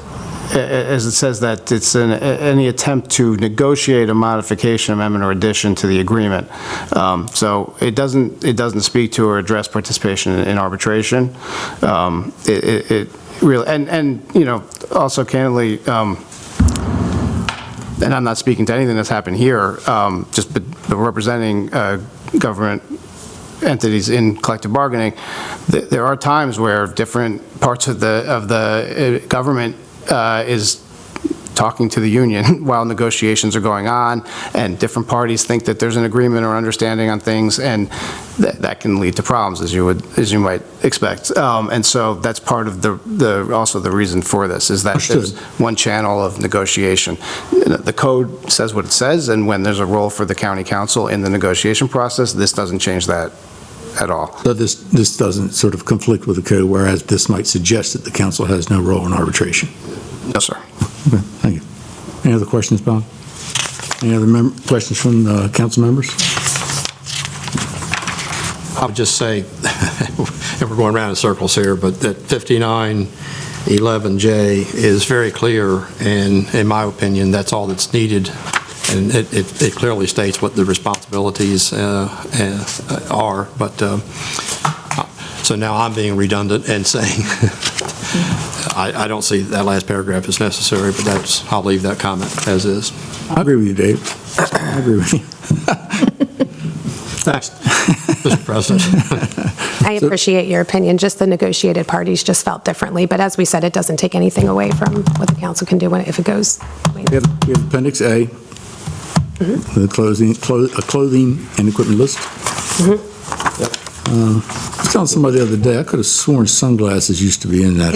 as it says, that it's any attempt to negotiate a modification, amendment, or addition to the agreement. So it doesn't speak to or address participation in arbitration. It really, and also candidly, and I'm not speaking to anything that's happened here, just representing government entities in collective bargaining, there are times where different parts of the government is talking to the union while negotiations are going on, and different parties think that there's an agreement or understanding on things, and that can lead to problems, as you might expect. And so that's part of also the reason for this, is that there's one channel of negotiation. The code says what it says, and when there's a role for the county council in the negotiation process, this doesn't change that at all. So this doesn't sort of conflict with the code, whereas this might suggest that the council has no role in arbitration? No, sir. Okay, thank you. Any other questions, Bob? Any other questions from council members? I would just say, and we're going around in circles here, but that 5911J is very clear, and in my opinion, that's all that's needed. And it clearly states what the responsibilities are, but so now I'm being redundant and saying I don't see that last paragraph as necessary, but I'll leave that comment as is. I agree with you, Dave. I agree with you. Next, Mr. President. I appreciate your opinion. Just the negotiated parties just felt differently. But as we said, it doesn't take anything away from what the council can do if it goes. We have Appendix A, the clothing and equipment list. I was telling somebody the other day, I could have sworn sunglasses used to be in that.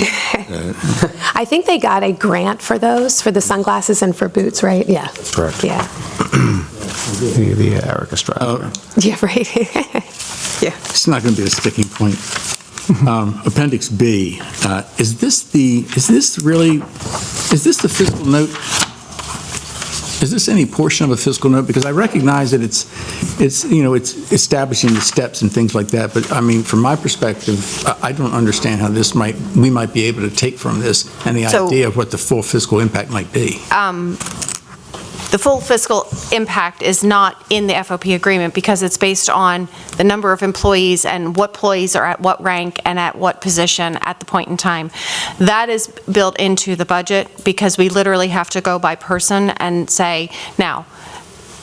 I think they got a grant for those, for the sunglasses and for boots, right? Yeah. That's correct. Yeah. The Eric Estrada. Yeah, right. Yeah. It's not going to be a sticking point. Appendix B, is this the fiscal note? Is this any portion of a fiscal note? Because I recognize that it's establishing the steps and things like that, but I mean, from my perspective, I don't understand how we might be able to take from this any idea of what the full fiscal impact might be. The full fiscal impact is not in the FOP agreement because it's based on the number of employees and what employees are at what rank and at what position at the point in time. That is built into the budget because we literally have to go by person and say, now,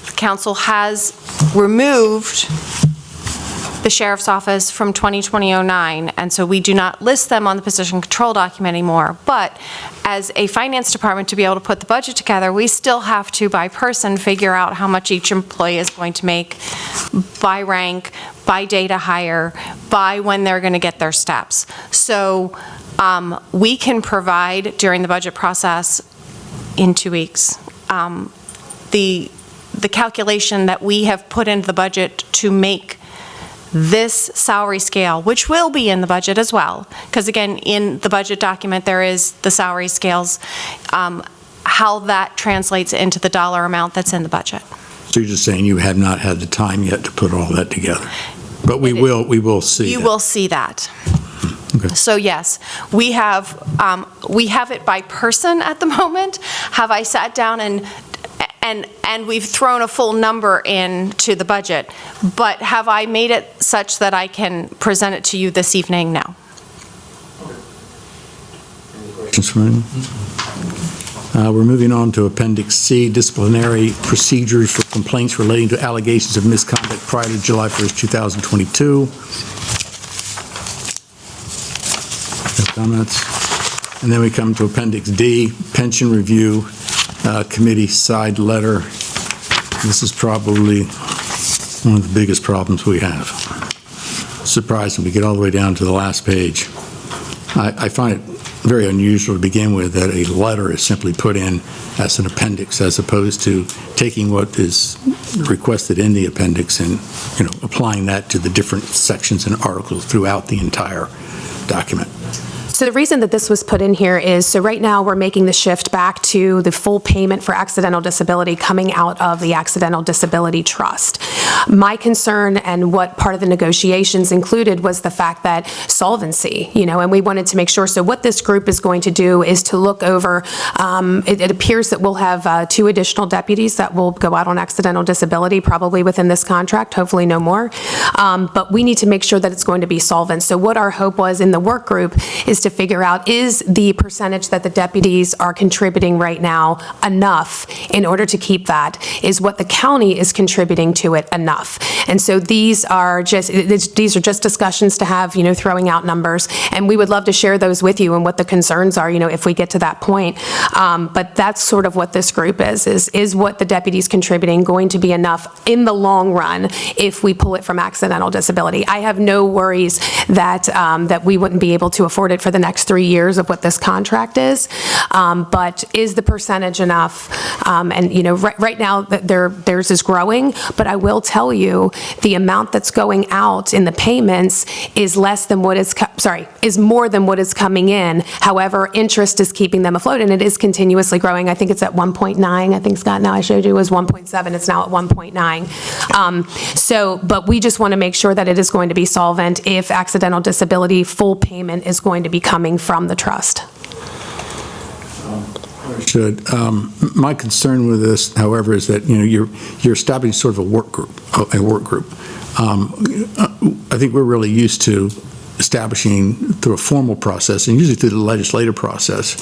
the council has removed the sheriff's office from 2020-09, and so we do not list them on the position control document anymore. But as a finance department, to be able to put the budget together, we still have to, by person, figure out how much each employee is going to make by rank, by data hire, by when they're going to get their steps. So we can provide during the budget process in 2 weeks the calculation that we have put into the budget to make this salary scale, which will be in the budget as well, because again, in the budget document, there is the salary scales, how that translates into the dollar amount that's in the budget. So you're just saying you have not had the time yet to put all that together, but we will see. You will see that. Okay. So yes, we have it by person at the moment. Have I sat down and we've thrown a full number into the budget, but have I made it such that I can present it to you this evening? No. Questions from anyone? We're moving on to Appendix C, disciplinary procedures for complaints relating to allegations of misconduct prior to July 1st, 2022. No comments. And then we come to Appendix D, pension review committee side letter. This is probably one of the biggest problems we have. Surprising, we get all the way down to the last page. I find it very unusual to begin with that a letter is simply put in as an appendix as opposed to taking what is requested in the appendix and applying that to the different sections and articles throughout the entire document. So the reason that this was put in here is, so right now we're making the shift back to the full payment for accidental disability coming out of the Accidental Disability Trust. My concern and what part of the negotiations included was the fact that solvency, and we wanted to make sure. So what this group is going to do is to look over, it appears that we'll have 2 additional deputies that will go out on accidental disability probably within this contract, hopefully no more. But we need to make sure that it's going to be solvent. So what our hope was in the work group is to figure out, is the percentage that the deputies are contributing right now enough in order to keep that? Is what the county is contributing to it enough? And so these are just discussions to have, throwing out numbers, and we would love to share those with you and what the concerns are, if we get to that point. But that's sort of what this group is what the deputies contributing going to be enough in the long run if we pull it from accidental disability? I have no worries that we wouldn't be able to afford it for the the next 3 years of what this contract is. But is the percentage enough? And, right now, theirs is growing, but I will tell you, the amount that's going out in the payments is less than what is, is more than what is coming in. However, interest is keeping them afloat, and it is continuously growing. I think it's at 1.9. I think, Scott, now I showed you, it was 1.7. It's now at 1.9. But we just want to make sure that it is going to be solvent if accidental disability full payment is going to be coming from the trust. Should. My concern with this, however, is that, you're establishing sort of a work group. I think we're really used to establishing through a formal process, and usually through the legislative process,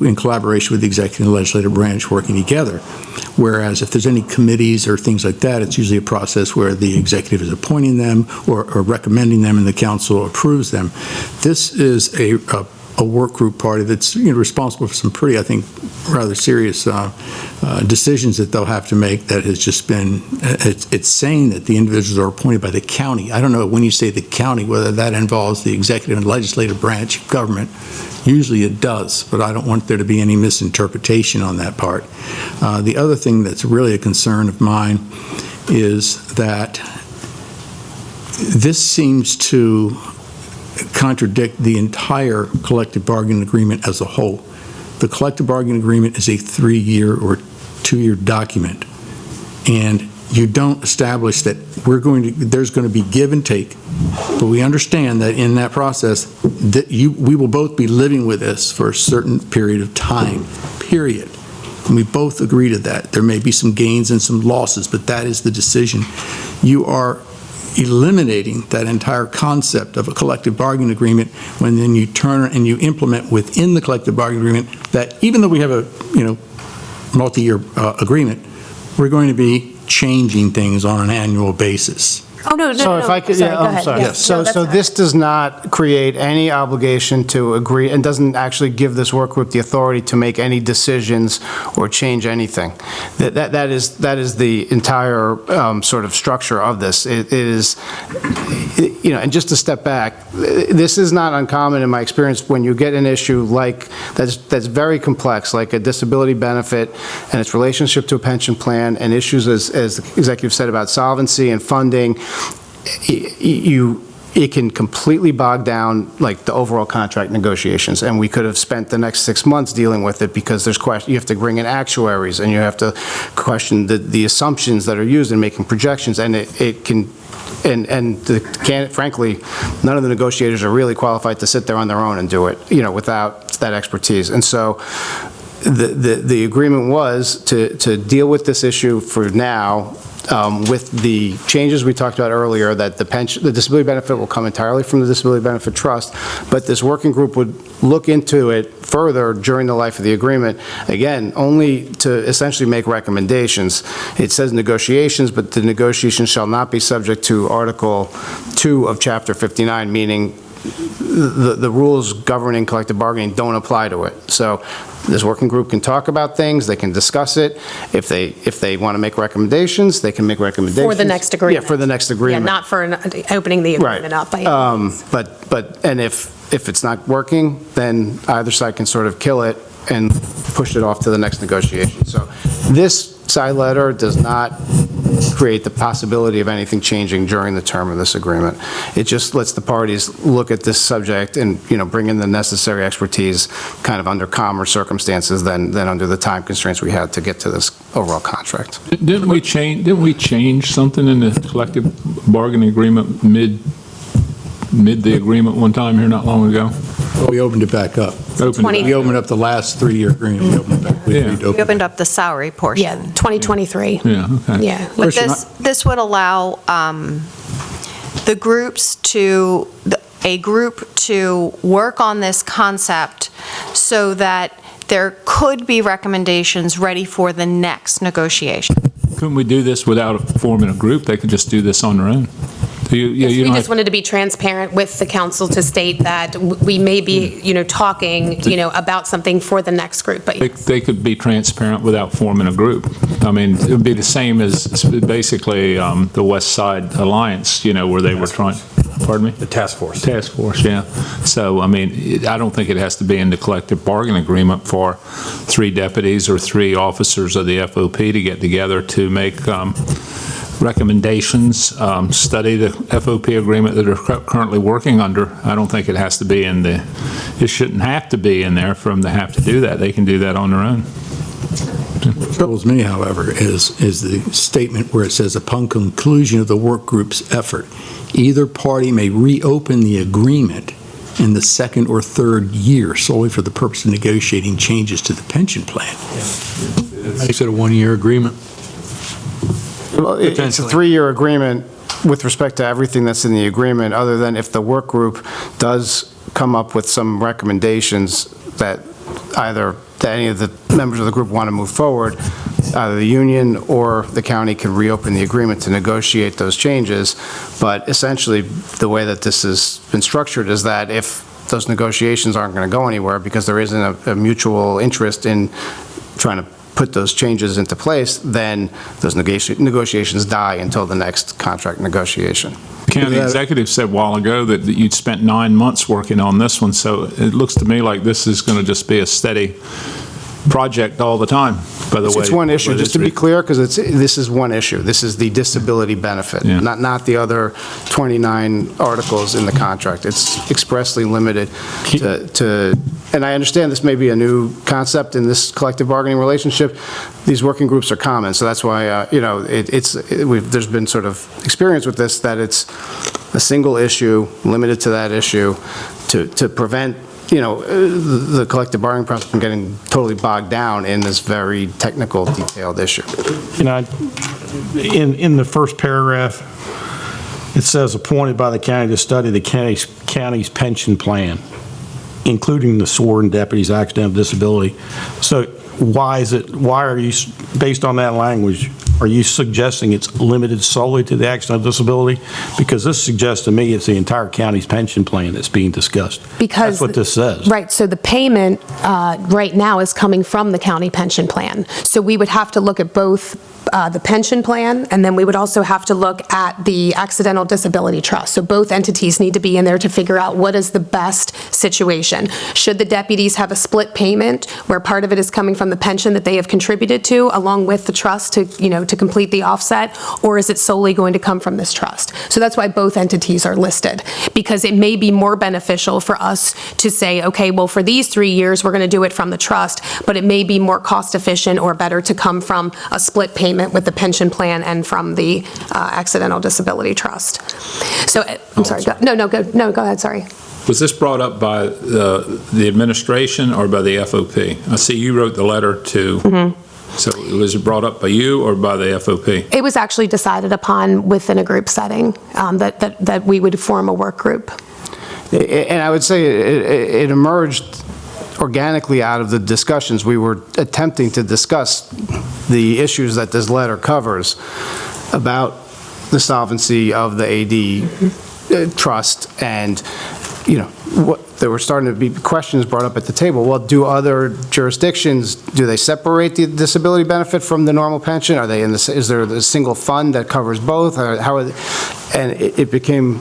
in collaboration with the executive and legislative branch working together. Whereas if there's any committees or things like that, it's usually a process where the executive is appointing them or recommending them and the council approves them. This is a work group party that's responsible for some pretty, I think, rather serious decisions that they'll have to make. That has just been, it's saying that the individuals are appointed by the county. I don't know when you say the county, whether that involves the executive and legislative branch of government. Usually it does, but I don't want there to be any misinterpretation on that part. The other thing that's really a concern of mine is that this seems to contradict the entire collective bargaining agreement as a whole. The collective bargaining agreement is a 3-year or 2-year document, and you don't establish that there's going to be give and take, but we understand that in that process that we will both be living with this for a certain period of time, period. And we both agree to that. There may be some gains and some losses, but that is the decision. You are eliminating that entire concept of a collective bargaining agreement when then you turn and you implement within the collective bargaining agreement that even though we have a multi-year agreement, we're going to be changing things on an annual basis. Oh, no. So if I could, sorry, go I'm ahead. sorry. Yes. So this does not create any obligation to agree and doesn't actually give this work group the authority to make any decisions or change anything. That is the entire sort of structure of this. It is, and just to step back, this is not uncommon in my experience when you get an issue like that's very complex, like a disability benefit and its relationship to a pension plan and issues, as the executive said, about solvency and funding. It can completely bog down like the overall contract negotiations, and we could have spent the next 6 months dealing with it because there's you have to bring in actuaries and you have to question the assumptions that are used in making projections, and it can. Frankly, none of the negotiators are really qualified to sit there on their own and do it, without that expertise. And so the agreement was to deal with this issue for now. With the changes we talked about earlier, that the disability benefit will come entirely from the Disability Benefit Trust, but this working group would look into it further during the life of the agreement, again, only to essentially make recommendations. It says negotiations, but the negotiations shall not be subject to Article 2 of Chapter 59, meaning the rules governing collective bargaining don't apply to it. So this working group can talk about things, they can discuss it. If they want to make recommendations, they can make recommendations. For the next agreement. Yeah, for the next agreement. Yeah, not for opening the agreement up. By And if it's not working, then either side can sort of kill it and push it off to the next negotiation. So this side letter does not create the possibility of anything changing during the term of this agreement. It just lets the parties look at this subject and, bring in the necessary expertise kind of under calmer circumstances than under the time constraints we had to get to this overall contract. Didn't we change something in the collective bargaining agreement mid the agreement one time here not long ago? Well, we opened it back up. We opened up the last 3-year agreement. We opened it back. We opened up the salary portion. Yeah, 2023. Yeah, okay. Yeah. But this would allow a group to work on this concept so that there could be recommendations ready for the next negotiation. Couldn't we do this without forming a group? They could just do this on their own. We just wanted to be transparent with the council to state that we may be, talking, about something for the next group. But they could be transparent without forming a group. I mean, it would be the same as basically the West Side Alliance, where they were trying. Pardon me? The task force. Task force, yeah. So, I mean, I don't think it has to be in the collective bargaining agreement for 3 deputies or 3 officers of the FOP to get together to make recommendations, study the FOP agreement that they're currently working under. I don't think it has to be in it shouldn't have to be in there for them to have to do that. They can do that on their own. What troubles me, however, is the statement where it says, upon conclusion of the work group's effort, either party may reopen the agreement in the 2nd or 3rd year solely for the purpose of negotiating changes to the pension plan. Makes it a 1-year agreement. Well, it's a 3-year agreement with respect to everything that's in the agreement, other than if the work group does come up with some recommendations that either that any of the members of the group want to move forward, either the union or the county can reopen the agreement to negotiate those changes. But essentially, the way that this has been structured is that if those negotiations aren't going to go anywhere because there isn't a mutual interest in trying to put those changes into place, then those negotiations die until the next contract negotiation. County executive said a while ago that you'd spent 9 months working on this one, so it looks to me like this is going to just be a steady project all the time, by the way. It's one issue, just to be clear, because this is one issue. This is the disability benefit, not the other 29 articles in the contract. It's expressly limited to, and I understand this may be a new concept in this collective bargaining relationship. These working groups are common, so that's why, there's been sort of experience with this, that it's a single issue, limited to that issue, to prevent the collective bargaining process from getting totally bogged down in this very technical, detailed issue. In the first paragraph, it says appointed by the county to study the county's pension plan, including the sworn deputies' accidental disability. So why are you, based on that language, are you suggesting it's limited solely to the accidental disability? Because this suggests to me it's the entire county's pension plan that's being discussed. Because that's what this says. Right, so the payment right now is coming from the county pension plan. So we would have to look at both the pension plan, and then we would also have to look at the accidental disability trust. So both entities need to be in there to figure out what is the best situation. Should the deputies have a split payment where part of it is coming from the pension that they have contributed to, along with the trust to complete the offset, or is it solely going to come from this trust? So that's why both entities are listed, because it may be more beneficial for us to say, okay, well, for these 3 years, we're going to do it from the trust, but it may be more cost efficient or better to come from a split payment with the pension plan and from the accidental disability trust. So, I'm sorry, go ahead, sorry. Was this brought up by the administration or by the FOP? I see you wrote the letter to, so was it brought up by you or by the FOP? It was actually decided upon within a group setting, that we would form a work group. And I would say it emerged organically out of the discussions. We were attempting to discuss the issues that this letter covers about the solvency of the AD trust, and there were starting to be questions brought up at the table. Well, do other jurisdictions, do they separate the disability benefit from the normal pension? Are they is there a single fund that covers both? Or how are they? And it became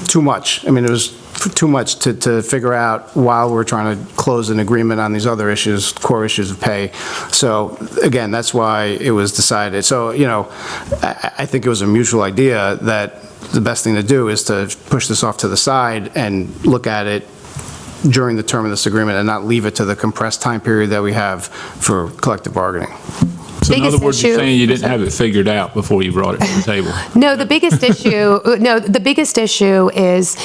too much. I mean, it was too much to figure out while we're trying to close an agreement on these other issues, core issues of pay. So again, that's why it was decided. So, I think it was a mutual idea that the best thing to do is to push this off to the side and look at it during the term of this agreement and not leave it to the compressed time period that we have for collective bargaining. So in other words, you're saying you didn't have it figured out before you brought it to the table? No, the biggest issue is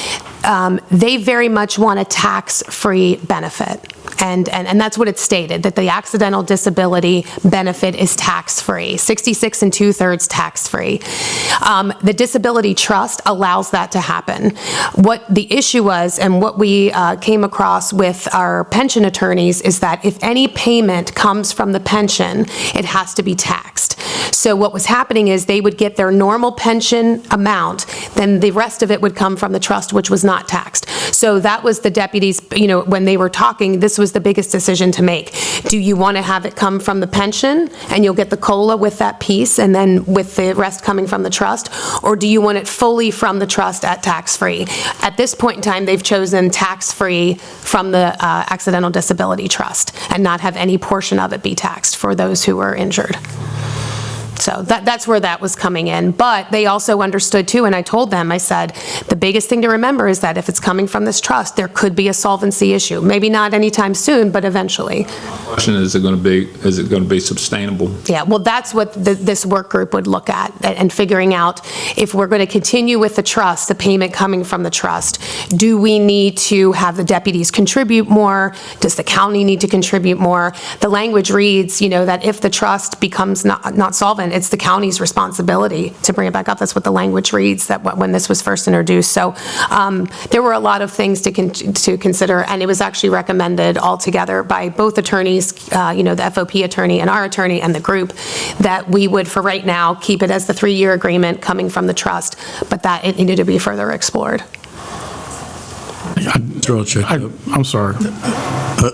they very much want a tax-free benefit. And that's what it's stated, that the accidental disability benefit is tax-free, 66 2/3 tax-free. The disability trust allows that to happen. What the issue was, and what we came across with our pension attorneys, is that if any payment comes from the pension, it has to be taxed. So what was happening is they would get their normal pension amount, then the rest of it would come from the trust, which was not taxed. So that was the deputies, when they were talking, this was the biggest decision to make. Do you want to have it come from the pension, and you'll get the COLA with that piece, and then with the rest coming from the trust? Or do you want it fully from the trust at tax-free? At this point in time, they've chosen tax-free from the accidental disability trust and not have any portion of it be taxed for those who were injured. So that's where that was coming in. But they also understood too, and I told them, I said, the biggest thing to remember is that if it's coming from this trust, there could be a solvency issue. Maybe not anytime soon, but eventually. Question is it going to be sustainable? Yeah, well, that's what this work group would look at, and figuring out if we're going to continue with the trust, the payment coming from the trust, do we need to have the deputies contribute more? Does the county need to contribute more? The language reads, that if the trust becomes not solvent, it's the county's responsibility to bring it back up. That's what the language reads when this was first introduced. So there were a lot of things to consider, and it was actually recommended altogether by both attorneys, the FOP attorney and our attorney and the group, that we would, for right now, keep it as the 3-year agreement coming from the trust, but that it needed to be further explored. I'm sorry.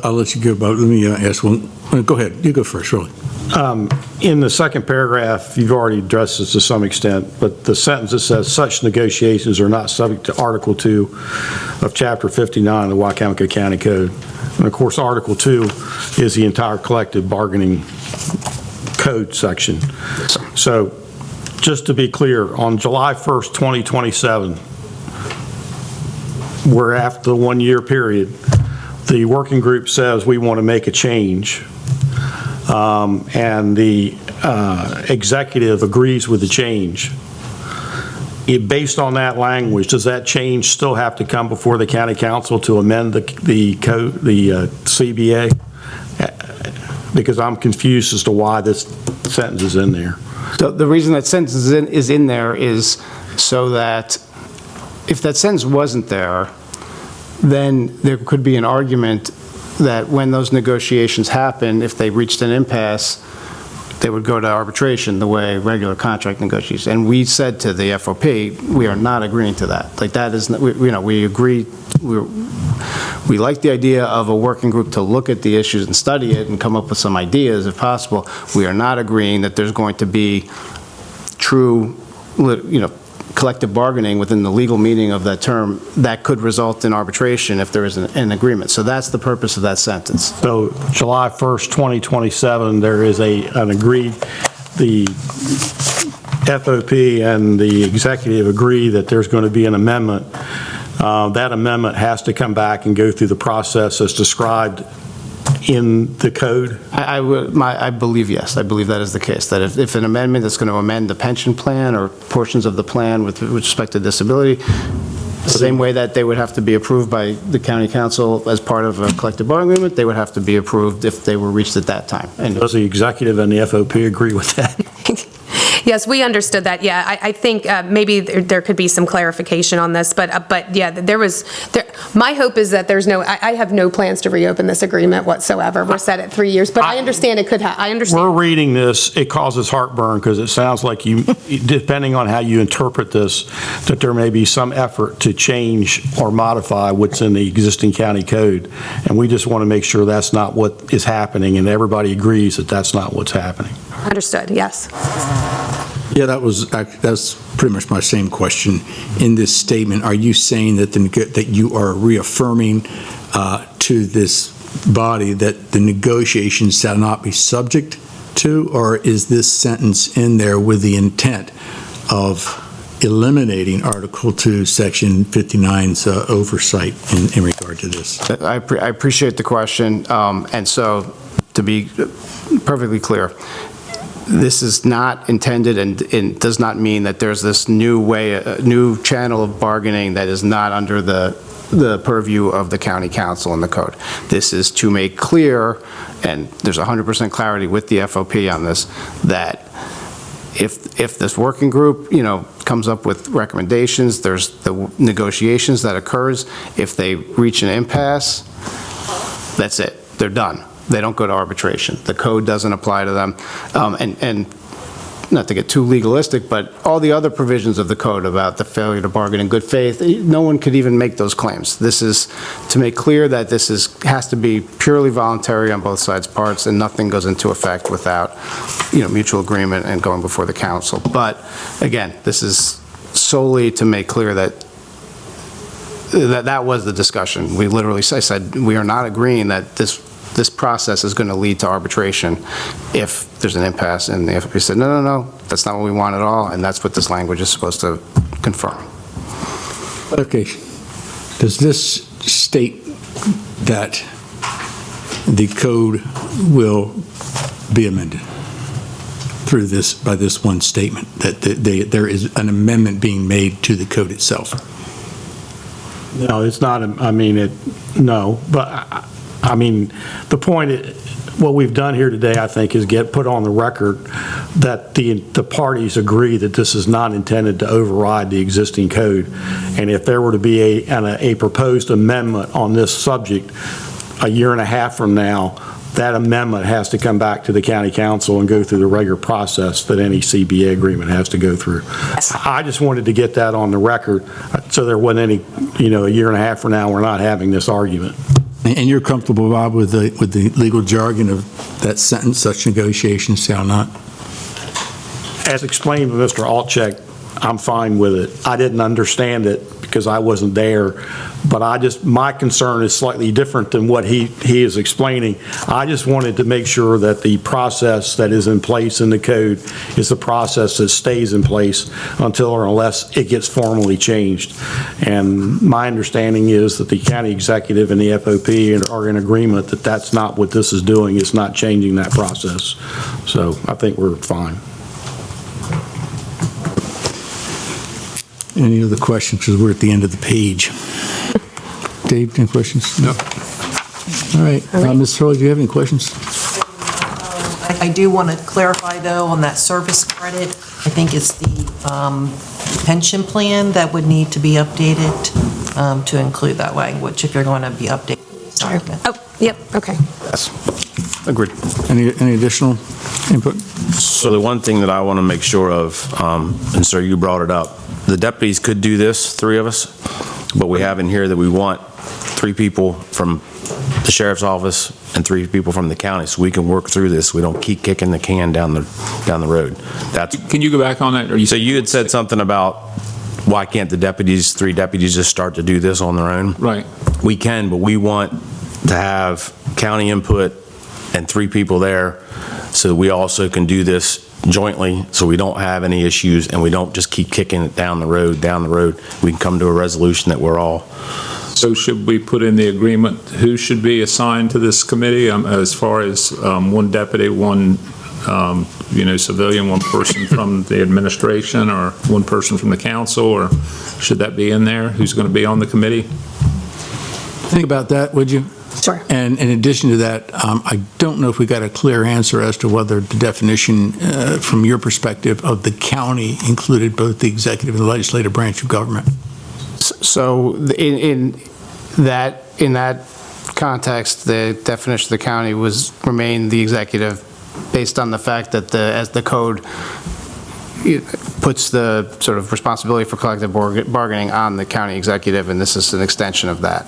I'll let you go, but let me ask one. Go ahead. You go first, Shirley. In the second paragraph, you've already addressed this to some extent, but the sentence that says such negotiations are not subject to Article 2 of Chapter 59 of the Wicomico County Code. And of course, Article 2 is the entire collective bargaining code section. So just to be clear, on July 1st, 2027, we're after the 1-year period, the working group says we want to make a change. And the executive agrees with the change. Based on that language, does that change still have to come before the county council to amend the code, the CBA? Because I'm confused as to why this sentence is in there. So the reason that sentence is in there is so that if that sentence wasn't there, then there could be an argument that when those negotiations happen, if they reached an impasse, they would go to arbitration the way regular contract negotiations. And we said to the FOP, we are not agreeing to that. Like that is, we agree, we like the idea of a working group to look at the issues and study it and come up with some ideas if possible. We are not agreeing that there's going to be true, collective bargaining within the legal meaning of that term that could result in arbitration if there is an agreement. So that's the purpose of that sentence. So July 1st, 2027, there is an agreed, the FOP and the executive agree that there's going to be an amendment. That amendment has to come back and go through the process as described in the code? I believe yes. I believe that is the case, that if an amendment that's going to amend the pension plan or portions of the plan with respect to disability, the same way that they would have to be approved by the county council as part of a collective bargaining agreement, they would have to be approved if they were reached at that time. And does the executive and the FOP agree with that? Yes, we understood that. Yeah, I think maybe there could be some clarification on this, but yeah, my hope is that I have no plans to reopen this agreement whatsoever. We're set at 3 years, but I understand it could I understand. We're reading this, it causes heartburn because it sounds like you, depending on how you interpret this, that there may be some effort to change or modify what's in the existing county code. And we just want to make sure that's not what is happening, and everybody agrees that that's not what's happening. Understood, yes. Yeah, that's pretty much my same question. In this statement, are you saying that you are reaffirming to this body that the negotiations shall not be subject to, or is this sentence in there with the intent of eliminating Article 2, Section 59's oversight in regard to this? I appreciate the question, and so to be perfectly clear, this is not intended and does not mean that there's this new channel of bargaining that is not under the purview of the county council and the code. This is to make clear, and there's 100% clarity with the FOP on this, that if this working group, comes up with recommendations, there's the negotiations that occurs. If they reach an impasse, that's it. They're done. They don't go to arbitration. The code doesn't apply to them. And not to get too legalistic, but all the other provisions of the code about the failure to bargain in good faith, no one could even make those claims. This is to make clear that this has to be purely voluntary on both sides' parts, and nothing goes into effect without, mutual agreement and going before the council. But again, this is solely to make clear that was the discussion. We literally said we are not agreeing that this process is going to lead to arbitration if there's an impasse. And the FOP said, no, that's not what we want at all, and that's what this language is supposed to confirm. Okay. Does this state that the code will be amended by this one statement, that there is an amendment being made to the code itself? No, it's not, no, but the point, what we've done here today, I think, is put on the record that the parties agree that this is not intended to override the existing code. And if there were to be a proposed amendment on this subject a year and a half from now, that amendment has to come back to the county council and go through the regular process that any CBA agreement has to go through. I just wanted to get that on the record so there wasn't any, a year and a half from now, we're not having this argument. And you're comfortable, Bob, with the legal jargon of that sentence, such negotiations shall not? As explained by Mr. Altchek, I'm fine with it. I didn't understand it because I wasn't there, but my concern is slightly different than what he is explaining. I just wanted to make sure that the process that is in place in the code is the process that stays in place until or unless it gets formally changed. And my understanding is that the county executive and the FOP are in agreement that that's not what this is doing. It's not changing that process. So I think we're fine. Any other questions? Because we're at the end of the page. Dave, any questions? No. All right. Ms. Hurley, do you have any questions? I do want to clarify, though, on that service credit. I think it's the pension plan that would need to be updated to include that language if you're going to be updating the document. Oh, yep, okay. Yes, agreed. Any additional input? So the one thing that I want to make sure of, and sir, you brought it up, the deputies could do this, 3 of us, but we have in here that we want 3 people from the sheriff's office and 3 people from the county, so we can work through this. We don't keep kicking the can down the road. Can you go back on that? So you had said something about why can't the 3 deputies just start to do this on their own? Right. We can, but we want to have county input and 3 people there so we also can do this jointly, so we don't have any issues and we don't just keep kicking it down the road. We can come to a resolution that we're all. So should we put in the agreement who should be assigned to this committee as far as 1 deputy, 1 civilian, 1 person from the administration, or 1 person from the council, or should that be in there? Who's going to be on the committee? Think about that, would you? Sure. And in addition to that, I don't know if we got a clear answer as to whether the definition, from your perspective, of the county included both the executive and the legislative branch of government. So in that context, the definition of the county remained the executive, based on the fact that as the code puts the sort of responsibility for collective bargaining on the county executive, and this is an extension of that.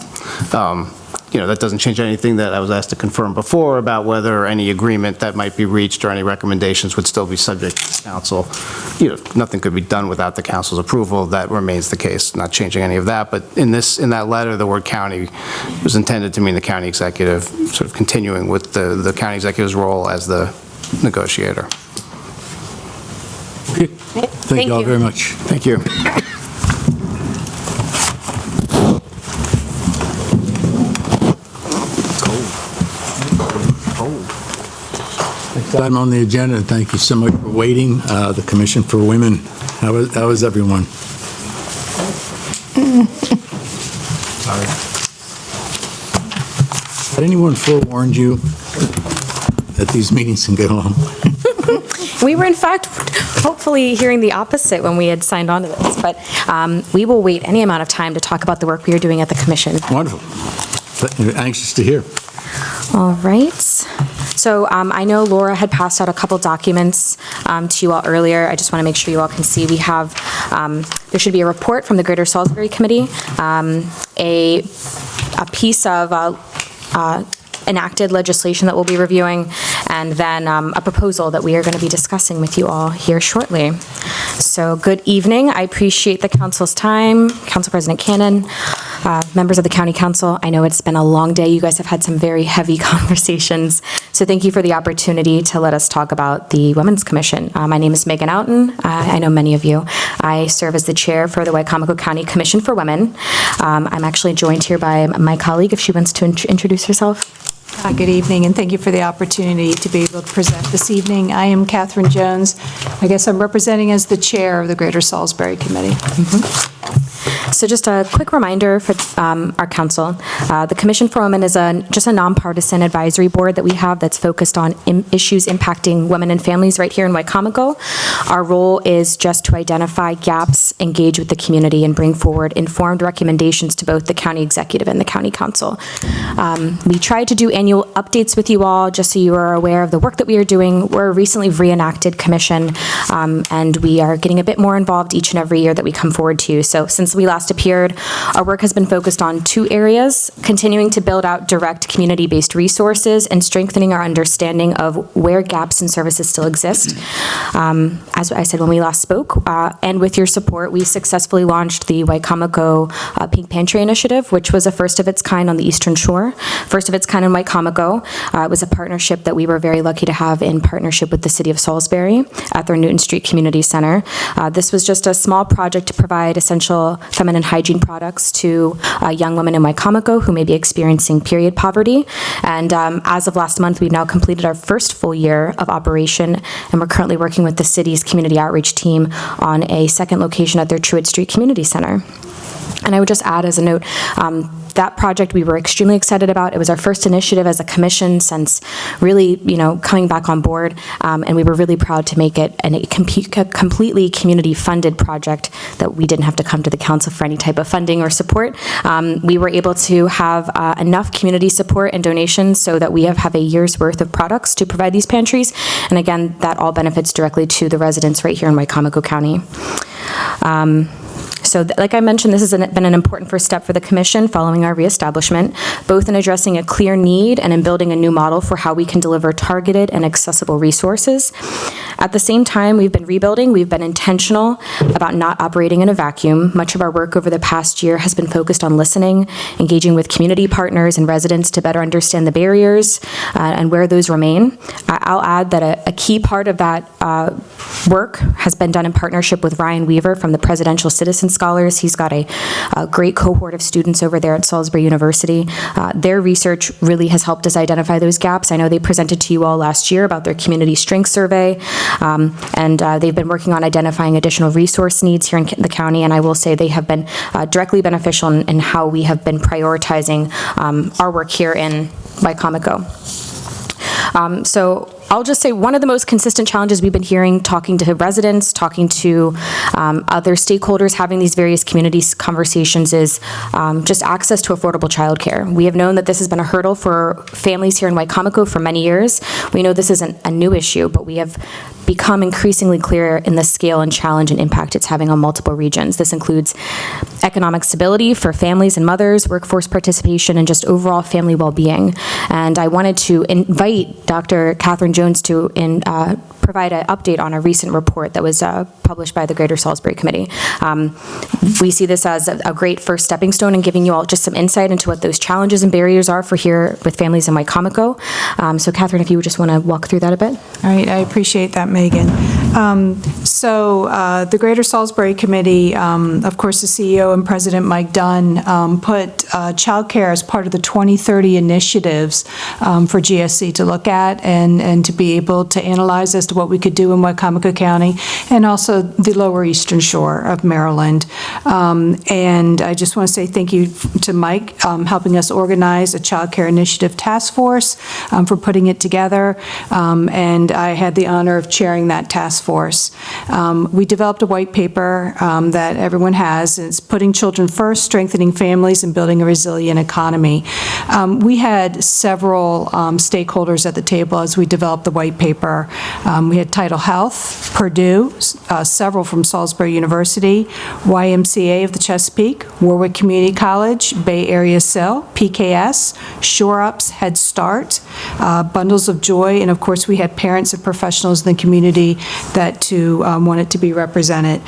That doesn't change anything that I was asked to confirm before about whether any agreement that might be reached or any recommendations would still be subject to council. Nothing could be done without the council's approval. That remains the case, not changing any of that. But in that letter, the word county was intended to mean the county executive, sort of continuing with the county executive's role as the negotiator. Okay. Thank you all very much. Thank you. Next item on the agenda, and thank you so much for waiting, the Commission for Women. How is everyone? Sorry. Had anyone forewarned you that these meetings can go on? We were, in fact, hopefully hearing the opposite when we had signed on to this, but we will wait any amount of time to talk about the work we are doing at the Commission. Wonderful. Anxious to hear. All right. So I know Laura had passed out a couple documents to you all earlier. I just want to make sure you all can see. We have, there should be a report from the Greater Salisbury Committee, a piece of enacted legislation that we'll be reviewing, and then a proposal that we are going to be discussing with you all here shortly. So good evening. I appreciate the council's time. Council President Cannon, members of the County Council, I know it's been a long day. You guys have had some very heavy conversations. So thank you for the opportunity to let us talk about the Women's Commission. My name is Megan Outen. I know many of you. I serve as the chair for the Wicomico County Commission for Women. I'm actually joined here by my colleague, if she wants to introduce herself. Good evening, and thank you for the opportunity to be able to present this evening. I am Catherine Jones. I guess I'm representing as the chair of the Greater Salisbury Committee. So just a quick reminder for our council. The Commission for Women is just a nonpartisan advisory board that we have that's focused on issues impacting women and families right here in Wicomico. Our role is just to identify gaps, engage with the community, and bring forward informed recommendations to both the county executive and the county council. We try to do annual updates with you all just so you are aware of the work that we are doing. We're a recently reenacted commission, and we are getting a bit more involved each and every year that we come forward to you. So since we last appeared, our work has been focused on two areas: continuing to build out direct community-based resources and strengthening our understanding of where gaps in services still exist. As I said when we last spoke, and with your support, we successfully launched the Wicomico Pink Pantry Initiative, which was a first of its kind on the Eastern Shore, first of its kind in Wicomico. It was a partnership that we were very lucky to have in partnership with the City of Salisbury at their Newton Street Community Center. This was just a small project to provide essential feminine hygiene products to young women in Wicomico who may be experiencing period poverty. And as of last month, we've now completed our first full year of operation, and we're currently working with the city's community outreach team on a second location at their Truett Street Community Center. And I would just add as a note, that project we were extremely excited about. It was our first initiative as a commission since really, coming back on board, and we were really proud to make it a completely community-funded project that we didn't have to come to the council for any type of funding or support. We were able to have enough community support and donations so that we have a year's worth of products to provide these pantries, and again, that all benefits directly to the residents right here in Wicomico County. So like I mentioned, this has been an important first step for the Commission following our reestablishment, both in addressing a clear need and in building a new model for how we can deliver targeted and accessible resources. At the same time, we've been rebuilding. We've been intentional about not operating in a vacuum. Much of our work over the past year has been focused on listening, engaging with community partners and residents to better understand the barriers and where those remain. I'll add that a key part of that work has been done in partnership with Ryan Weaver from the Presidential Citizen Scholars. He's got a great cohort of students over there at Salisbury University. Their research really has helped us identify those gaps. I know they presented to you all last year about their community strength survey, and they've been working on identifying additional resource needs here in the county, and I will say they have been directly beneficial in how we have been prioritizing our work here in Wicomico. So I'll just say one of the most consistent challenges we've been hearing, talking to residents, talking to other stakeholders, having these various community conversations is just access to affordable childcare. We have known that this has been a hurdle for families here in Wicomico for many years. We know this isn't a new issue, but we have become increasingly clear in the scale and challenge and impact it's having on multiple regions. This includes economic stability for families and mothers, workforce participation, and just overall family well-being. And I wanted to invite Dr. Catherine Jones to provide an update on a recent report that was published by the Greater Salisbury Committee. We see this as a great first stepping stone in giving you all just some insight into what those challenges and barriers are for here with families in Wicomico. So Catherine, if you would just want to walk through that a bit. All right, I appreciate that, Megan. So the Greater Salisbury Committee, of course, the CEO and President Mike Dunn put childcare as part of the 2030 initiatives for GSC to look at and to be able to analyze as to what we could do in Wicomico County, and also the lower Eastern Shore of Maryland. And I just want to say thank you to Mike helping us organize a Child Care Initiative Task Force for putting it together. And I had the honor of chairing that task force. We developed a white paper that everyone has. It's Putting Children First, Strengthening Families, and Building a Resilient Economy. We had several stakeholders at the table as we developed the white paper. We had Tidal Health, Purdue, several from Salisbury University, YMCA of the Chesapeake, Warwick Community College, Bay Area SIL, PKS, Shore Ups, Head Start, Bundles of Joy, and of course we had parents and professionals in the community that too wanted to be represented.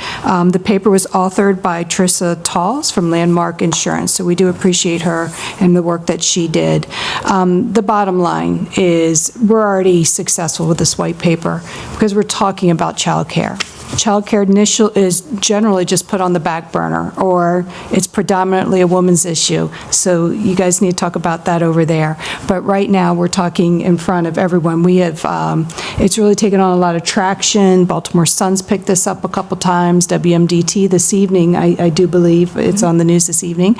The paper was authored by Trissa Talls from Landmark Insurance, so we do appreciate her and the work that she did. The bottom line is we're already successful with this white paper because we're talking about childcare. Childcare is generally just put on the back burner, or it's predominantly a woman's issue. So you guys need to talk about that over there. But right now, we're talking in front of everyone. We have, it's really taken on a lot of traction. Baltimore Sun's picked this up a couple times. WMDT this evening, I do believe it's on the news this evening.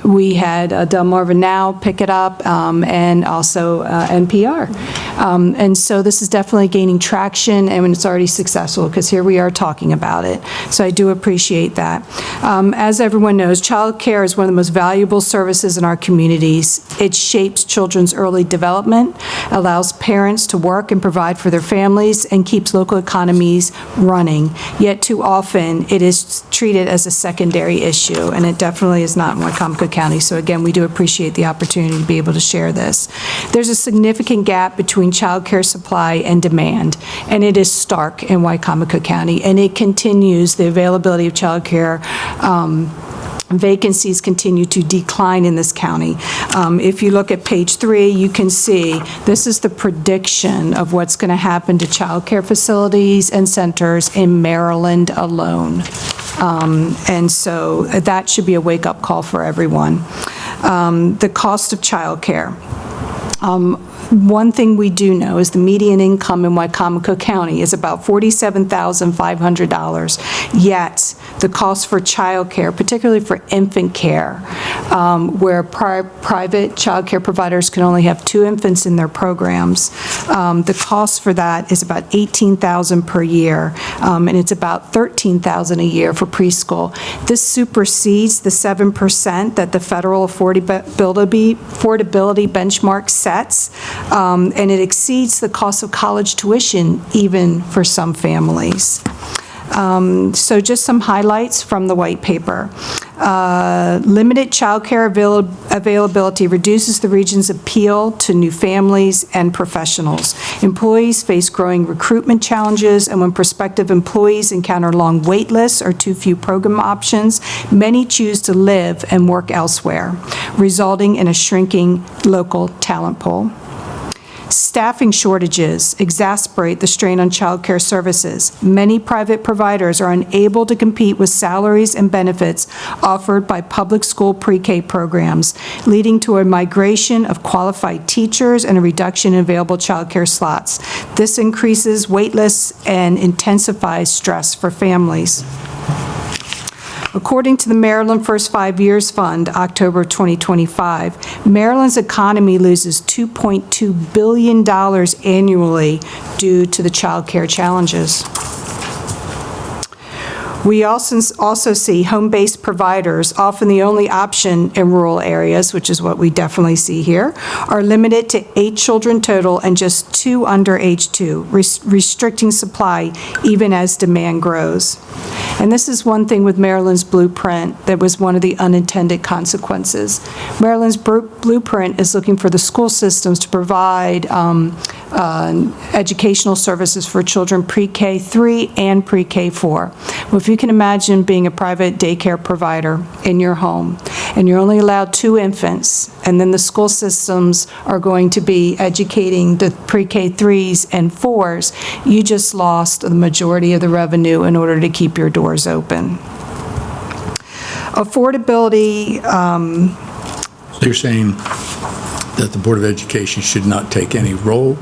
We had Delmarva Now pick it up, and also NPR. And so this is definitely gaining traction, and it's already successful because here we are talking about it. So I do appreciate that. As everyone knows, child care is one of the most valuable services in our communities. It shapes children's early development, allows parents to work and provide for their families, and keeps local economies running. Yet too often, it is treated as a secondary issue, and it definitely is not in Wicomico County. So again, we do appreciate the opportunity to be able to share this. There's a significant gap between child care supply and demand, and it is stark in Wicomico County, and it continues. The availability of child care vacancies continue to decline in this county. If you look at page 3, you can see this is the prediction of what's going to happen to child care facilities and centers in Maryland alone. And so that should be a wake-up call for everyone. The cost of child care. One thing we do know is the median income in Wicomico County is about $47,500, yet the cost for child care, particularly for infant care, where private child care providers can only have 2 infants in their programs, the cost for that is about $18,000 per year, and it's about $13,000 a year for preschool. This supersedes the 7% that the federal affordability benchmark sets, and it exceeds the cost of college tuition even for some families. So just some highlights from the white paper. Limited childcare availability reduces the region's appeal to new families and professionals. Employees face growing recruitment challenges, and when prospective employees encounter long wait lists or too few program options, many choose to live and work elsewhere, resulting in a shrinking local talent pool. Staffing shortages exacerbate the strain on child care services. Many private providers are unable to compete with salaries and benefits offered by public school pre-K programs, leading to a migration of qualified teachers and a reduction in available child care slots. This increases wait lists and intensifies stress for families. According to the Maryland First 5 Years Fund, October 2025, Maryland's economy loses $2.2 billion annually due to the child care challenges. We also see home-based providers, often the only option in rural areas, which is what we definitely see here, are limited to 8 children total and just 2 under age 2, restricting supply even as demand grows. And this is one thing with Maryland's blueprint that was one of the unintended consequences. Maryland's blueprint is looking for the school systems to provide educational services for children pre-K 3 and pre-K 4. Well, if you can imagine being a private daycare provider in your home, and you're only allowed 2 infants, and then the school systems are going to be educating the pre-K 3s and 4s, you just lost the majority of the revenue in order to keep your doors open. Affordability. So you're saying that the Board of Education should not take any role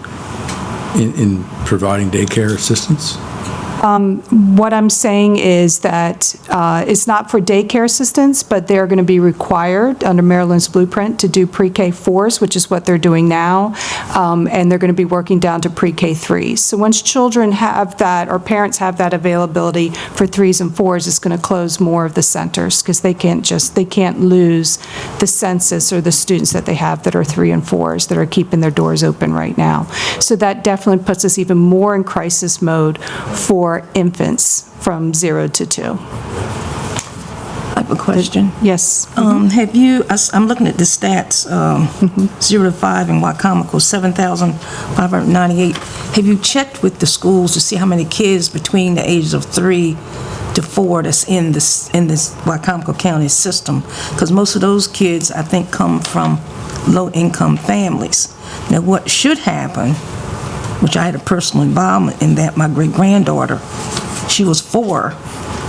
in providing daycare assistance? What I'm saying is that it's not for daycare assistants, but they're going to be required under Maryland's blueprint to do pre-K 4s, which is what they're doing now, and they're going to be working down to pre-K 3s. So once children have that, or parents have that availability for 3s and 4s, it's going to close more of the centers, because they can't lose the census or the students that they have that are 3 and 4s that are keeping their doors open right now. So that definitely puts us even more in crisis mode for infants from 0 to 2. I have a question. Yes. Have you, I'm looking at the stats, 0 to 5 in Wicomico, 7,598. Have you checked with the schools to see how many kids between the ages of 3 to 4 that's in this Wicomico County system? Because most of those kids, I think, come from low-income families. Now, what should happen, which I had a personal involvement in that, my great-granddaughter, she was 4,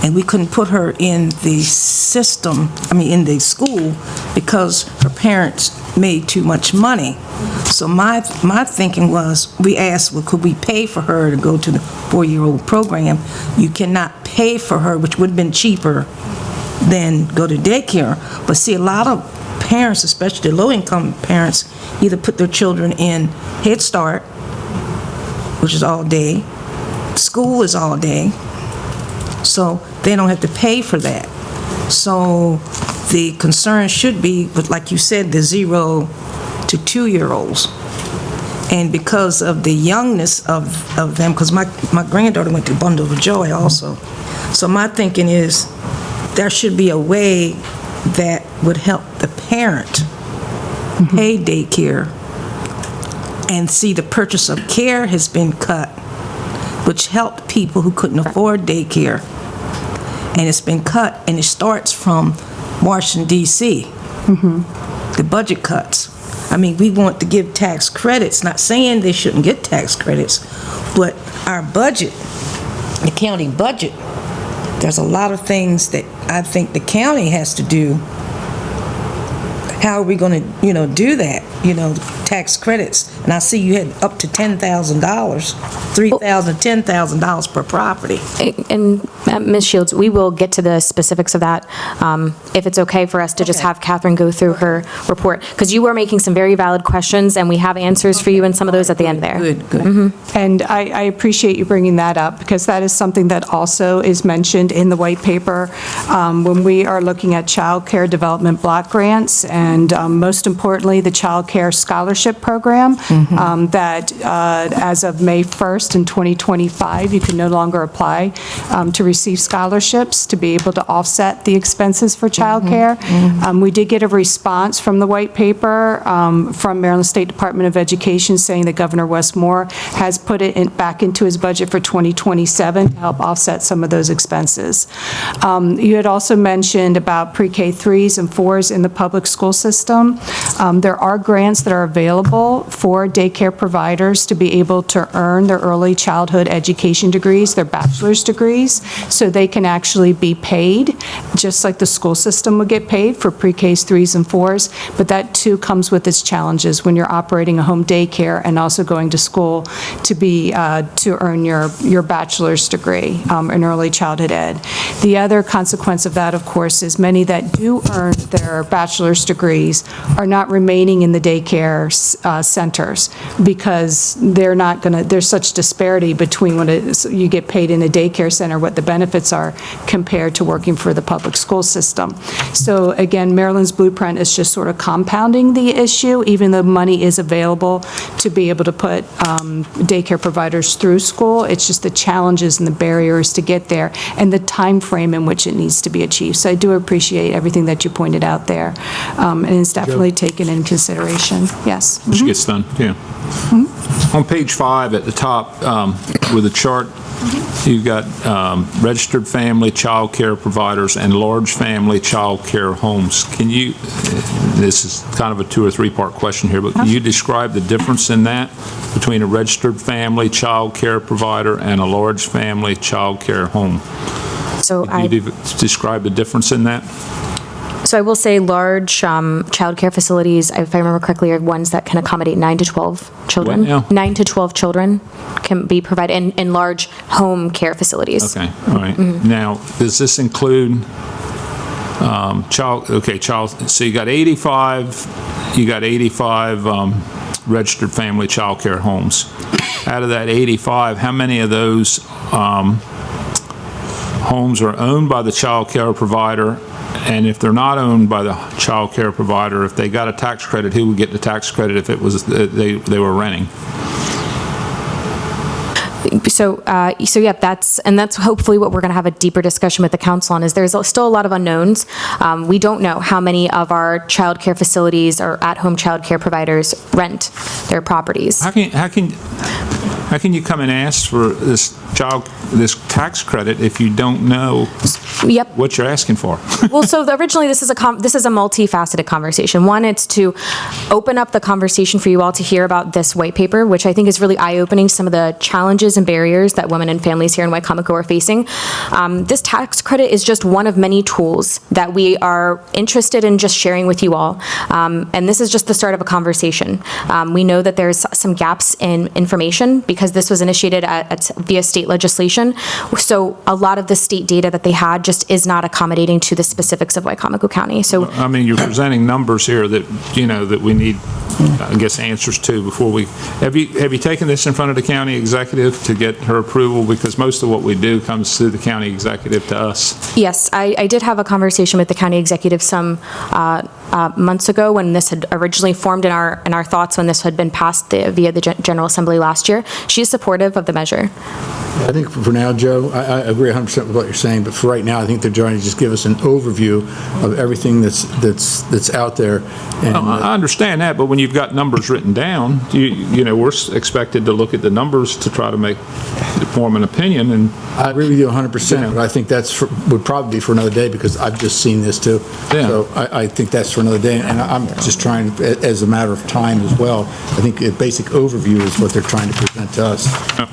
and we couldn't put her in the system, in the school, because her parents made too much money. So my thinking was, we asked, well, could we pay for her to go to the 4-year-old program? You cannot pay for her, which would have been cheaper than go to daycare. But see, a lot of parents, especially the low-income parents, either put their children in Head Start, which is all day, school is all day, so they don't have to pay for that. So the concern should be, but like you said, the 0 to 2-year-olds. And because of the youngness of them, because my granddaughter went to Bundle of Joy also. So my thinking is there should be a way that would help the parent pay daycare. And see, the purchase of care has been cut, which helped people who couldn't afford daycare. And it's been cut, and it starts from Washington, D.C., the budget cuts. We want to give tax credits, not saying they shouldn't get tax credits, but our budget, the county budget, there's a lot of things that I think the county has to do. How are we going to, do that? Tax credits. And I see you had up to $10,000, $3,000, $10,000 per property. And Ms. Shields, we will get to the specifics of that, if it's okay for us to just have Catherine go through her report, because you were making some very valid questions, and we have answers for you in some of those at the end there. Good. And I appreciate you bringing that up, because that is something that also is mentioned in the white paper when we are looking at child care development block grants, and most importantly, the child care scholarship program that as of May 1st in 2025, you can no longer apply to receive scholarships to be able to offset the expenses for child care. We did get a response from the white paper from Maryland State Department of Education saying that Governor Westmore has put it back into his budget for 2027 to help offset some of those expenses. You had also mentioned about pre-K 3s and 4s in the public school system. There are grants that are available for daycare providers to be able to earn their early childhood education degrees, their bachelor's degrees, so they can actually be paid, just like the school system would get paid for pre-Ks, 3s, and 4s, but that too comes with its challenges when you're operating a home daycare and also going to school to earn your bachelor's degree in early childhood ed. The other consequence of that, of course, is many that do earn their bachelor's degrees are not remaining in the daycare centers, because there's such disparity between what you get paid in a daycare center, what the benefits are, compared to working for the public school system. So again, Maryland's blueprint is just sort of compounding the issue, even though money is available to be able to put daycare providers through school. It's just the challenges and the barriers to get there and the time frame in which it needs to be achieved. So I do appreciate everything that you pointed out there, and it's definitely taken in consideration. Yes. She gets done, yeah. On page 5 at the top, with the chart, you've got registered family child care providers and large family child care homes. Can you, this is kind of a 2 or 3 part question here, but can you describe the difference in that between a registered family child care provider and a large family child care home? So Can you describe the difference in that? So I will say large childcare facilities, if I remember correctly, are ones that can accommodate 9 to 12 children. What now? 9 to 12 children can be provided in large home care facilities. Okay, all right. Now, does this include so you got 85 registered family child care homes. Out of that 85, how many of those homes are owned by the child care provider? And if they're not owned by the child care provider, if they got a tax credit, who would get the tax credit if it was they were renting? So yeah, that's hopefully what we're going to have a deeper discussion with the council on, is there's still a lot of unknowns. We don't know how many of our childcare facilities or at-home childcare providers rent their properties. How can you come and ask for this tax credit if you don't know what you're asking for? Well, so originally this is a multifaceted conversation. One, it's to open up the conversation for you all to hear about this white paper, which I think is really eye-opening, some of the challenges and barriers that women and families here in Wicomico are facing. This tax credit is just one of many tools that we are interested in just sharing with you all. And this is just the start of a conversation. We know that there's some gaps in information because this was initiated via state legislation. So a lot of the state data that they had just is not accommodating to the specifics of Wicomico County. So I mean, you're presenting numbers here that, that we need, I guess, answers to before we, have you taken this in front of the county executive to get her approval? Because most of what we do comes through the county executive to us. Yes, I did have a conversation with the county executive some months ago when this had originally formed in our thoughts when this had been passed via the General Assembly last year. She is supportive of the measure. I think for now, Joe, I agree 100% with what you're saying, but for right now, I think they're trying to just give us an overview of everything that's out there. And, I understand that, but when you've got numbers written down, we're expected to look at the numbers to try to form an opinion. And I agree with you 100%, but I think would probably be for another day because I've just seen this too. Yeah. So I think that's for another day, and I'm just trying, as a matter of time as well, I think a basic overview is what they're trying to present to us. Yeah.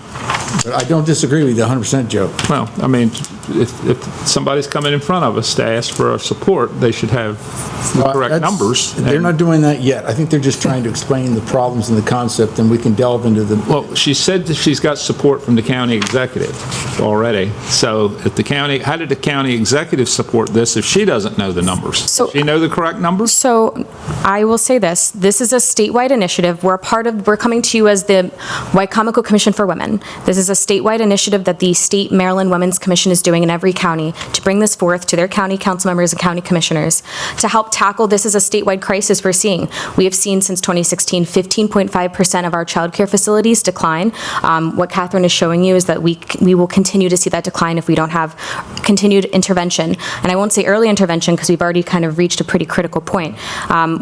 But I don't disagree with you 100%, Joe. Well, I mean, if somebody's coming in front of us to ask for our support, they should have the correct numbers. They're not doing that yet. I think they're just trying to explain the problems and the concept, and we can delve into them. Well, she said that she's got support from the county executive already. So if how did the county executive support this if she doesn't know the numbers? Does she know the correct numbers? So I will say this. This is a statewide initiative. We're coming to you as the Wicomico Commission for Women. This is a statewide initiative that the State Maryland Women's Commission is doing in every county to bring this forth to their county council members and county commissioners to help tackle this as a statewide crisis we're seeing. We have seen since 2016, 15.5% of our child care facilities decline. What Catherine is showing you is that we will continue to see that decline if we don't have continued intervention. And I won't say early intervention because we've already kind of reached a pretty critical point.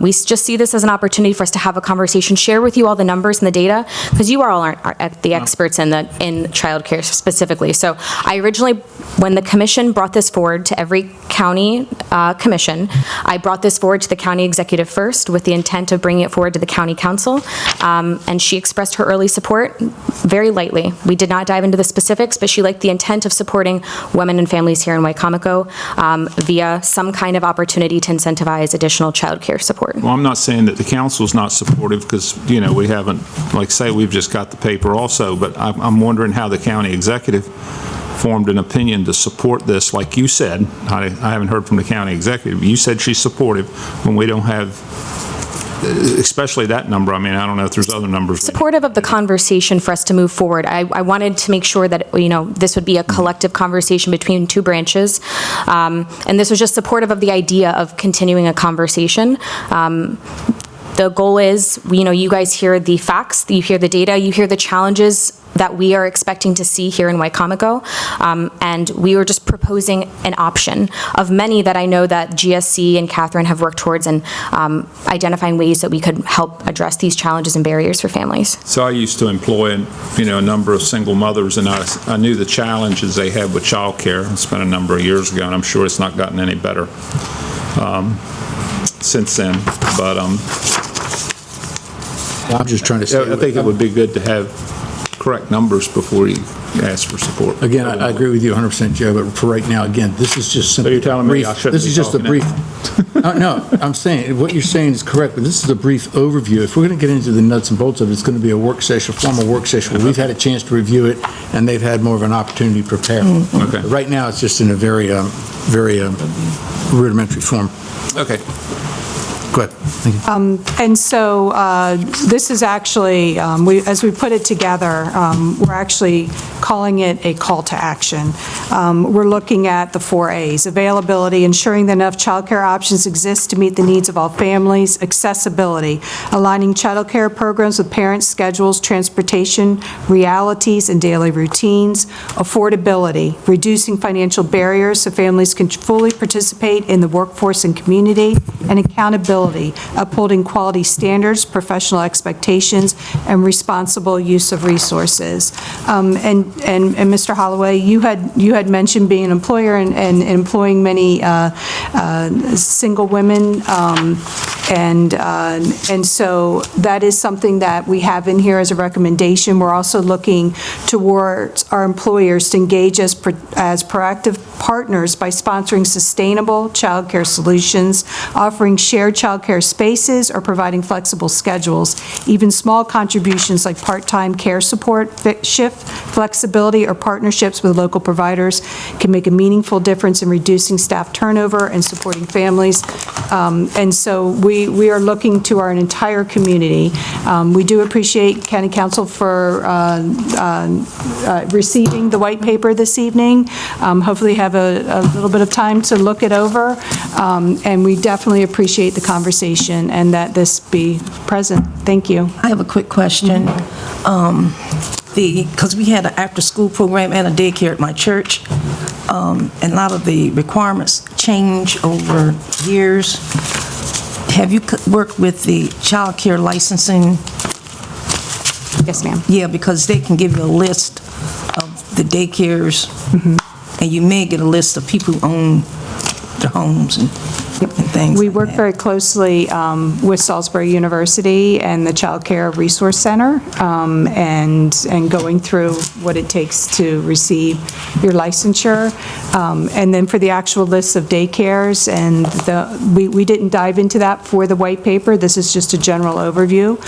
We just see this as an opportunity for us to have a conversation, share with you all the numbers and the data, because you all aren't the experts in child care specifically. So I originally, when the commission brought this forward to every county commission, I brought this forward to the county executive first with the intent of bringing it forward to the county council, and she expressed her early support very lightly. We did not dive into the specifics, but she liked the intent of supporting women and families here in Wicomico via some kind of opportunity to incentivize additional child care support. Well, I'm not saying that the council's not supportive because, we haven't, we've just got the paper also, but I'm wondering how the county executive formed an opinion to support this, like you said. I haven't heard from the county executive. You said she's supportive when we don't have, especially that number. I mean, I don't know if there's other numbers. Supportive of the conversation for us to move forward. I wanted to make sure that, this would be a collective conversation between two branches. And this was just supportive of the idea of continuing a conversation. The goal is, you guys hear the facts, you hear the data, you hear the challenges that we are expecting to see here in Wicomico, and we were just proposing an option of many that I know that GSC and Catherine have worked towards in identifying ways that we could help address these challenges and barriers for families. So I used to employ, a number of single mothers, and I knew the challenges they had with child care. It's been a number of years ago, and I'm sure it's not gotten any better since then. But I'm just trying to say, I think it would be good to have correct numbers before you ask for support. Again, I agree with you 100%, Joe, but for right now, again, this is just simply. So you're telling me brief. I shouldn't This be is just a talking brief. now? No, I'm saying, what you're saying is correct, but this is a brief overview. If we're going to get into the nuts and bolts of it, it's going to be a work session, a formal work session, where we've had a chance to review it, and they've had more of an opportunity to prepare. Okay. Right now, it's just in a very rudimentary form. Okay. Go ahead. Thank you. And so this is actually, as we put it together, we're actually calling it a call to action. We're looking at the 4 A's: availability, ensuring that enough childcare options exist to meet the needs of all families; accessibility, aligning childcare programs with parents' schedules, transportation, realities, and daily routines; affordability, reducing financial barriers so families can fully participate in the workforce and community; and accountability, upholding quality standards, professional expectations, and responsible use of resources. And Mr. Holloway, you had mentioned being an employer and employing many single women, and so that is something that we have in here as a recommendation. We're also looking towards our employers to engage as proactive partners by sponsoring sustainable childcare solutions, offering shared childcare spaces, or providing flexible schedules. Even small contributions like part-time care support, shift flexibility, or partnerships with local providers can make a meaningful difference in reducing staff turnover and supporting families. And so we are looking to our entire community. We do appreciate County Council for receiving the white paper this evening. Hopefully have a little bit of time to look it over. And we definitely appreciate the conversation and that this be present. Thank you. I have a quick question. Because we had an after-school program and a daycare at my church, and a lot of the requirements change over years. Have you worked with the child care licensing? Yes, ma'am. Yeah, because they can give you a list of the daycares, and you may get a list of people who own their homes and things. We work very closely with Salisbury University and the Child Care Resource Center, and going through what it takes to receive your licensure. And then for the actual list of daycares, and we didn't dive into that for the white paper. This is just a general overview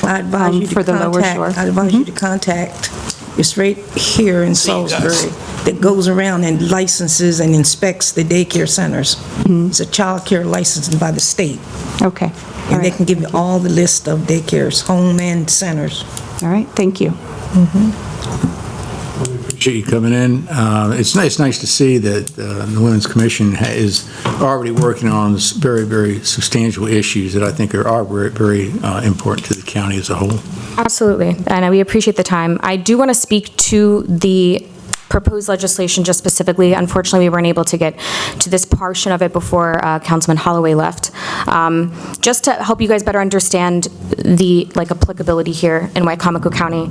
for the lower shore. I advise you to contact, it's right here in Salisbury, that goes around and licenses and inspects the daycare centers. It's a child care licensing by the state. Okay. And they can give you all the list of daycares, home and centers. All right, thank you. Appreciate you coming in. It's nice to see that the Women's Commission is already working on this very, very substantial issues that I think are very, very important to the county as a whole. Absolutely, and we appreciate the time. I do want to speak to the proposed legislation just specifically. Unfortunately, we weren't able to get to this portion of it before Councilman Holloway left. Just to help you guys better understand the applicability here in Wicomico County.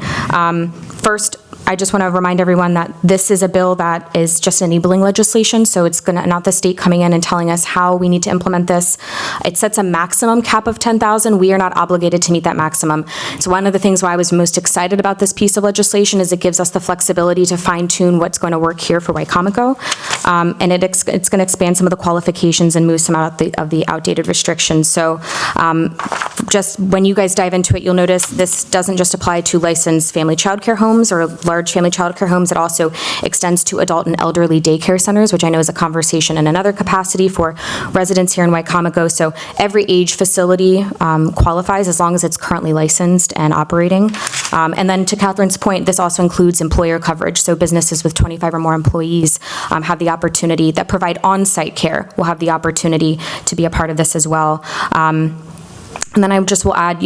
First, I just want to remind everyone that this is a bill that is just enabling legislation, so it's not the state coming in and telling us how we need to implement this. It sets a maximum cap of 10,000. We are not obligated to meet that maximum. So one of the things why I was most excited about this piece of legislation is it gives us the flexibility to fine-tune what's going to work here for Wicomico, and it's going to expand some of the qualifications and move some out of the outdated restrictions. So just when you guys dive into it, you'll notice this doesn't just apply to licensed family childcare homes or large family childcare homes. It also extends to adult and elderly daycare centers, which I know is a conversation in another capacity for residents here in Wicomico. So every age facility qualifies as long as it's currently licensed and operating. And then to Catherine's point, this also includes employer coverage. So businesses with 25 or more employees have the opportunity, that provide on-site care will have the opportunity to be a part of this as well. And then I just will add,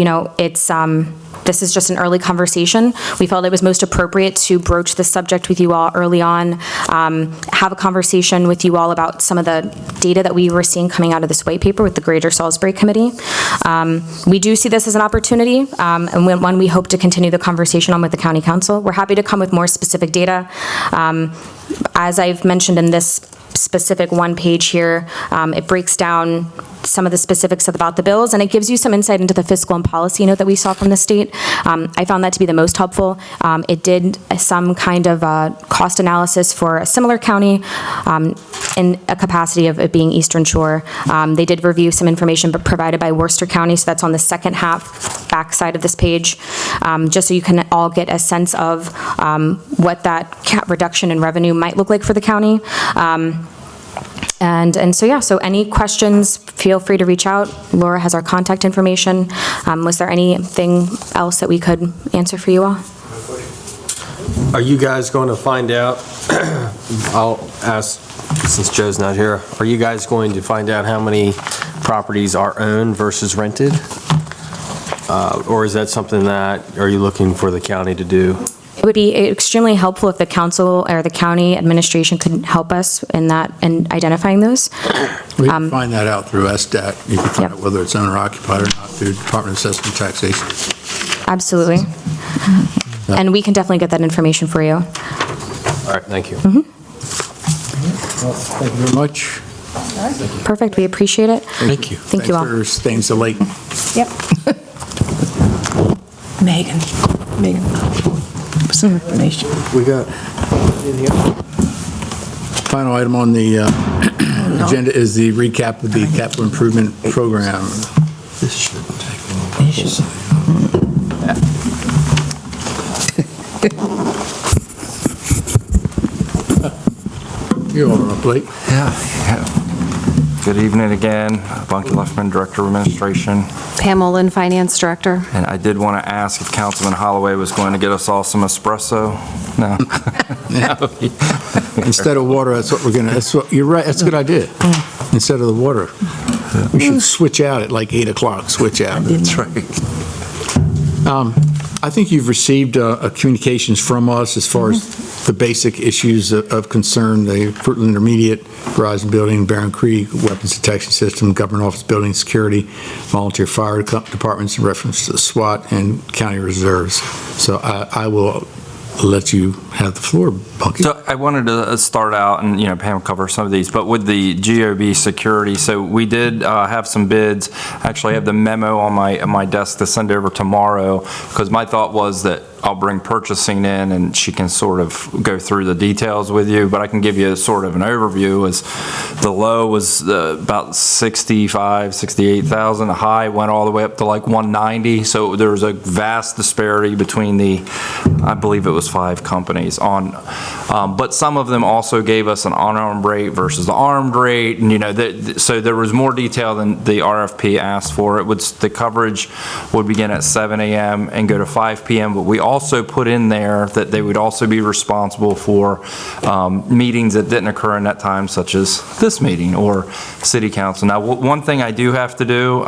this is just an early conversation. We felt it was most appropriate to broach this subject with you all early on, have a conversation with you all about some of the data that we were seeing coming out of this white paper with the Greater Salisbury Committee. We do see this as an opportunity, and one we hope to continue the conversation on with the County Council. We're happy to come with more specific data. As I've mentioned in this specific one page here. It breaks down some of the specifics about the bills, and it gives you some insight into the fiscal and policy note that we saw from the state. I found that to be the most helpful. It did some kind of cost analysis for a similar county in a capacity of it being Eastern Shore. They did review some information provided by Worcester County, so that's on the second half, back side of this page, just so you can all get a sense of what that reduction in revenue might look like for the county. And so, yeah, so any questions, feel free to reach out. Laura has our contact information. Was there anything else that we could answer for you all? Are you guys going to find out, I'll ask since Joe's not here, are you guys going to find out how many properties are owned versus rented? Or is that something that, are you looking for the county to do? It would be extremely helpful if the council or the county administration could help us in that, in identifying those. We can find that out through SDAT. You can find out whether it's owner occupied or not through Department of Assessment and Taxation. Absolutely. And we can definitely get that information for you. All right, thank you. Well, thank you very much. Perfect, we appreciate it. Thank you. Thank you all. Thanks for staying so late. Yep. Megan. Some information. We got. Final item on the agenda is the recap of the capital improvement program. This shouldn't take You're all up late. Yeah. Good evening again. Bunky Leffman, Director of Administration. Pam Olin, Finance Director. And I did want to ask if Councilman Holloway was going to get us all some espresso. No. Instead of water, that's what we're going to, you're right, that's a good idea. Instead of the water. We should switch out at like 8 o'clock, switch out. That's right. I think you've received communications from us as far as the basic issues of concern, the Fruitland Intermediate, Verizon Building, Barron Creek, Weapons Detection System, Government Office Building Security, Volunteer Fire Departments in reference to the SWAT, and County Reserves. So I will let you have the floor, Bunky. So I wanted to start out, and Pam cover some of these, but with the GOB security, so we did have some bids. Actually, I have the memo on my desk to send over tomorrow, because my thought was that I'll bring purchasing in and she can sort of go through the details with you, but I can give you sort of an overview. As the low was about 65, 68,000. The high went all the way up to like 190. So there was a vast disparity between I believe it was 5 companies on, but some of them also gave us an unarmed rate versus the armed rate, and so there was more detail than the RFP asked for. The coverage would begin at 7 a.m. and go to 5 p.m., but we also put in there that they would also be responsible for meetings that didn't occur in that time, such as this meeting or city council. Now, one thing I do have to do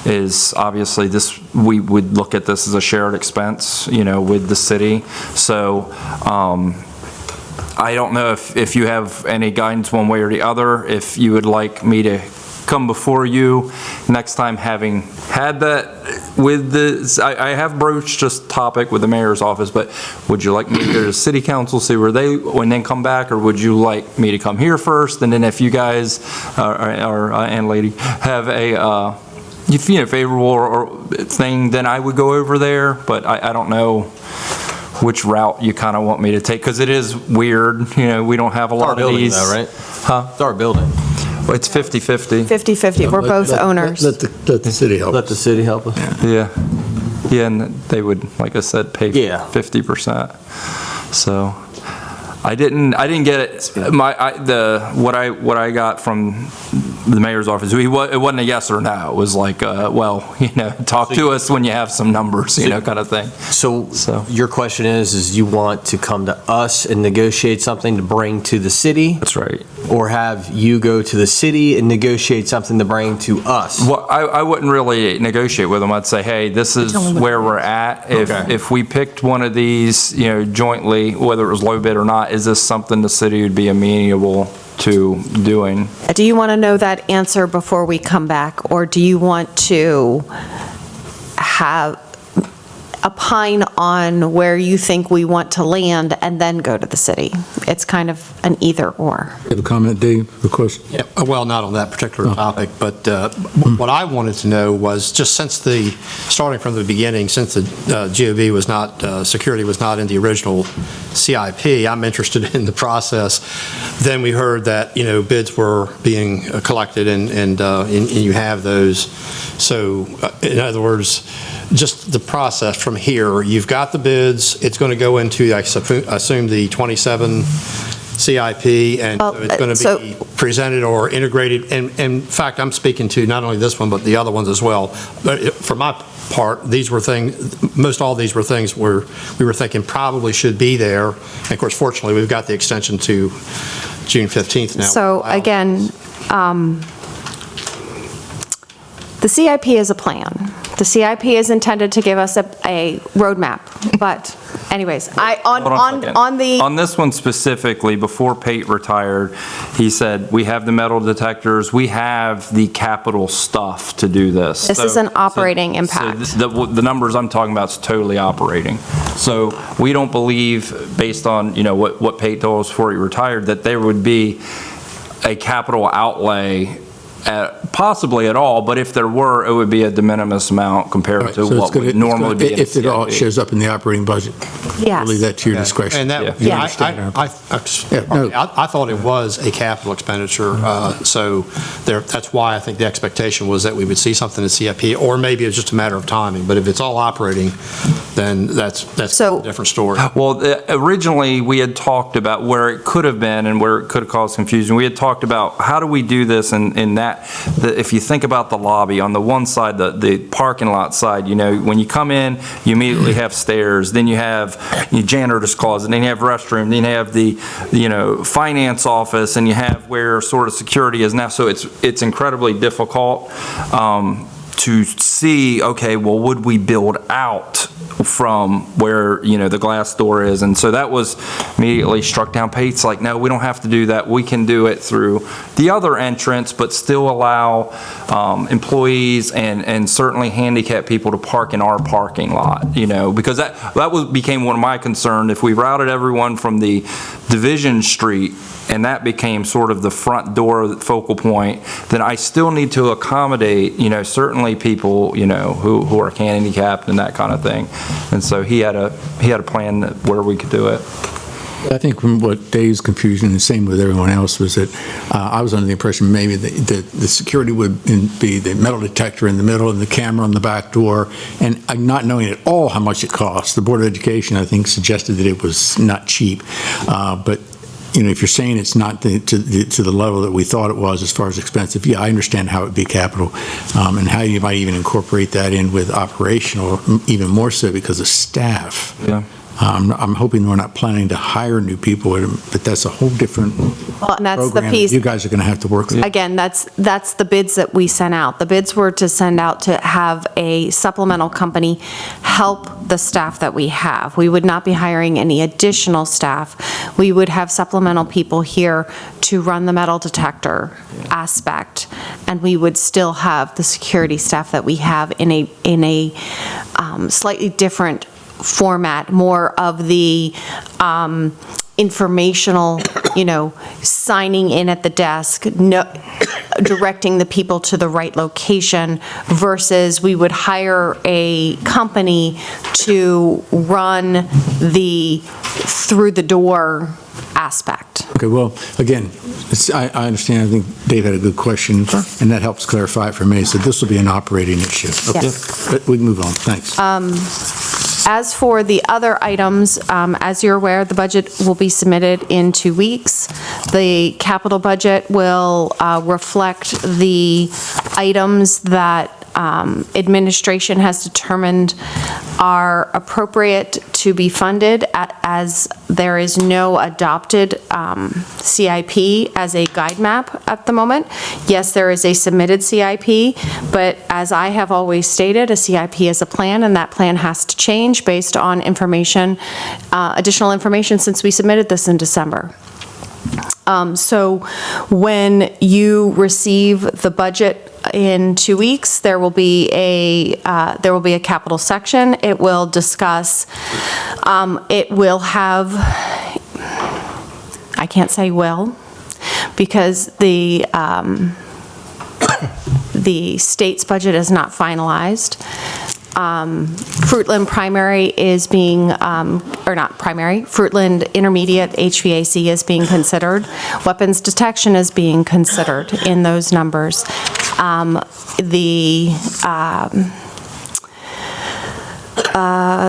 is obviously we would look at this as a shared expense, with the city. So I don't know if you have any guidance one way or the other, if you would like me to come before you next time, having had that with I have broached this topic with the mayor's office, but would you like me to go to city council, see where they, and then come back, or would you like me to come here first, and then if you guys and lady have a favorable or thing, then I would go over there, but I don't know which route you kind of want me to take, because it is weird, we don't have a lot of these. Though, right? Huh? It's our building. Well, it's 50-50. 50-50, we're both owners. Let the city help. Let the city help us. Yeah, and they would, like I said, pay 50%. So I didn't get it. What I got from the mayor's office, it wasn't a yes or no. It was like, talk to us when you have some numbers, kind of thing. So your question is you want to come to us and negotiate something to bring to the city? That's right. Or have you go to the city and negotiate something to bring to us? Well, I wouldn't really negotiate with them. I'd say, hey, this is where we're at. If we picked one of these, jointly, whether it was low bid or not, is this something the city would be amenable to doing? Do you want to know that answer before we come back, or do you want to opine on where you think we want to land and then go to the city. It's kind of an either or. You have a comment, Dave, a question? Yeah, well, not on that particular topic, but what I wanted to know was just starting from the beginning, since the GOB was not, security was not in the original CIP, I'm interested in the process. Then we heard that, bids were being collected and you have those. So in other words, just the process from here, you've got the bids, it's going to go into, I assume, the 27 CIP, and so it's going to be presented or integrated. And in fact, I'm speaking to not only this one, but the other ones as well. But for my part, these were things, most all these were things where we were thinking probably should be there. And of course, fortunately, we've got the extension to June 15th now. So again, the CIP is a plan. The CIP is intended to give us a roadmap, but anyways, On this one specifically, before Pate retired, he said, we have the metal detectors, we have the capital stuff to do this. This is an operating impact. So the numbers I'm talking about is totally operating. So we don't believe, based on, what Pate told us before he retired, that there would be a capital outlay possibly at all, but if there were, it would be a de minimis amount compared to what would normally be. If it all shows up in the operating budget. Yes. I'll leave that to your discretion. And that, I thought it was a capital expenditure, so that's why I think the expectation was that we would see something in CIP, or maybe it's just a matter of timing. But if it's all operating, then that's a different story. Well, originally we had talked about where it could have been and where it could have caused confusion. We had talked about how do we do this in that. If you think about the lobby, on the one side, the parking lot side, when you come in, you immediately have stairs, then you have janitor's closet, then you have restroom, then you have the finance office, and you have where sort of security is now. So it's incredibly difficult to see, okay, well, would we build out from where, the glass door is? And so that was immediately struck down. Pate's like, no, we don't have to do that. We can do it through the other entrance, but still allow employees and certainly handicapped people to park in our parking lot, because that became one of my concerns. If we routed everyone from the Division Street and that became sort of the front door focal point, then I still need to accommodate, certainly people, who are handicapped and that kind of thing. And so he had a plan where we could do it. I think from what Dave's confusion, and same with everyone else, was that I was under the impression maybe that the security would be the metal detector in the middle and the camera on the back door, and not knowing at all how much it costs. The Board of Education, I think, suggested that it was not cheap, but if you're saying it's not to the level that we thought it was as far as expensive, yeah, I understand how it would be capital, and how you might even incorporate that in with operational, even more so because of staff. Yeah. I'm hoping we're not planning to hire new people, but that's a whole different and that's program the piece you guys are going to have to work through. Again, that's the bids that we sent out. The bids were to send out to have a supplemental company help the staff that we have. We would not be hiring any additional staff. We would have supplemental people here to run the metal detector aspect, and we would still have the security staff that we have in a slightly different format, more of the informational, signing in at the desk, directing the people to the right location, versus we would hire a company to run the through the door aspect. Okay, well, again, I understand. I think Dave had a good question, and that helps clarify it for me. So this will be an operating issue. Okay, Yes. we can move on. Thanks. As for the other items, as you're aware, the budget will be submitted in 2 weeks. The capital budget will reflect the items that administration has determined are appropriate to be funded, as there is no adopted CIP as a guide map at the moment. Yes, there is a submitted CIP, but as I have always stated, a CIP is a plan, and that plan has to change based on information, additional information since we submitted this in December. So when you receive the budget in 2 weeks, there will be a capital section. It will discuss, it will have, I can't say will, because the state's budget is not finalized. Fruitland primary is being, or not primary, Fruitland intermediate HVAC is being considered. Weapons detection is being considered in those numbers.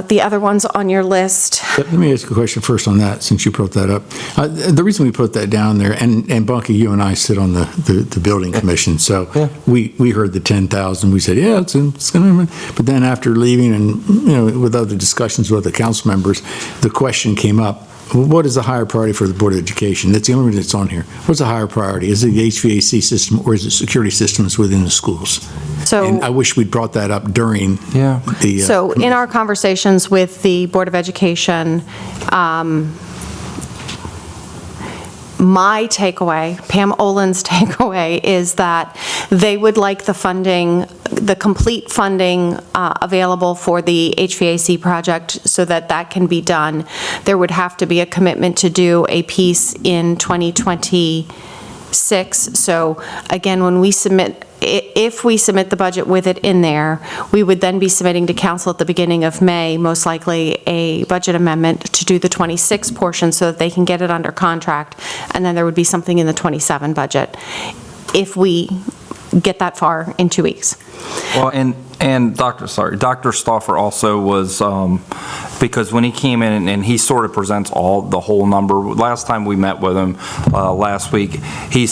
The other ones on your list. Let me ask a question first on that, since you brought that up. The reason we put that down there, and Bunky, you and I sit on the building commission, so we heard the 10,000. We said, yeah, it's going to, but then after leaving and, with other discussions with the council members, the question came up, what is the higher priority for the Board of Education? That's the only reason it's on here. What's the higher priority? Is it the HVAC system or is it security systems within the schools? So, and I wish we'd brought that up during the... So in our conversations with the Board of Education, my takeaway, Pam Olin's takeaway, is that they would like the funding, the complete funding available for the HVAC project so that that can be done. There would have to be a commitment to do a piece in 2026. So again, when we submit, if we submit the budget with it in there, we would then be submitting to council at the beginning of May, most likely a budget amendment to do the 26 portion so that they can get it under contract, and then there would be something in the 27 budget if we get that far in 2 weeks. Well, and Dr. Stauffer also was, because when he came in and he sort of presents the whole number, last time we met with him last week, he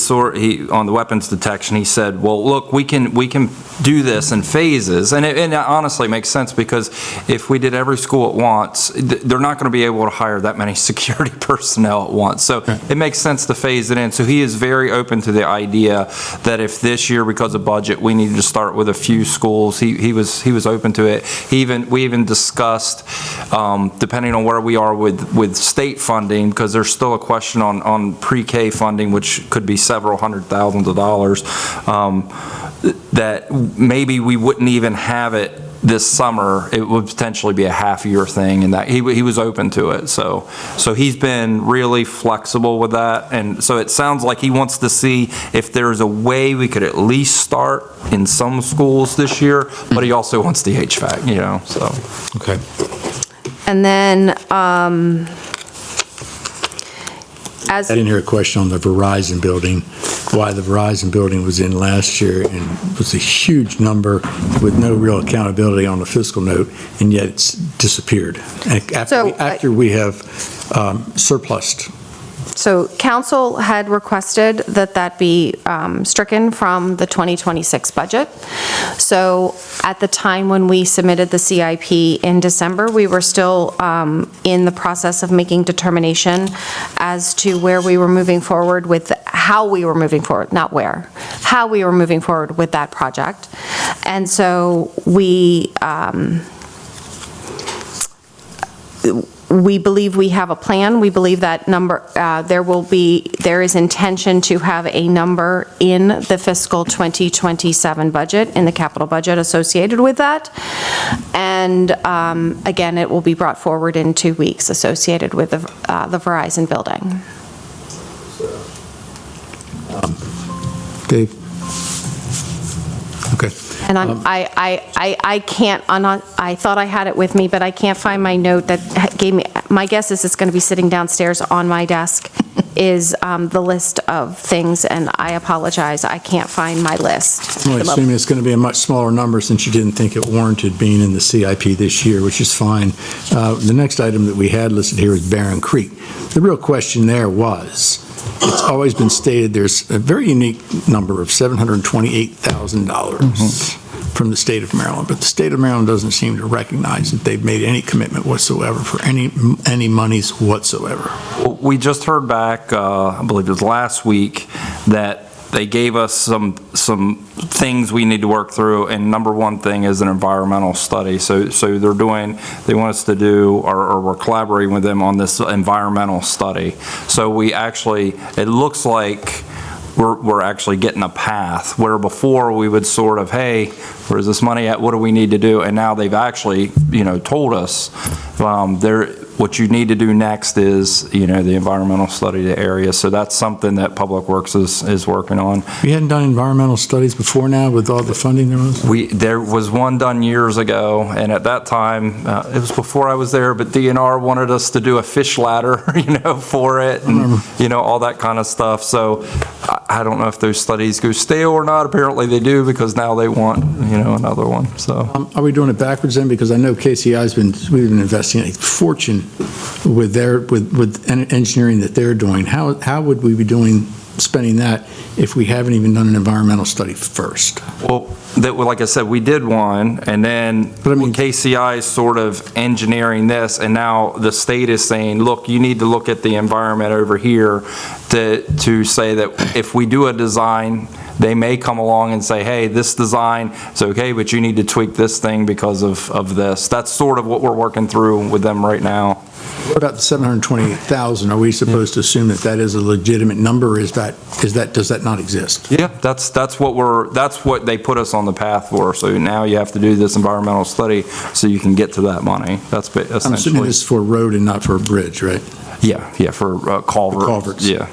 on the weapons detection, he said, well, look, we can do this in phases, and it honestly makes sense, because if we did every school at once, they're not going to be able to hire that many security personnel at once, so it makes sense to phase it in. So he is very open to the idea that if this year, because of budget, we need to start with a few schools, he was open to it. We even discussed, depending on where we are with state funding, because there's still a question on pre-K funding, which could be several $100,000s, that maybe we wouldn't even have it this summer. It would potentially be a half-year thing, and that he was open to it. So he's been really flexible with that, and so it sounds like he wants to see if there's a way we could at least start in some schools this year, but he also wants the HVAC, so. Okay. And then, I didn't hear a question on the Verizon building, why the Verizon building was in last year and was a huge number with no real accountability on the fiscal note, and yet it's disappeared after we have surplused. So council had requested that be stricken from the 2026 budget. So at the time when we submitted the CIP in December, we were still in the process of making determination as to where we were moving forward with, how we were moving forward, not where, how we were moving forward with that project. And so we believe we have a plan. We believe that number, there is intention to have a number in the fiscal 2027 budget, in the capital budget associated with that. And again, it will be brought forward in 2 weeks associated with the Verizon building. Dave? Okay. And I can't, I thought I had it with me, but I can't find my note that gave me, my guess is it's going to be sitting downstairs on my desk, is the list of things, and I apologize, I can't find my list. I'm assuming it's going to be a much smaller number since you didn't think it warranted being in the CIP this year, which is fine. The next item that we had listed here is Barron Creek. The real question there was, it's always been stated there's a very unique number of $728,000 from the state of Maryland, but the state of Maryland doesn't seem to recognize that they've made any commitment whatsoever for any monies whatsoever. Well, we just heard back, I believe it was last week, that they gave us some things we need to work through, and number one thing is an environmental study. So they want us to do, or we're collaborating with them on this environmental study. So we actually, it looks like we're actually getting a path, where before we would sort of, hey, where's this money at? What do we need to do? And now they've actually, told us, what you need to do next is, the environmental study of the area. So that's something that Public Works is working on. We hadn't done environmental studies before now with all the funding there was? There was one done years ago, and at that time, it was before I was there, but DNR wanted us to do a fish ladder, for it, and, all that kind of stuff. So I don't know if those studies go stale or not. Apparently they do, because now they want, another one, so. Are we doing it backwards then? Because I know KCI's we've been investing a fortune with engineering that they're doing. How would we be spending that if we haven't even done an environmental study first? Well, like I said, we did one, and then KCI is sort of engineering this, and now the state is saying, look, you need to look at the environment over here to say that if we do a design, they may come along and say, hey, this design is okay, but you need to tweak this thing because of this. That's sort of what we're working through with them right now. What about the 728,000? Are we supposed to assume that is a legitimate number, or does that not exist? Yeah, that's what they put us on the path for. So now you have to do this environmental study so you can get to that money. That's essentially. I'm assuming this is for a road and not for a bridge, right? Yeah, for culverts. Yeah.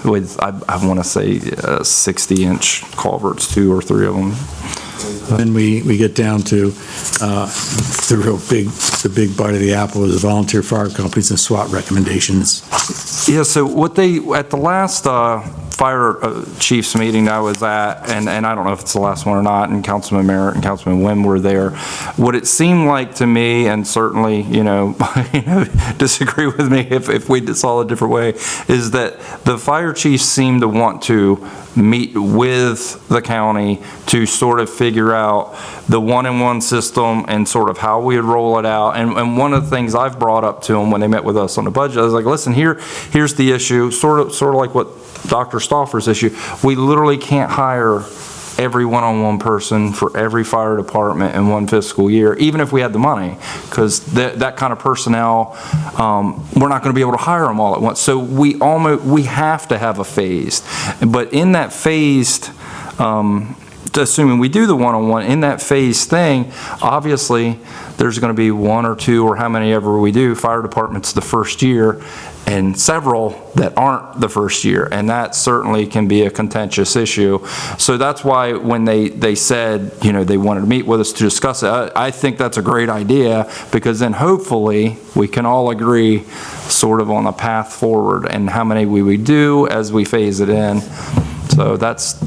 With I want to say 60-inch culverts, 2 or 3 of them. Then we get down to the big bite of the apple is the volunteer fire companies and SWAT recommendations. Yeah, so at the last fire chiefs meeting I was at, and I don't know if it's the last one or not, and Councilman Merritt and Councilman Wynn were there, what it seemed like to me, and certainly, disagree with me if we saw it a different way, is that the fire chiefs seem to want to meet with the county to sort of figure out the one-in-one system and sort of how we would roll it out. And one of the things I've brought up to them when they met with us on the budget, I was like, listen, here's the issue, sort of like what Dr. Stauffer's issue. We literally can't hire every one-on-one person for every fire department in one fiscal year, even if we had the money, because that kind of personnel, we're not going to be able to hire them all at once. So we have to have a phased. But in that phased, assuming we do the one-on-one, in that phased thing, obviously there's going to be 1 or 2 or how many ever we do fire departments the first year, and several that aren't the first year, and that certainly can be a contentious issue. So that's why when they said, they wanted to meet with us to discuss it, I think that's a great idea, because then hopefully we can all agree sort of on a path forward and how many we would do as we phase it in. So that's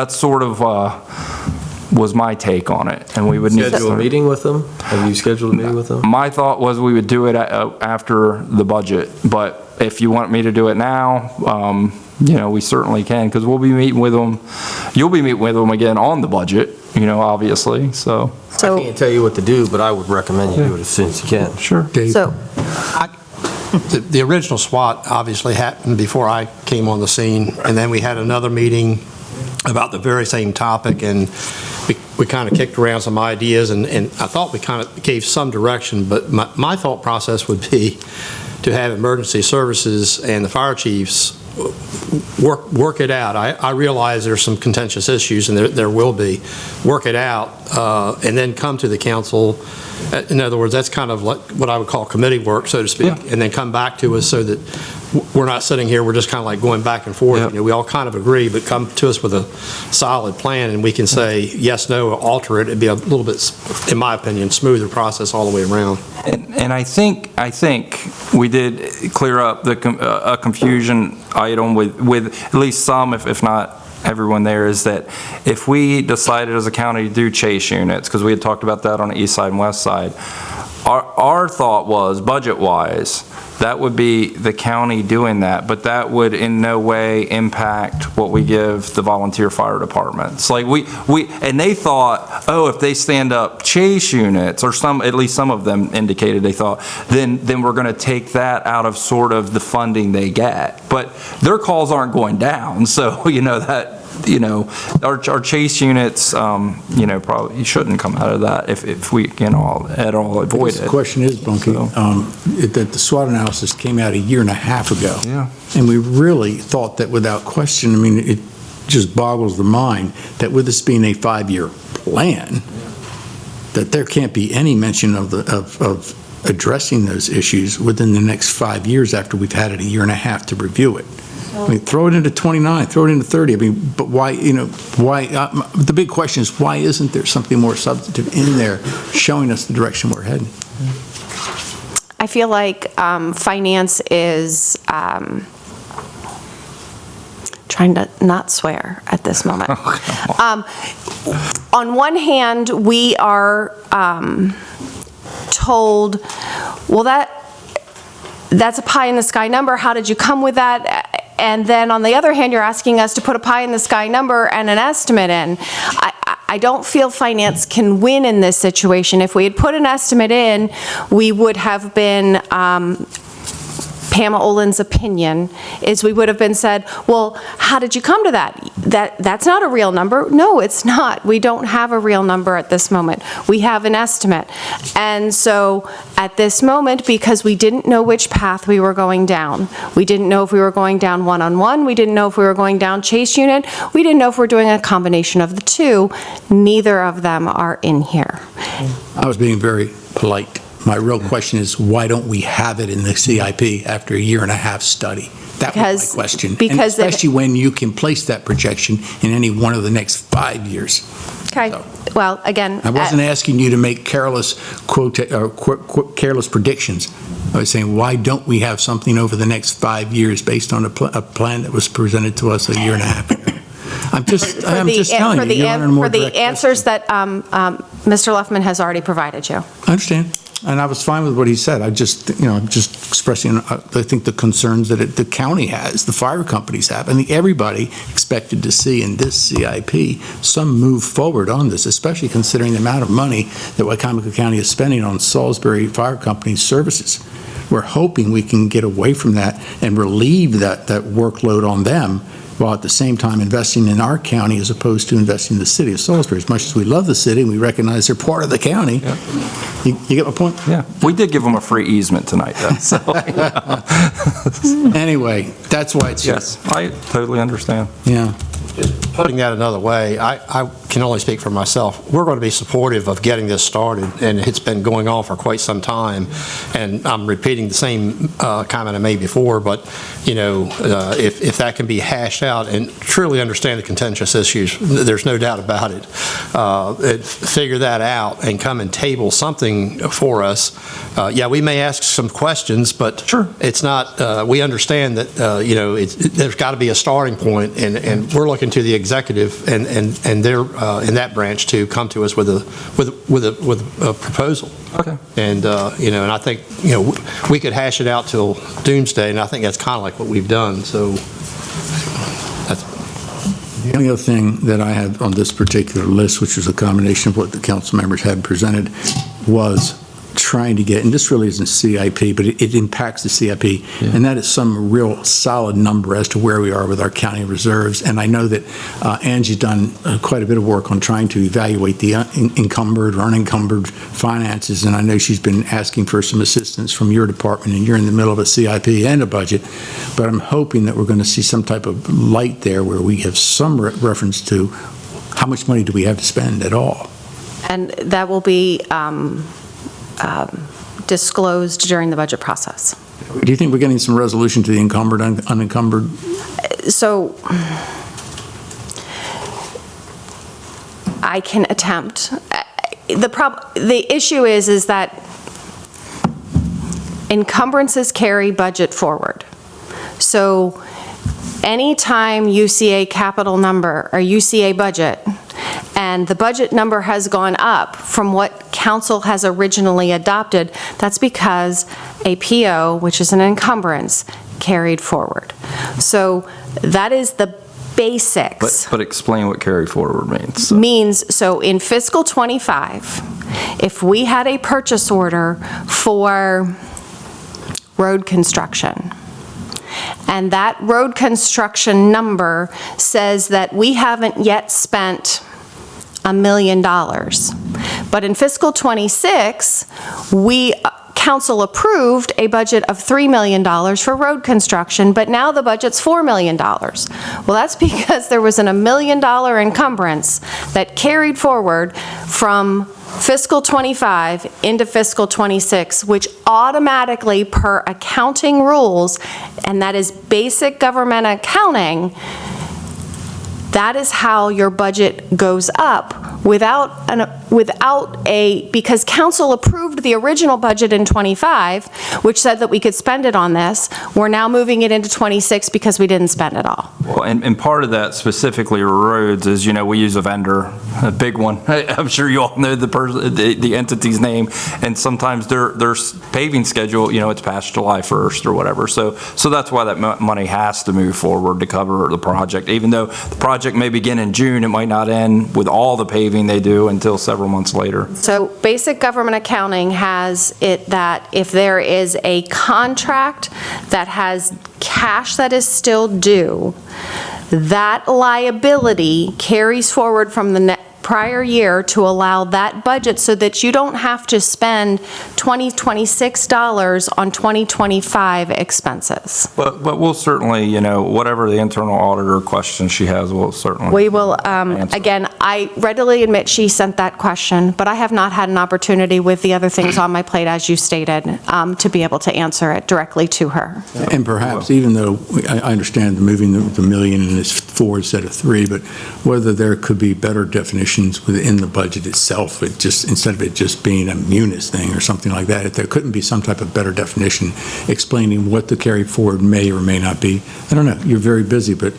sort of was my take on it, and we would need to schedule a meeting with them. Have you scheduled a meeting with them? My thought was we would do it after the budget, but if you want me to do it now, we certainly can, because we'll be meeting with them. You'll be meeting with them again on the budget, obviously. So I can't tell you what to do, but I would recommend you do it as soon as you can. Sure. Dave. So, The original SWAT obviously happened before I came on the scene, and then we had another meeting about the very same topic, and we kind of kicked around some ideas, and I thought we kind of gave some direction, but my thought process would be to have emergency services and the fire chiefs work it out. I realize there's some contentious issues, and there will be. Work it out, and then come to the council. In other words, that's kind of like what I would call committee work, so to speak, and then come back to us so that we're not sitting here, we're just kind of like going back and forth. We all kind of agree, but come to us with a solid plan, and we can say yes, no, or alter it. It'd be a little bit, in my opinion, smoother process all the way around. And I think we did clear up a confusion item with at least some, if not everyone there, is that if we decided as a county to do chase units, because we had talked about that on the east side and west side, our thought was, budget-wise, that would be the county doing that, but that would in no way impact what we give the volunteer fire departments. Like and they thought, oh, if they stand up chase units, or at least some of them indicated they thought, then we're going to take that out of sort of the funding they get. But their calls aren't going down, so our chase units, probably shouldn't come out of that if we can at all avoid it. The question is, Bunky, that the SWOT analysis came out 1.5 years ago. Yeah. And we really thought that without question, just boggles the mind that with this being a 5-year plan, that there can't be any mention of addressing those issues within the next 5 years after we've had it a year and a half to review it. I mean, throw it into 29, throw it into 30. I mean, but why, the big question is, why isn't there something more substantive in there showing us the direction we're heading? I feel like finance is trying to not swear at this moment. On one hand, we are told, well, that's a pie-in-the-sky number. How did you come with that? And then on the other hand, you're asking us to put a pie-in-the-sky number and an estimate in. I don't feel finance can win in this situation. If we had put an estimate in, we would have been, Pamela Olin's opinion is we would have been said, well, how did you come to that? That's not a real number. No, it's not. We don't have a real number at this moment. We have an estimate. And so at this moment, because we didn't know which path we were going down, we didn't know if we were going down one-on-one, we didn't know if we were going down Chase unit, we didn't know if we're doing a combination of the two. Neither of them are in here. I was being very polite. My real question is, why don't we have it in the CIP after a year and a half study? That was my question. And especially when you can place that projection in any one of the next 5 years. Okay. Well, again, I wasn't asking you to make careless predictions. I was saying, why don't we have something over the next 5 years based on a plan that was presented to us a year and a half ago? I'm just telling you, you're on a more direct the answers that Mr. Luffman has already provided you. I understand. And I was fine with what he said. I'm just expressing, I think, the concerns that the county has, the fire companies have, and everybody expected to see in this CIP some move forward on this, especially considering the amount of money that Wicomico County is spending on Salisbury Fire Company's services. We're hoping we can get away from that and relieve that workload on them, while at the same time investing in our county as opposed to investing in the city of Salisbury. As much as we love the city and we recognize they're part of the county, you get my point? Yeah. We did give them a free easement tonight, though. So, anyway, that's why it's yes, I totally understand. Yeah. Just putting that another way, I can only speak for myself. We're going to be supportive of getting this started, and it's been going on for quite some time. And I'm repeating the same comment I made before, but if that can be hashed out and truly understand the contentious issues, there's no doubt about it. Figure that out and come and table something for us. Yeah, we may ask some questions, but sure, it's not. We understand that there's got to be a starting point, and we're looking to the executive and their in that branch to come to us with a proposal. Okay. And and I think we could hash it out till doomsday, and I think that's kind of like what we've done. So that's the only other thing that I had on this particular list, which was a combination of what the council members had presented, was trying to get, and this really isn't CIP, but it impacts the CIP, and that is some real solid number as to where we are with our county reserves. And I know that Angie's done quite a bit of work on trying to evaluate the encumbered or unencumbered finances, and I know she's been asking for some assistance from your department, and you're in the middle of a CIP and a budget, but I'm hoping that we're going to see some type of light there where we have some reference to how much money do we have to spend at all. And that will be disclosed during the budget process. Do you think we're getting some resolution to the encumbered, unencumbered? So I can attempt. The issue is that encumbrances carry budget forward. So anytime you see a capital number or you see a budget and the budget number has gone up from what council has originally adopted, that's because a PO, which is an encumbrance, carried forward. So that is the basics. But explain what carry forward means. So in fiscal 25, if we had a purchase order for road construction, and that road construction number says that we haven't yet spent $1 million, But in fiscal '26, council approved a budget of $3 million for road construction, but now the budget's $4 million. Well, that's because there was a $1 million encumbrance that carried forward from fiscal '25 into fiscal '26, which automatically, per accounting rules, and that is basic government accounting, that is how your budget goes up because council approved the original budget in '25, which said that we could spend it on this. We're now moving it into '26 because we didn't spend it all. Well, and part of that specifically roads is, we use a vendor, a big one. I'm sure you all know the entity's name, and sometimes their paving schedule, it's past July 1st or whatever. So that's why that money has to move forward to cover the project. Even though the project may begin in June, it might not end with all the paving they do until several months later. So basic government accounting has it that if there is a contract that has cash that is still due, that liability carries forward from the prior year to allow that budget so that you don't have to spend $2026 on 2025 expenses. But we'll certainly, whatever the internal auditor question she has, we'll certainly. We will, again, I readily admit she sent that question, but I have not had an opportunity with the other things on my plate, as you stated, to be able to answer it directly to her. And perhaps, even though I understand moving the million and it's 4 instead of 3, but whether there could be better definitions within the budget itself, instead of it just being a munis thing or something like that, if there couldn't be some type of better definition explaining what the carry forward may or may not be. I don't know, you're very busy, but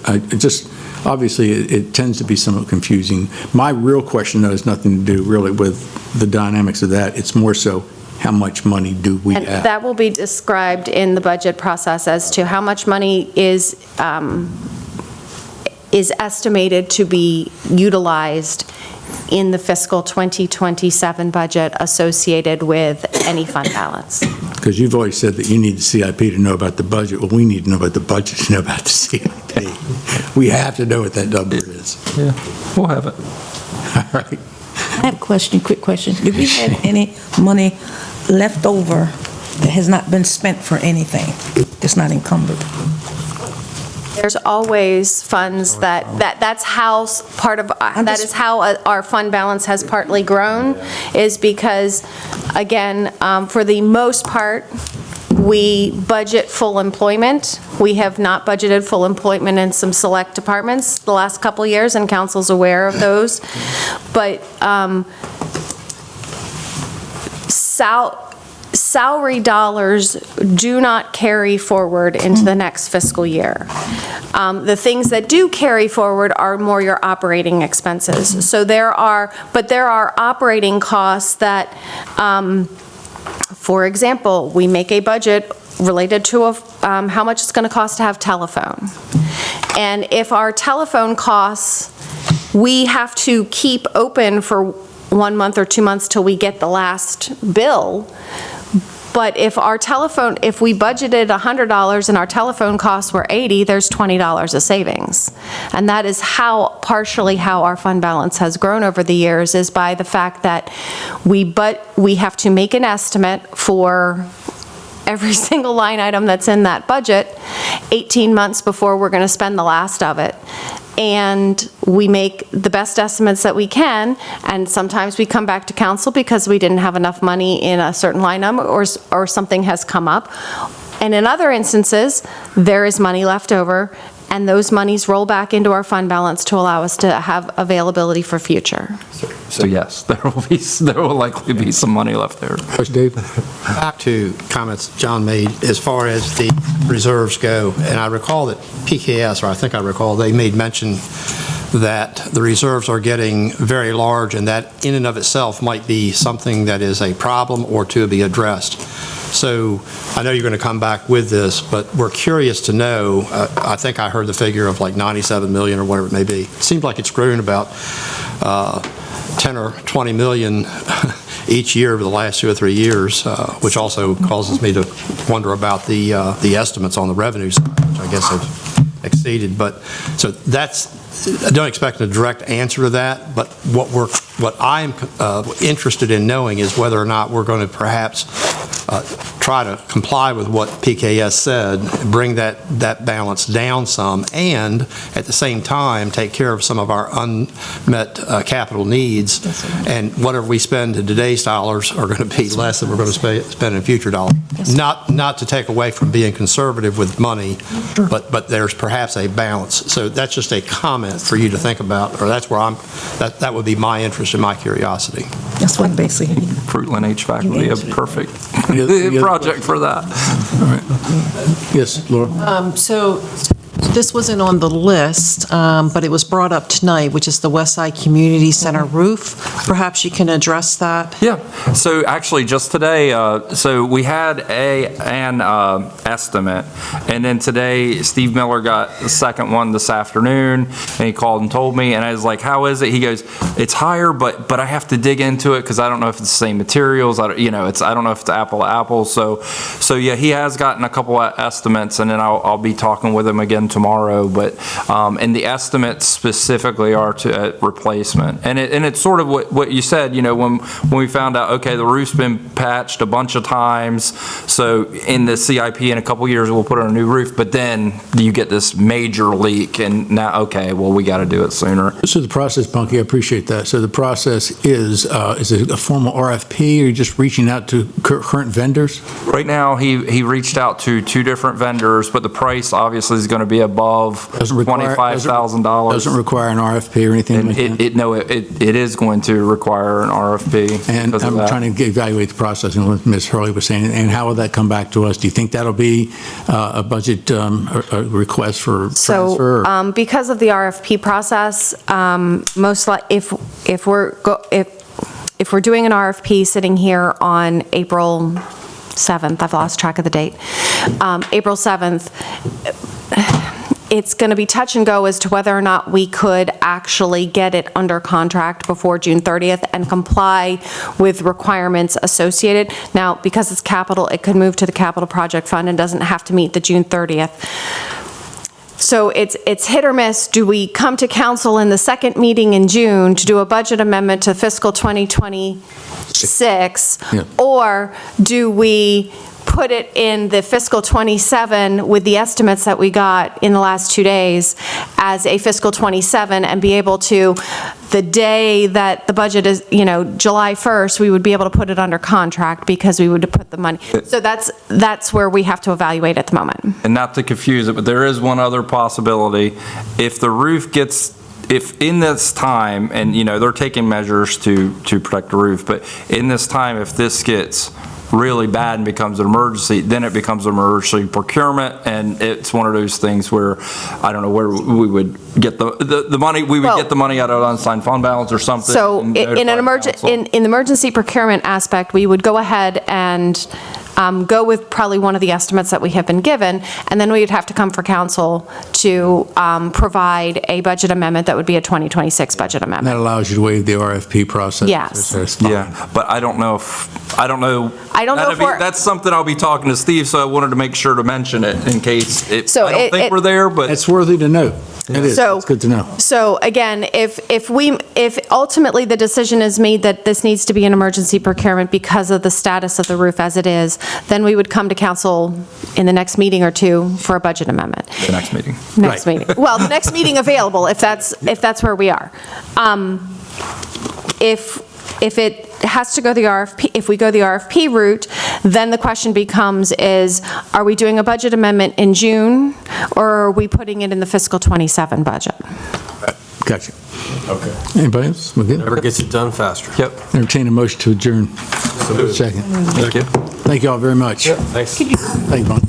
obviously it tends to be somewhat confusing. My real question, though, has nothing to do really with the dynamics of that. It's more so, how much money do we have? And that will be described in the budget process as to how much money is estimated to be utilized in the fiscal 2027 budget associated with any fund balance. Because you've always said that you need the CIP to know about the budget. Well, we need to know about the budget to know about the CIP. We have to know what that number is. Yeah, we'll have it. All right. I have a question, quick question. Do we have any money left over that has not been spent for anything, that's not encumbered? There's always funds that's how that is how our fund balance has partly grown, is because, again, for the most part, we budget full employment. We have not budgeted full employment in some select departments the last couple of years, and council's aware of those. But salary dollars do not carry forward into the next fiscal year. The things that do carry forward are more your operating expenses. So there are operating costs that, for example, we make a budget related to how much it's going to cost to have telephone. And if our telephone costs, we have to keep open for 1 month or 2 months till we get the last bill. But if we budgeted $100 and our telephone costs were $80, there's $20 of savings. And that is partially how our fund balance has grown over the years, is by the fact that we have to make an estimate for every single line item that's in that budget 18 months before we're going to spend the last of it. And we make the best estimates that we can, and sometimes we come back to council because we didn't have enough money in a certain line item or something has come up. And in other instances, there is money left over, and those monies roll back into our fund balance to allow us to have availability for future. So yes, there will likely be some money left there. Dave? Back to comments John made as far as the reserves go, and I recall that PKS, or I think I recall, they made mention that the reserves are getting very large, and that in and of itself might be something that is a problem or to be addressed. So I know you're going to come back with this, but we're curious to know, I think I heard the figure of like 97 million or whatever it may be. It seems like it's grown about 10 or 20 million each year over the last 2 or 3 years, which also causes me to wonder about the estimates on the revenue side, which I guess have exceeded. But so I don't expect a direct answer to that, but what we're what I'm interested in knowing is whether or not we're going to perhaps try to comply with what PKS said, bring that balance down some, and at the same time take care of some of our unmet capital needs. And whatever we spend in today's dollars are going to be less than we're going to spend in future dollars. Not to take away from being conservative with money, but there's perhaps a balance. So that's just a comment for you to think about, or that's where that would be my interest and my curiosity. That's what basically. Fruitland HVAC would be a perfect project for that. All right. Yes, Laura? So this wasn't on the list, but it was brought up tonight, which is the Westside Community Center roof. Perhaps you can address that? Yeah. So actually, just today, so we had an estimate, and then today, Steve Miller got the second one this afternoon, and he called and told me, and I was like, how is it? He goes, it's higher, but I have to dig into it because I don't know if it's the same materials. I don't know if it's apple to apple. So yeah, he has gotten a couple of estimates, and then I'll be talking with him again tomorrow. But and the estimates specifically are to replacement, and it's sort of what you said. When we found out, okay, the roof's been patched a bunch of times, so in the CIP in a couple years we'll put on a new roof. But then you get this major leak, and now okay, well we got to do it sooner. So the process, Bunky, I appreciate that. So the process is it a formal RFP, or are you just reaching out to current vendors? Right now, he reached out to 2 different vendors, but the price obviously is going to be above $25,000. Doesn't require an RFP or anything like that? No, it is going to require an RFP. And I'm trying to evaluate the process, and what Ms. Hurley was saying, and how will that come back to us? Do you think that'll be a budget a request for transfer? So because of the RFP process, most likely if we're doing an RFP sitting here on April 7th, I've lost track of the date, April 7th, it's going to be touch and go as to whether or not we could actually get it under contract before June 30th and comply with requirements associated. Now, because it's capital, it could move to the capital project fund and doesn't have to meet the June 30th. So it's hit or miss. Do we come to council in the second meeting in June to do a budget amendment to fiscal 2026, or do we put it in the fiscal 27 with the estimates that we got in the last 2 days as a fiscal 27 and be able to, the day that the budget is, July 1st, we would be able to put it under contract because we would have put the money. So that's where we have to evaluate at the moment. And not to confuse it, but there is one other possibility. If the roof gets, if in this time, and they're taking measures to protect the roof, but in this time, if this gets really bad and becomes an emergency, then it becomes an emergency procurement, and it's one of those things where I don't know where we would get the money. We would get the money out of unassigned fund balance or something. So in the emergency procurement aspect, we would go ahead and go with probably one of the estimates that we have been given, and then we would have to come for council to provide a budget amendment that would be a 2026 budget amendment. And that allows you to waive the RFP process. Yes. Yeah, but I don't know. That's something I'll be talking to Steve, so I wanted to make sure to mention it in case I don't think we're there, but it's worthy to know. It is. It's good to know. So again, if ultimately the decision is made that this needs to be an emergency procurement because of the status of the roof as it is, then we would come to council in the next meeting or two for a budget amendment. The next meeting. Meeting. Well, the next meeting available, if that's where we are. If it has to go the RFP, if we go the RFP route, then the question becomes are we doing a budget amendment in June, or are we putting it in the fiscal 27 budget? Gotcha. Okay. Anybody else? We're good? Whatever gets it done faster. Yep. Entertain a motion to adjourn. Second. Thank you. Thank you all very much. Thanks. Thank you, Bunk.